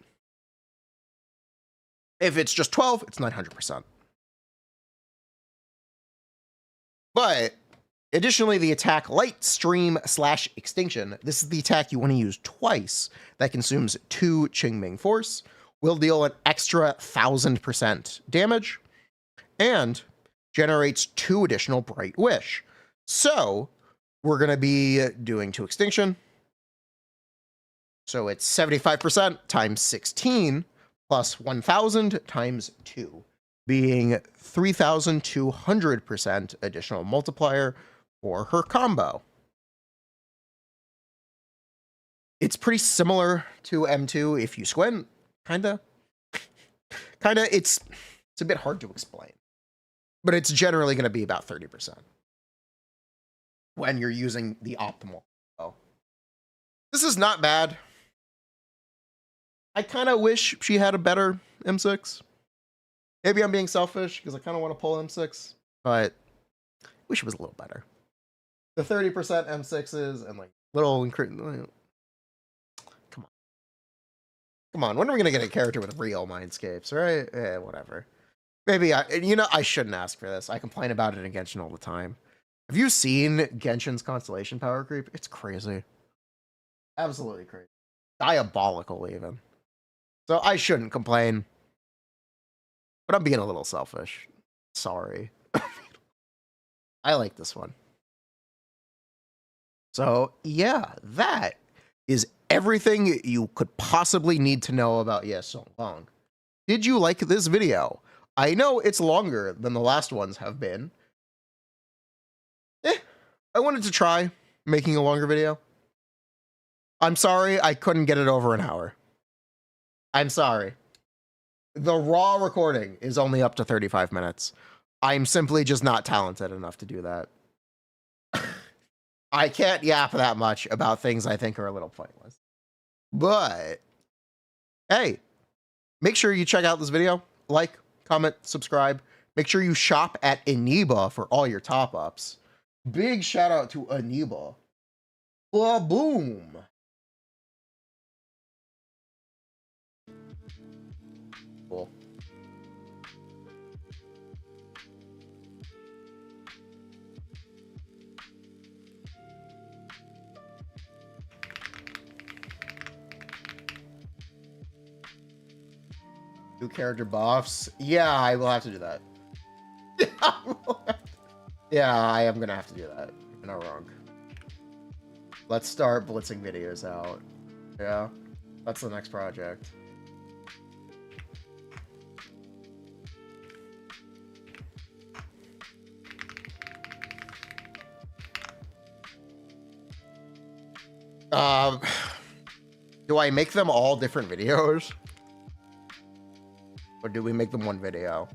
If it's just 12, it's 900%. But additionally, the attack Light Stream / Extinction, this is the attack you want to use twice, that consumes 2 Qingming Force, will deal an extra 1,000% damage, and generates 2 additional Bright Wish. So, we're going to be doing 2 Extinction. So it's 75% times 16, plus 1,000 times 2, being 3,200% additional multiplier for her combo. It's pretty similar to M2 if you squint, kinda. It's a bit hard to explain, but it's generally going to be about 30% when you're using the optimal. So this is not bad. I kind of wish she had a better M6. Maybe I'm being selfish because I kind of want to pull M6, but I wish it was a little better. The 30% M6s and like little increase. Come on, when are we going to get a character with real mindscapes, right? Eh, whatever. Maybe I shouldn't ask for this. I complain about it in Genshin all the time. Have you seen Genshin's constellation power creep? It's crazy. Absolutely crazy. Diabolical, even. So I shouldn't complain. But I'm being a little selfish. Sorry. I like this one. So, yeah, that is everything you could possibly need to know about Shunguang. did you like this video? I know it's longer than the last ones have been. I wanted to try making a longer video. I'm sorry I couldn't get it over an hour. I'm sorry. The raw recording is only up to 35 minutes. I'm simply just not talented enough to do that. I can't yap that much about things I think are a little pointless. But, hey, make sure you check out this video. Like, comment, subscribe. Make sure you shop at Eniba for all your top-ups. Big shout out to Eniba. Boom. Cool. New character buffs. Yeah, I will have to do that. Yeah, I am gonna have to do that. You're not wrong. Let's start blitzing videos out. Yeah, that's the next project. Do I make them all different videos? Or do we make them one video?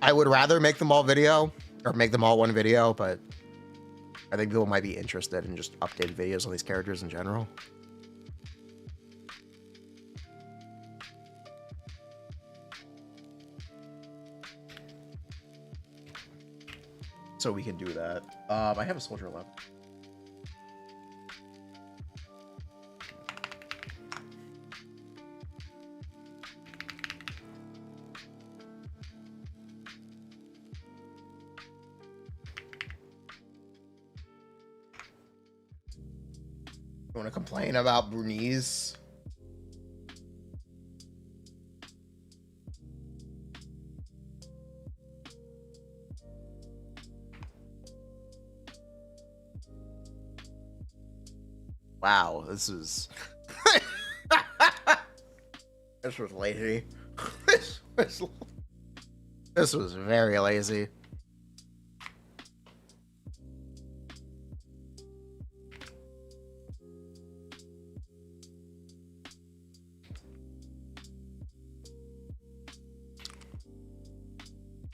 I would rather make them all video, or make them all one video, but I think people might be interested in just updated videos on these characters in general. So we can do that. I have a soldier left. You want to complain about Bernice? Wow, this is this was lazy. This was very lazy.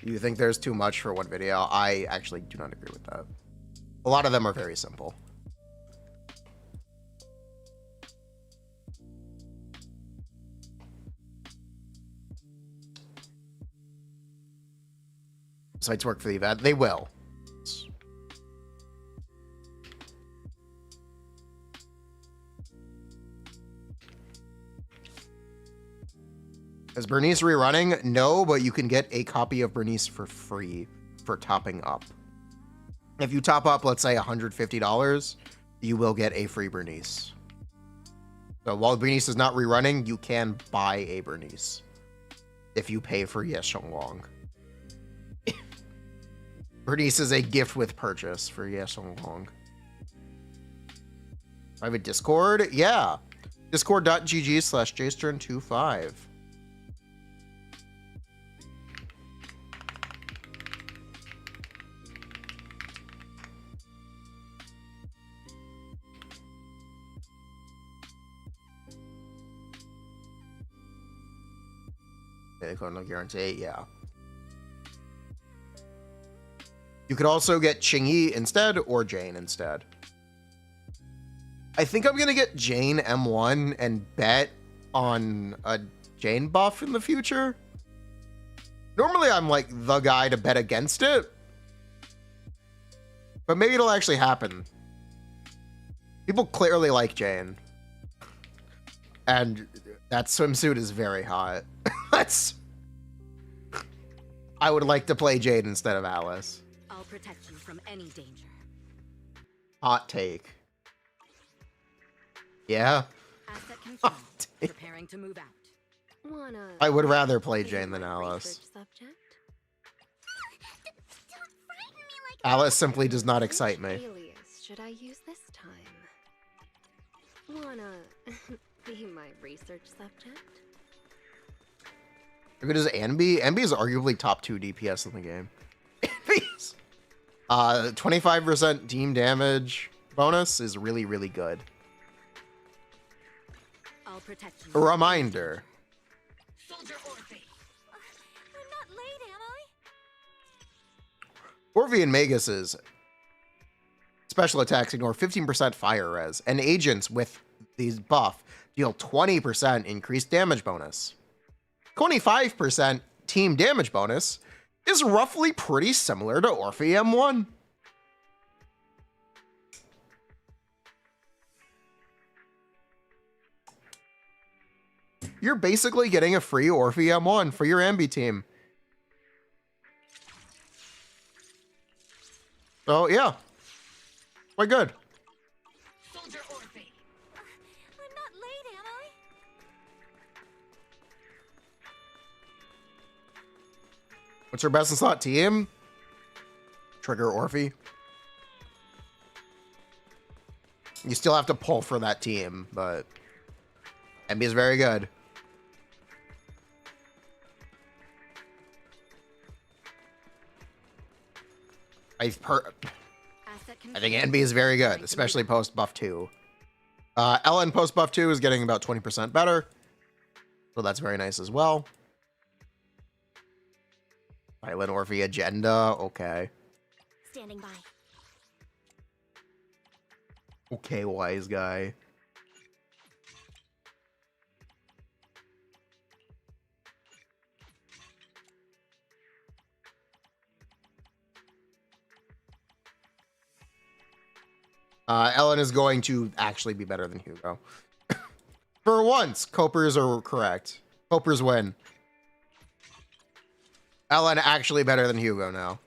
You think there's too much for one video? I actually do not agree with that. A lot of them are very simple. Sites work for the event. They will. Is Bernice rerunning? No, but you can get a copy of Bernice for free for topping up. If you top up, let's say $150, you will get a free Bernice. So while Bernice is not rerunning, you can buy a Bernice if you pay for Shunguang. Bernice is a gift with purchase for Shunguang. I have a Discord? Yeah. Discord.gg/jstern25. No guarantee, yeah. You could also get Qingyi instead or Jane instead. I think I'm gonna get Jane M1 and bet on a Jane buff in the future. Normally I'm like the guy to bet against it, but maybe it'll actually happen. People clearly like Jane, and that swimsuit is very hot. I would like to play Jade instead of Alice. I'll protect you from any danger. Hot take. Yeah. Asset control. Preparing to move out. I would rather play Jane than Alice. Alice simply does not excite me. Should I use this time? Wanna be my research subject? If it is Anby, Anby is arguably top 2 DPS in the game. Anby's 25% team damage bonus is really, really good. I'll protect you. A reminder. Soldier Orphe. I'm not late, am I? Orphe and Magus's special attacks ignore 15% fire res, and agents with these buff deal 20% increased damage bonus. 25% team damage bonus is roughly pretty similar to Orphe M1. You're basically getting a free Orphe M1 for your Ambi team. So yeah, quite good. Soldier Orphe. I'm not late, am I? What's your best in slot team? Trigger Orphe. You still have to pull for that team, but Ambi is very good. I think Ambi is very good, especially post buff 2. Ellen post buff 2 is getting about 20% better, so that's very nice as well. Silent Orphe agenda, okay. Standing by. Okay, wise guy. Ellen is going to actually be better than Hugo. For once, Copers are correct. Copers win. Ellen actually better than Hugo now.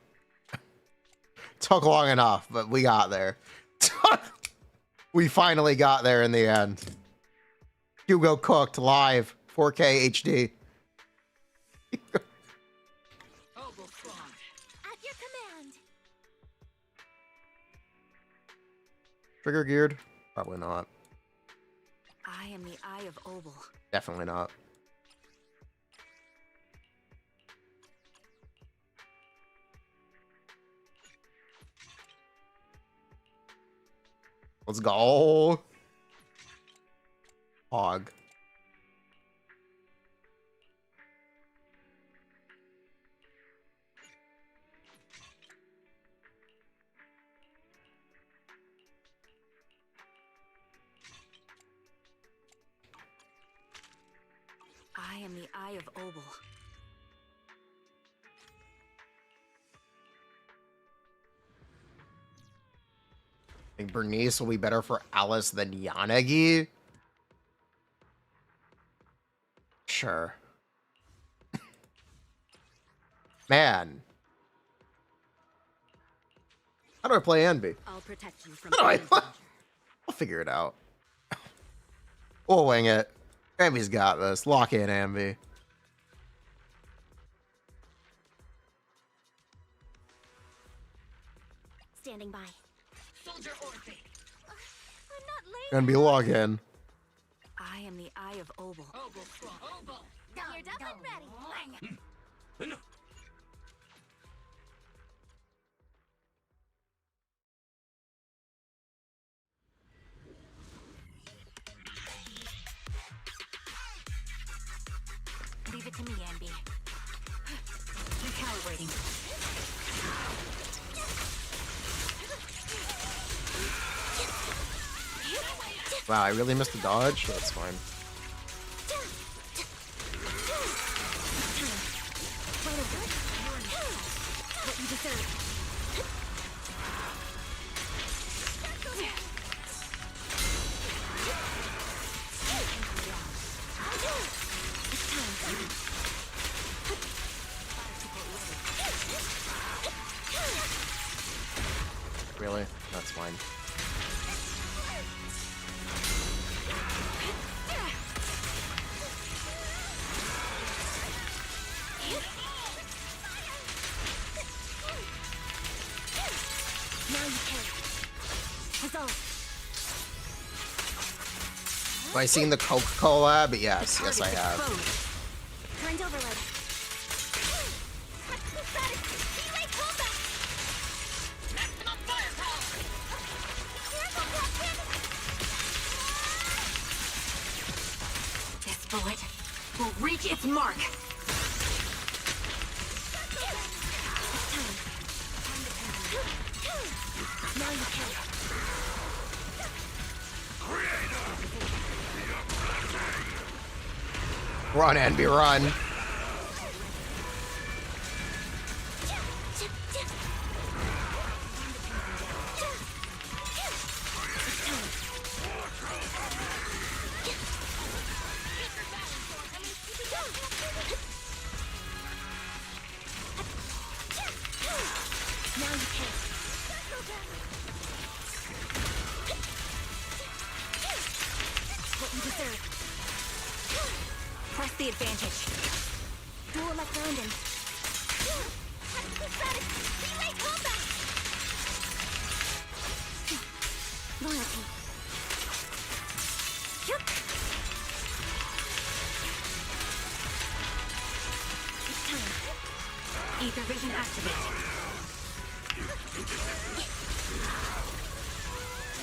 Took long enough, but we got there. We finally got there in the end. Hugo cooked live, 4K HD. At your command. Trigger geared? Probably not. I am the Eye of Obel. Definitely not. Let's go. Hog. I am the Eye of Obel. I think Bernice will be better for Alice than Yanagi. Sure. Man. How do I play Envy? I'll protect you from How do I any play? danger. I'll figure it out. We'll wing it. Envy's got this. Lock in, Envy. Standing by. Soldier Orphe. I'm not late. Gonna be log in. I am the Eye of Obel. You're done and ready. Leave it to me, Anby. Recalibrating. Wow, I really missed the dodge? That's fine. What you deserve. Really? That's fine. Have I seen the Coke collab? Yes, yes I have. Current overload. This bullet will reach its mark. Now you can. Run, Envy, run. Now you can. What you deserve. Press the advantage. Dual left rounding. Loyalty. It's time. Ether vision activate.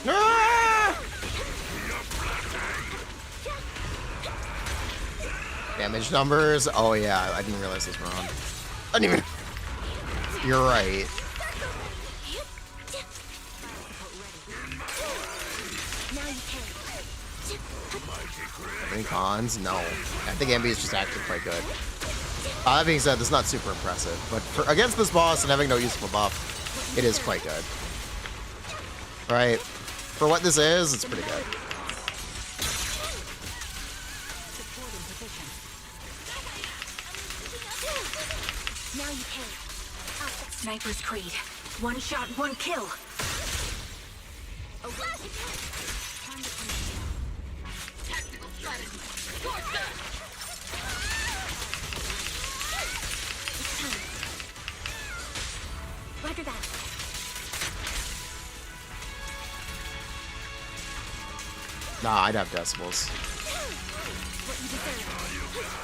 Ah! Damage numbers? Oh yeah, I didn't realize this wrong. I didn't even... You're right. Any cons? No. I think Envy is just actually quite good. That being said, this is not super impressive, but for, against this boss and having no useful buff, it is quite good. Right? For what this is, it's pretty good. Now you can. Sniper's Creed. One shot, one kill. Tactical strategy. Roger that. Nah, I'd have decibels.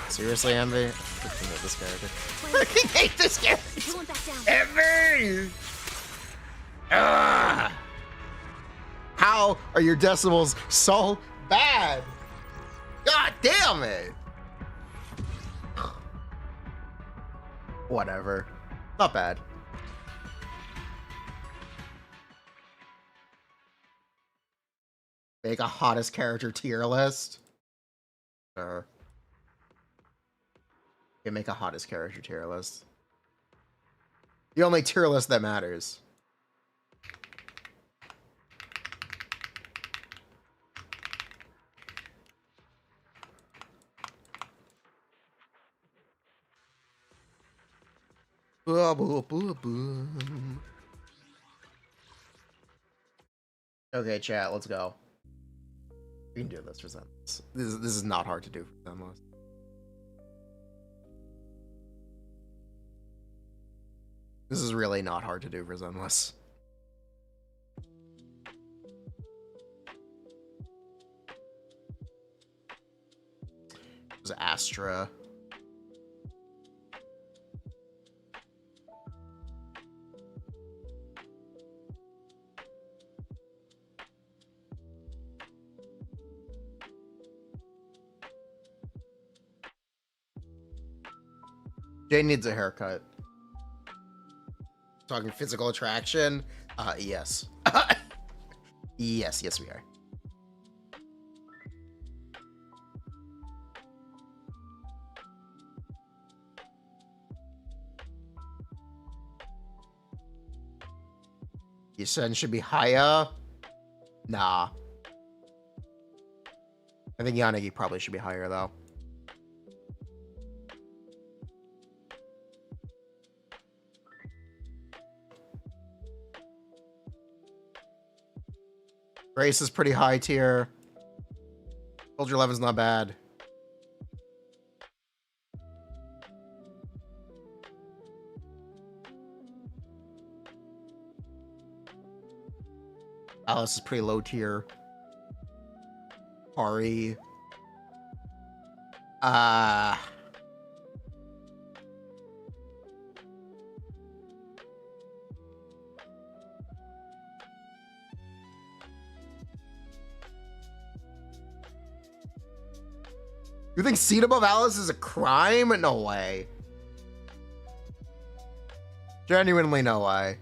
Seriously, Envy? I freaking hate this character. Freaking hate this character! Envy! Ugh. How are your decibels so bad? God damn it! Whatever. Not bad. Make a hottest character tier list. Sure. You make a hottest character tier list. The only tier list that matters. Boom, boom, boom, boom. Okay, chat, let's go. We can do this for Zenless. This is not hard to do for Zenless. This is really not hard to do for Zenless. It was Astra. Jay needs a haircut. Talking physical attraction? Yes. Yes, we are. Your son should be higher? Nah. I think Yanagi probably should be higher, though. Grace is pretty high tier. Soldier 11's not bad. Alice is pretty low tier. Ari. You think seat above Alice is a crime? No way. Genuinely no way.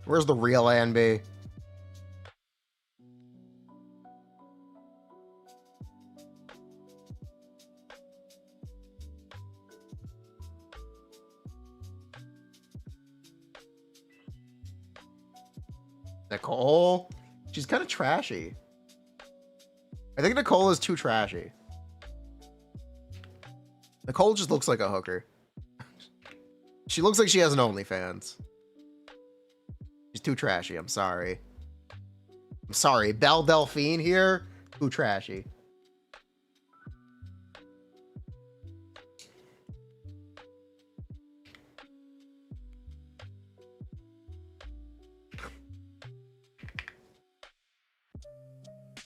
Where's the real Anby? Nicole? She's kind of trashy. I think Nicole is too trashy. Nicole just looks like a hooker. She looks like she has an OnlyFans. She's too trashy. I'm sorry. I'm sorry. Belle Delphine here? Too trashy.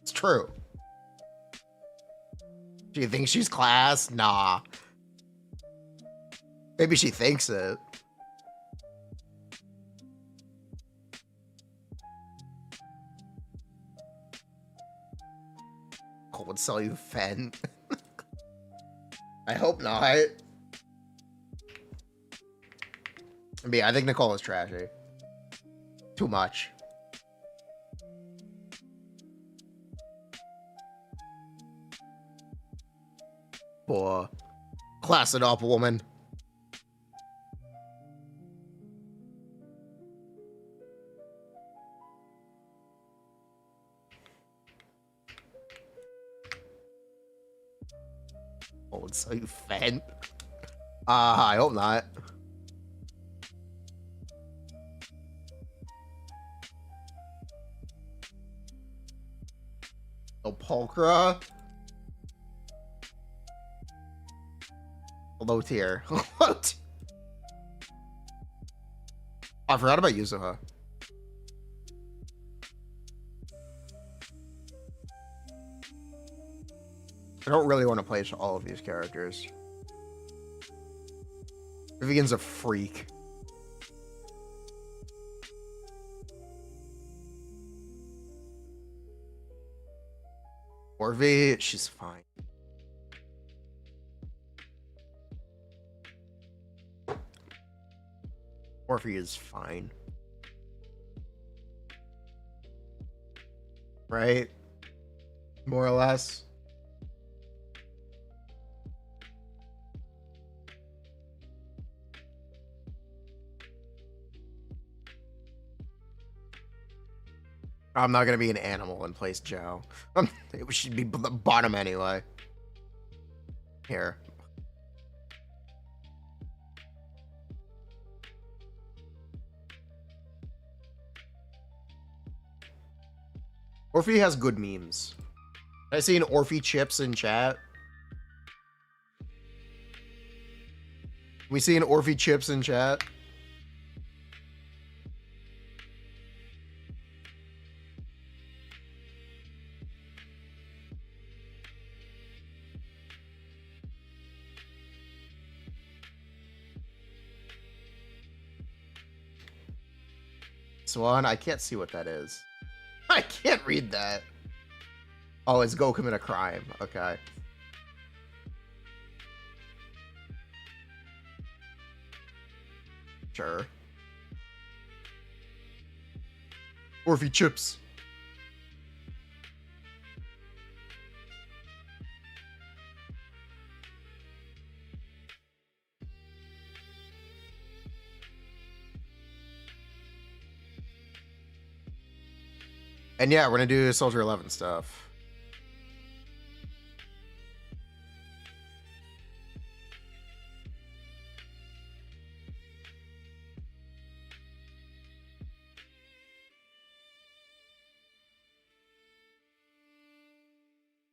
It's true. Do you think she's class? Nah. Maybe she thinks it. Cole would sell you Fen. I hope not. I mean, I think Nicole is trashy. Too much. Boy. Class it up, woman. Oh, it's so you Fen. I hope not. Oh, Pulchra. Low tier. What? I forgot about Yuzuha. I don't really want to play all of these characters. Vivian's a freak. Orvi, she's fine. Orphe is fine. Right? More or less. I'm not gonna be an animal and place Joe. It should be the bottom anyway. Here. Orphe has good memes. I seen Orphe chips in chat. We seen Orphe chips in chat. Swan, I can't see what that is. I can't read that. Oh, it's go commit a crime. Okay. Sure. Orphe chips. And yeah, we're gonna do Soldier 11 stuff.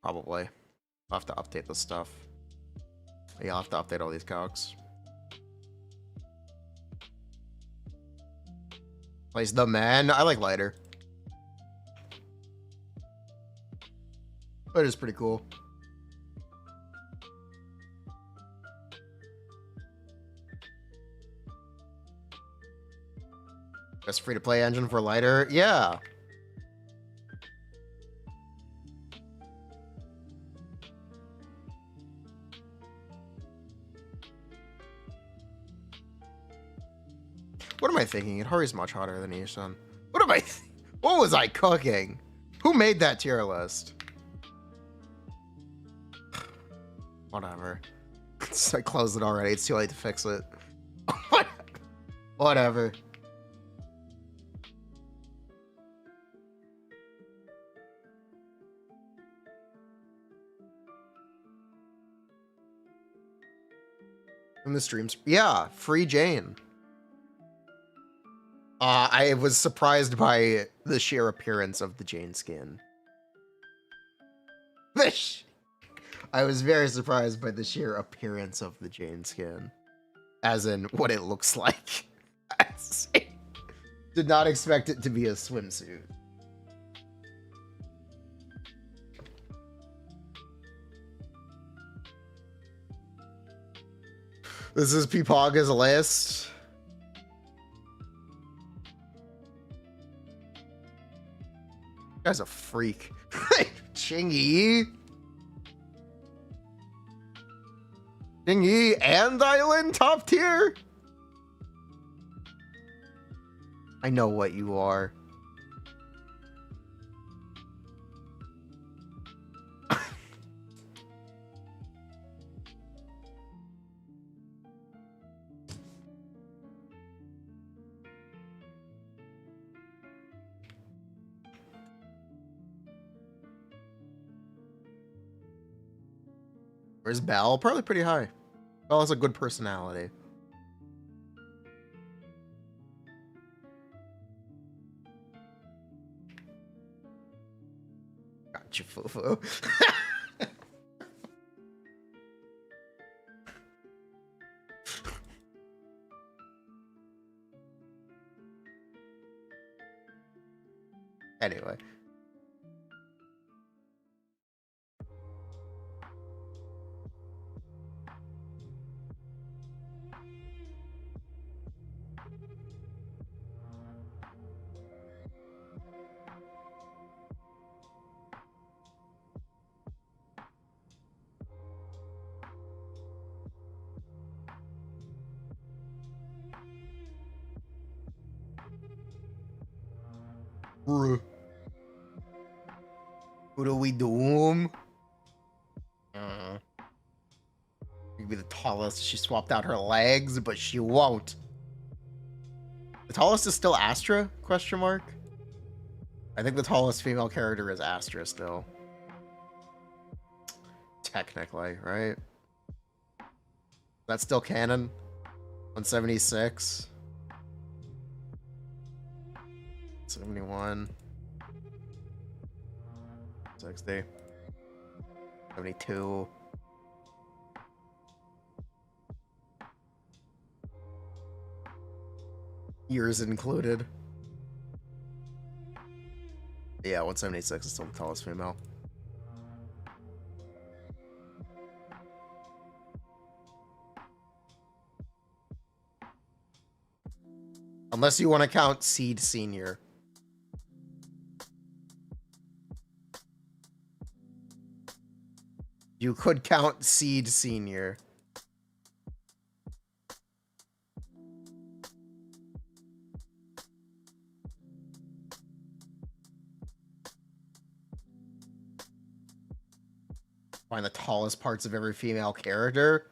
Probably. I'll have to update this stuff. Yeah, I'll have to update all these calcs. Plays the man. I like lighter. It is pretty cool. Best free-to-play engine for lighter? Yeah. What am I thinking? Hari's much hotter than Ishan. What am I what was I cooking? Who made that tier list? Whatever. I closed it already. It's too late to fix it. Whatever. From the streams. Yeah, free Jane. I was surprised by the sheer appearance of the Jane skin. I was very surprised by the sheer appearance of the Jane skin. As in, what it looks like. Did not expect it to be a swimsuit. This is Peepaga's list. Guy's a freak. Chingy. Chingy and Island top tier? I know what you are. Where's Belle? Probably pretty high. Belle has a good personality. Gotcha, Fufu. Anyway. Who do we doom? Maybe the tallest. She swapped out her legs, but she won't. The tallest is still Astra? Question mark. I think the tallest female character is Astra still. Technically, right? That's still canon. 176. 71. 60. 72. Years included. Yeah, 176 is still the tallest female. Unless you want to count Seed Senior. You could count Seed Senior. Find the tallest parts of every female character.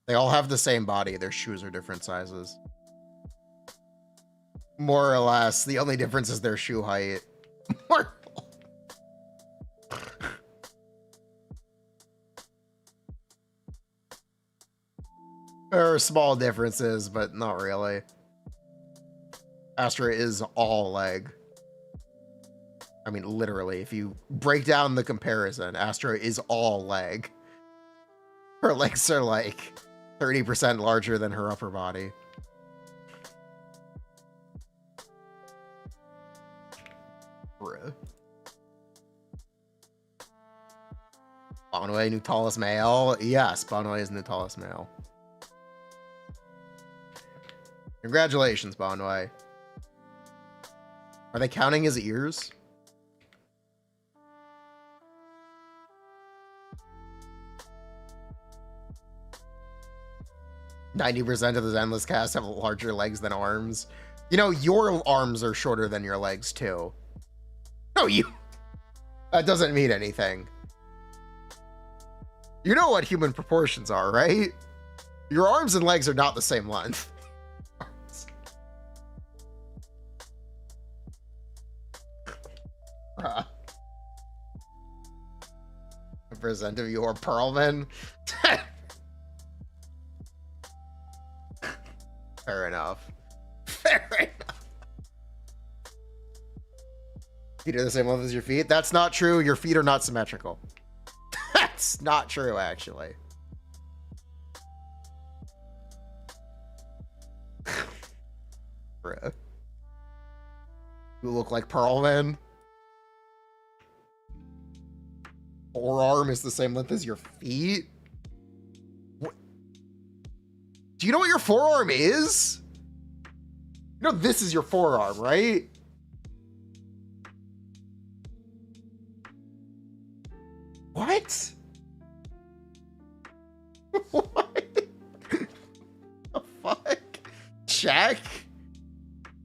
They all have the same body. Their shoes are different sizes. More or less. The only difference is their shoe height. There are small differences, but not really. Astra is all leg. I mean, literally, if you break down the comparison, Astra is all leg. Her legs are like 30% larger than her upper body. Bruh. Bonway, new tallest male. Yes, Bonway is new tallest male. Congratulations, Bonway. Are they counting his ears? %90 of the Zenless cast have larger legs than arms. You know, your arms are shorter than your legs, too. No, you... That doesn't mean anything. You know what human proportions are, right? Your arms and legs are not the same length. Percent of you are Pearlman. Fair enough. Fair enough. Feet are the same length as your feet? That's not true. Your feet are not symmetrical. That's not true, actually. Bruh. You look like Pearlman. Forearm is the same length as your feet? What? Do you know what your forearm is? You know this is your forearm, right? What? What? The fuck? Check?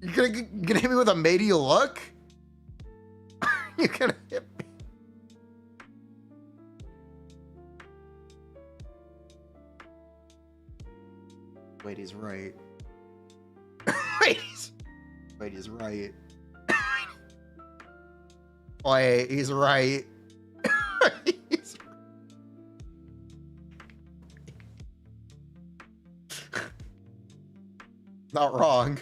You're gonna hit me with a matey look? You're gonna hit me. Wait, he's right. Wait, he's right. Wait, he's right. He's... Not wrong.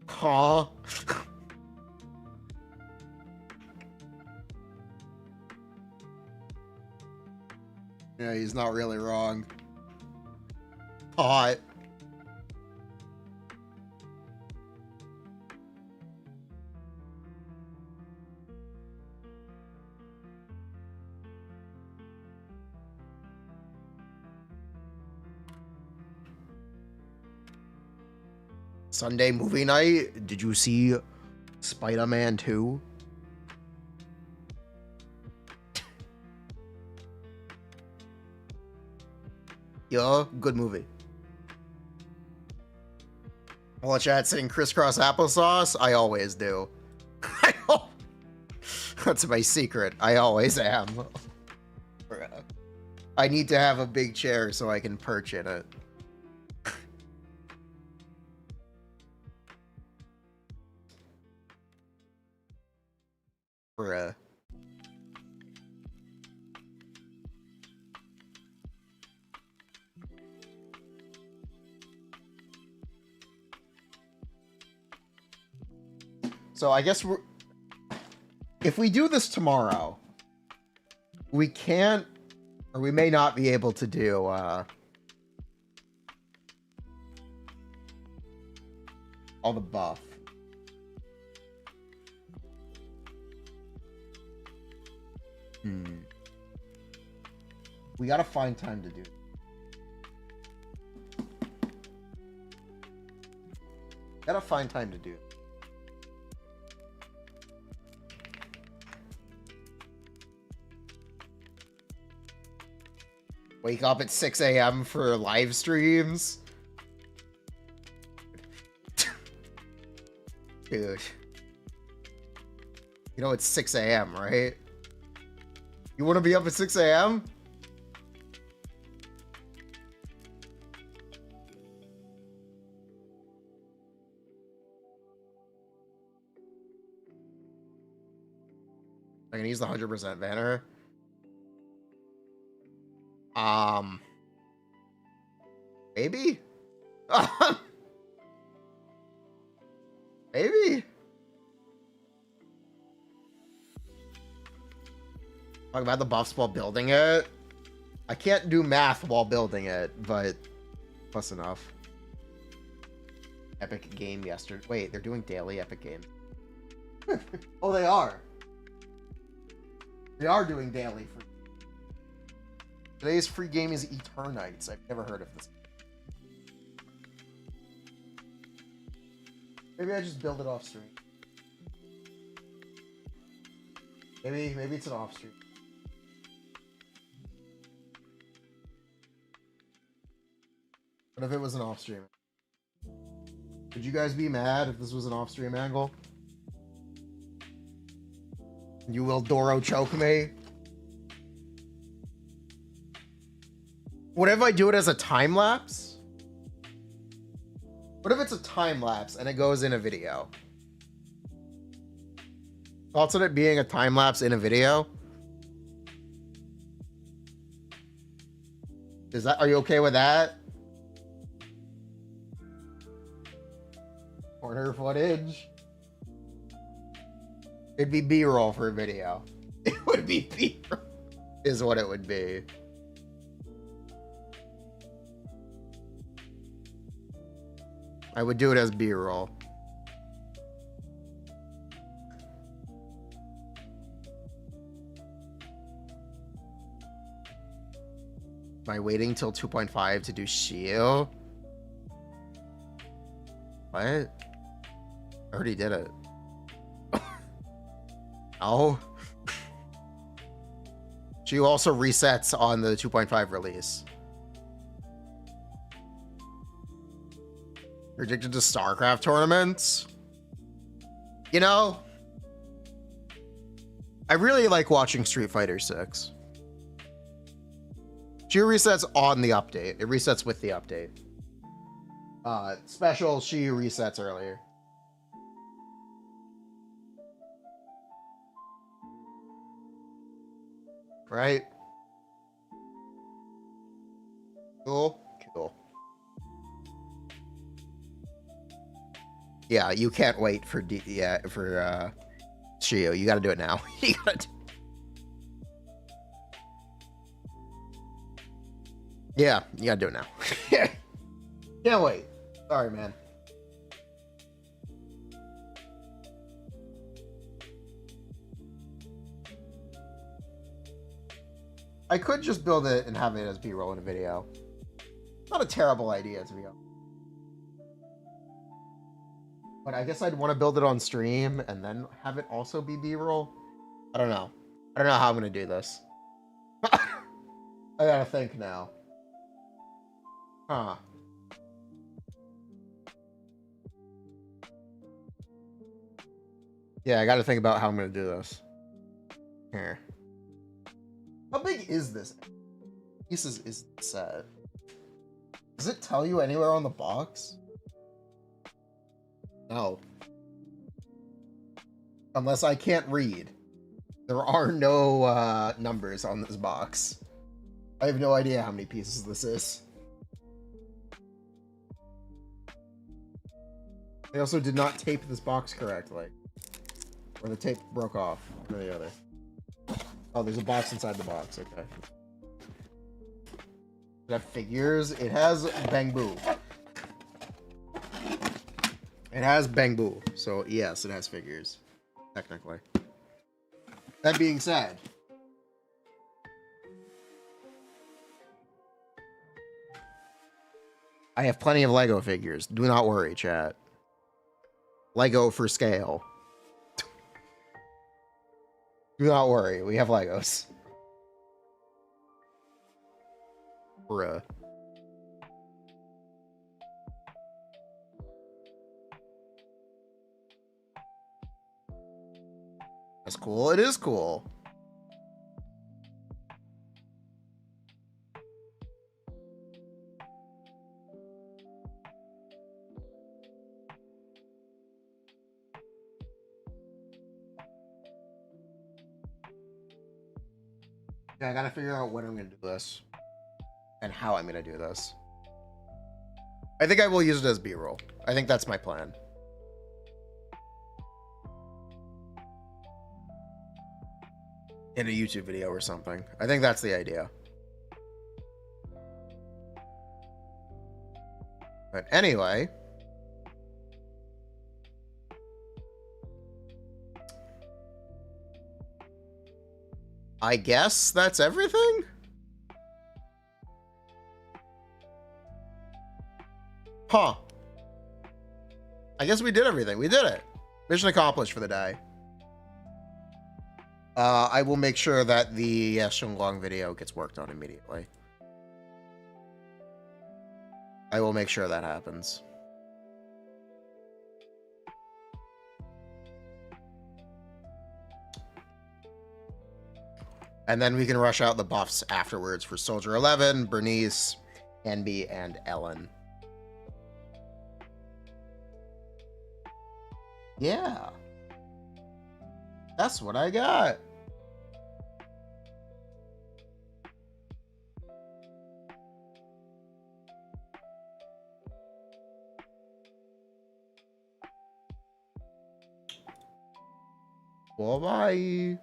Huh? Yeah, he's not really wrong. Hot. Sunday movie night. Did you see Spider-Man 2? Yeah, good movie. While chat saying crisscross applesauce, I always do. That's my secret. I always am. I need to have a big chair so I can perch in it. Bruh. So I guess if we do this tomorrow, we can't, or we may not be able to do all the buff. We gotta find time to do it. Gotta find time to do it. Wake up at 6 a.m. for live streams. Dude. You know it's 6 a.m., right? You want to be up at 6 a.m.? I can use the 100% banner. Maybe? Maybe? Talk about the buffs while building it. I can't do math while building it, but close enough. epic game yesterday. Wait, they're doing daily epic games. Oh, they are. They are doing daily free. Today's free game is Eternites. I've never heard of this. Maybe I just build it off stream. Maybe it's an off stream. What if it was an off stream? Would you guys be mad if this was an off stream angle? You will Doro choke me? What if I do it as a time lapse? What if it's a time lapse and it goes in a video? Thoughts on it being a time lapse in a video? Are you okay with that? Corner footage. It'd be B-roll for a video. It would be B-roll, is what it would be. I would do it as B-roll. Am I waiting till 2.5 to do Shiyu? What? I already did it. Oh. Shiyu also resets on the 2.5 release. Predicted to StarCraft tournaments? You know, I really like watching Street Fighter 6. Shiyu resets on the update. It resets with the update. Special Shiyu resets earlier. Right? Cool. Cool. Yeah, you can't wait for Shiyu. You gotta do it now. You gotta do... Yeah, you gotta do it now. Can't wait. Sorry, man. I could just build it and have it as B-roll in a video. Not a terrible idea, to be honest. But I guess I'd want to build it on stream and then have it also be B-roll. I don't know. I don't know how I'm going to do this. I gotta think now. Huh. Yeah, I gotta think about how I'm going to do this. Here. How big is this? Pieces is the set. Does it tell you anywhere on the box? No. Unless I can't read. There are no numbers on this box. I have no idea how many pieces this is. They also did not tape this box correctly. Or the tape broke off. One or the other. Oh, there's a box inside the box. Okay. Does it have figures? It has Bangbu. It has Bangbu. So, yes, it has figures. Technically. That being said, I have plenty of Lego figures. Do not worry, chat. Lego for scale. Do not worry, we have Legos. Bruh. That's cool. It is cool. I gotta figure out when I'm gonna do this and how I'm gonna do this. I think I will use it as B-roll. I think that's my plan. In a YouTube video or something. I think that's the idea. But anyway, I guess that's everything? Huh. I guess we did everything. We did it. Mission accomplished for the day. I will make sure that the Shunguang video gets worked on immediately. I will make sure that happens. And then we can rush out the buffs afterwards for Soldier 11, Bernice, Enby, and Ellen. Yeah. That's what I got. Bye-bye.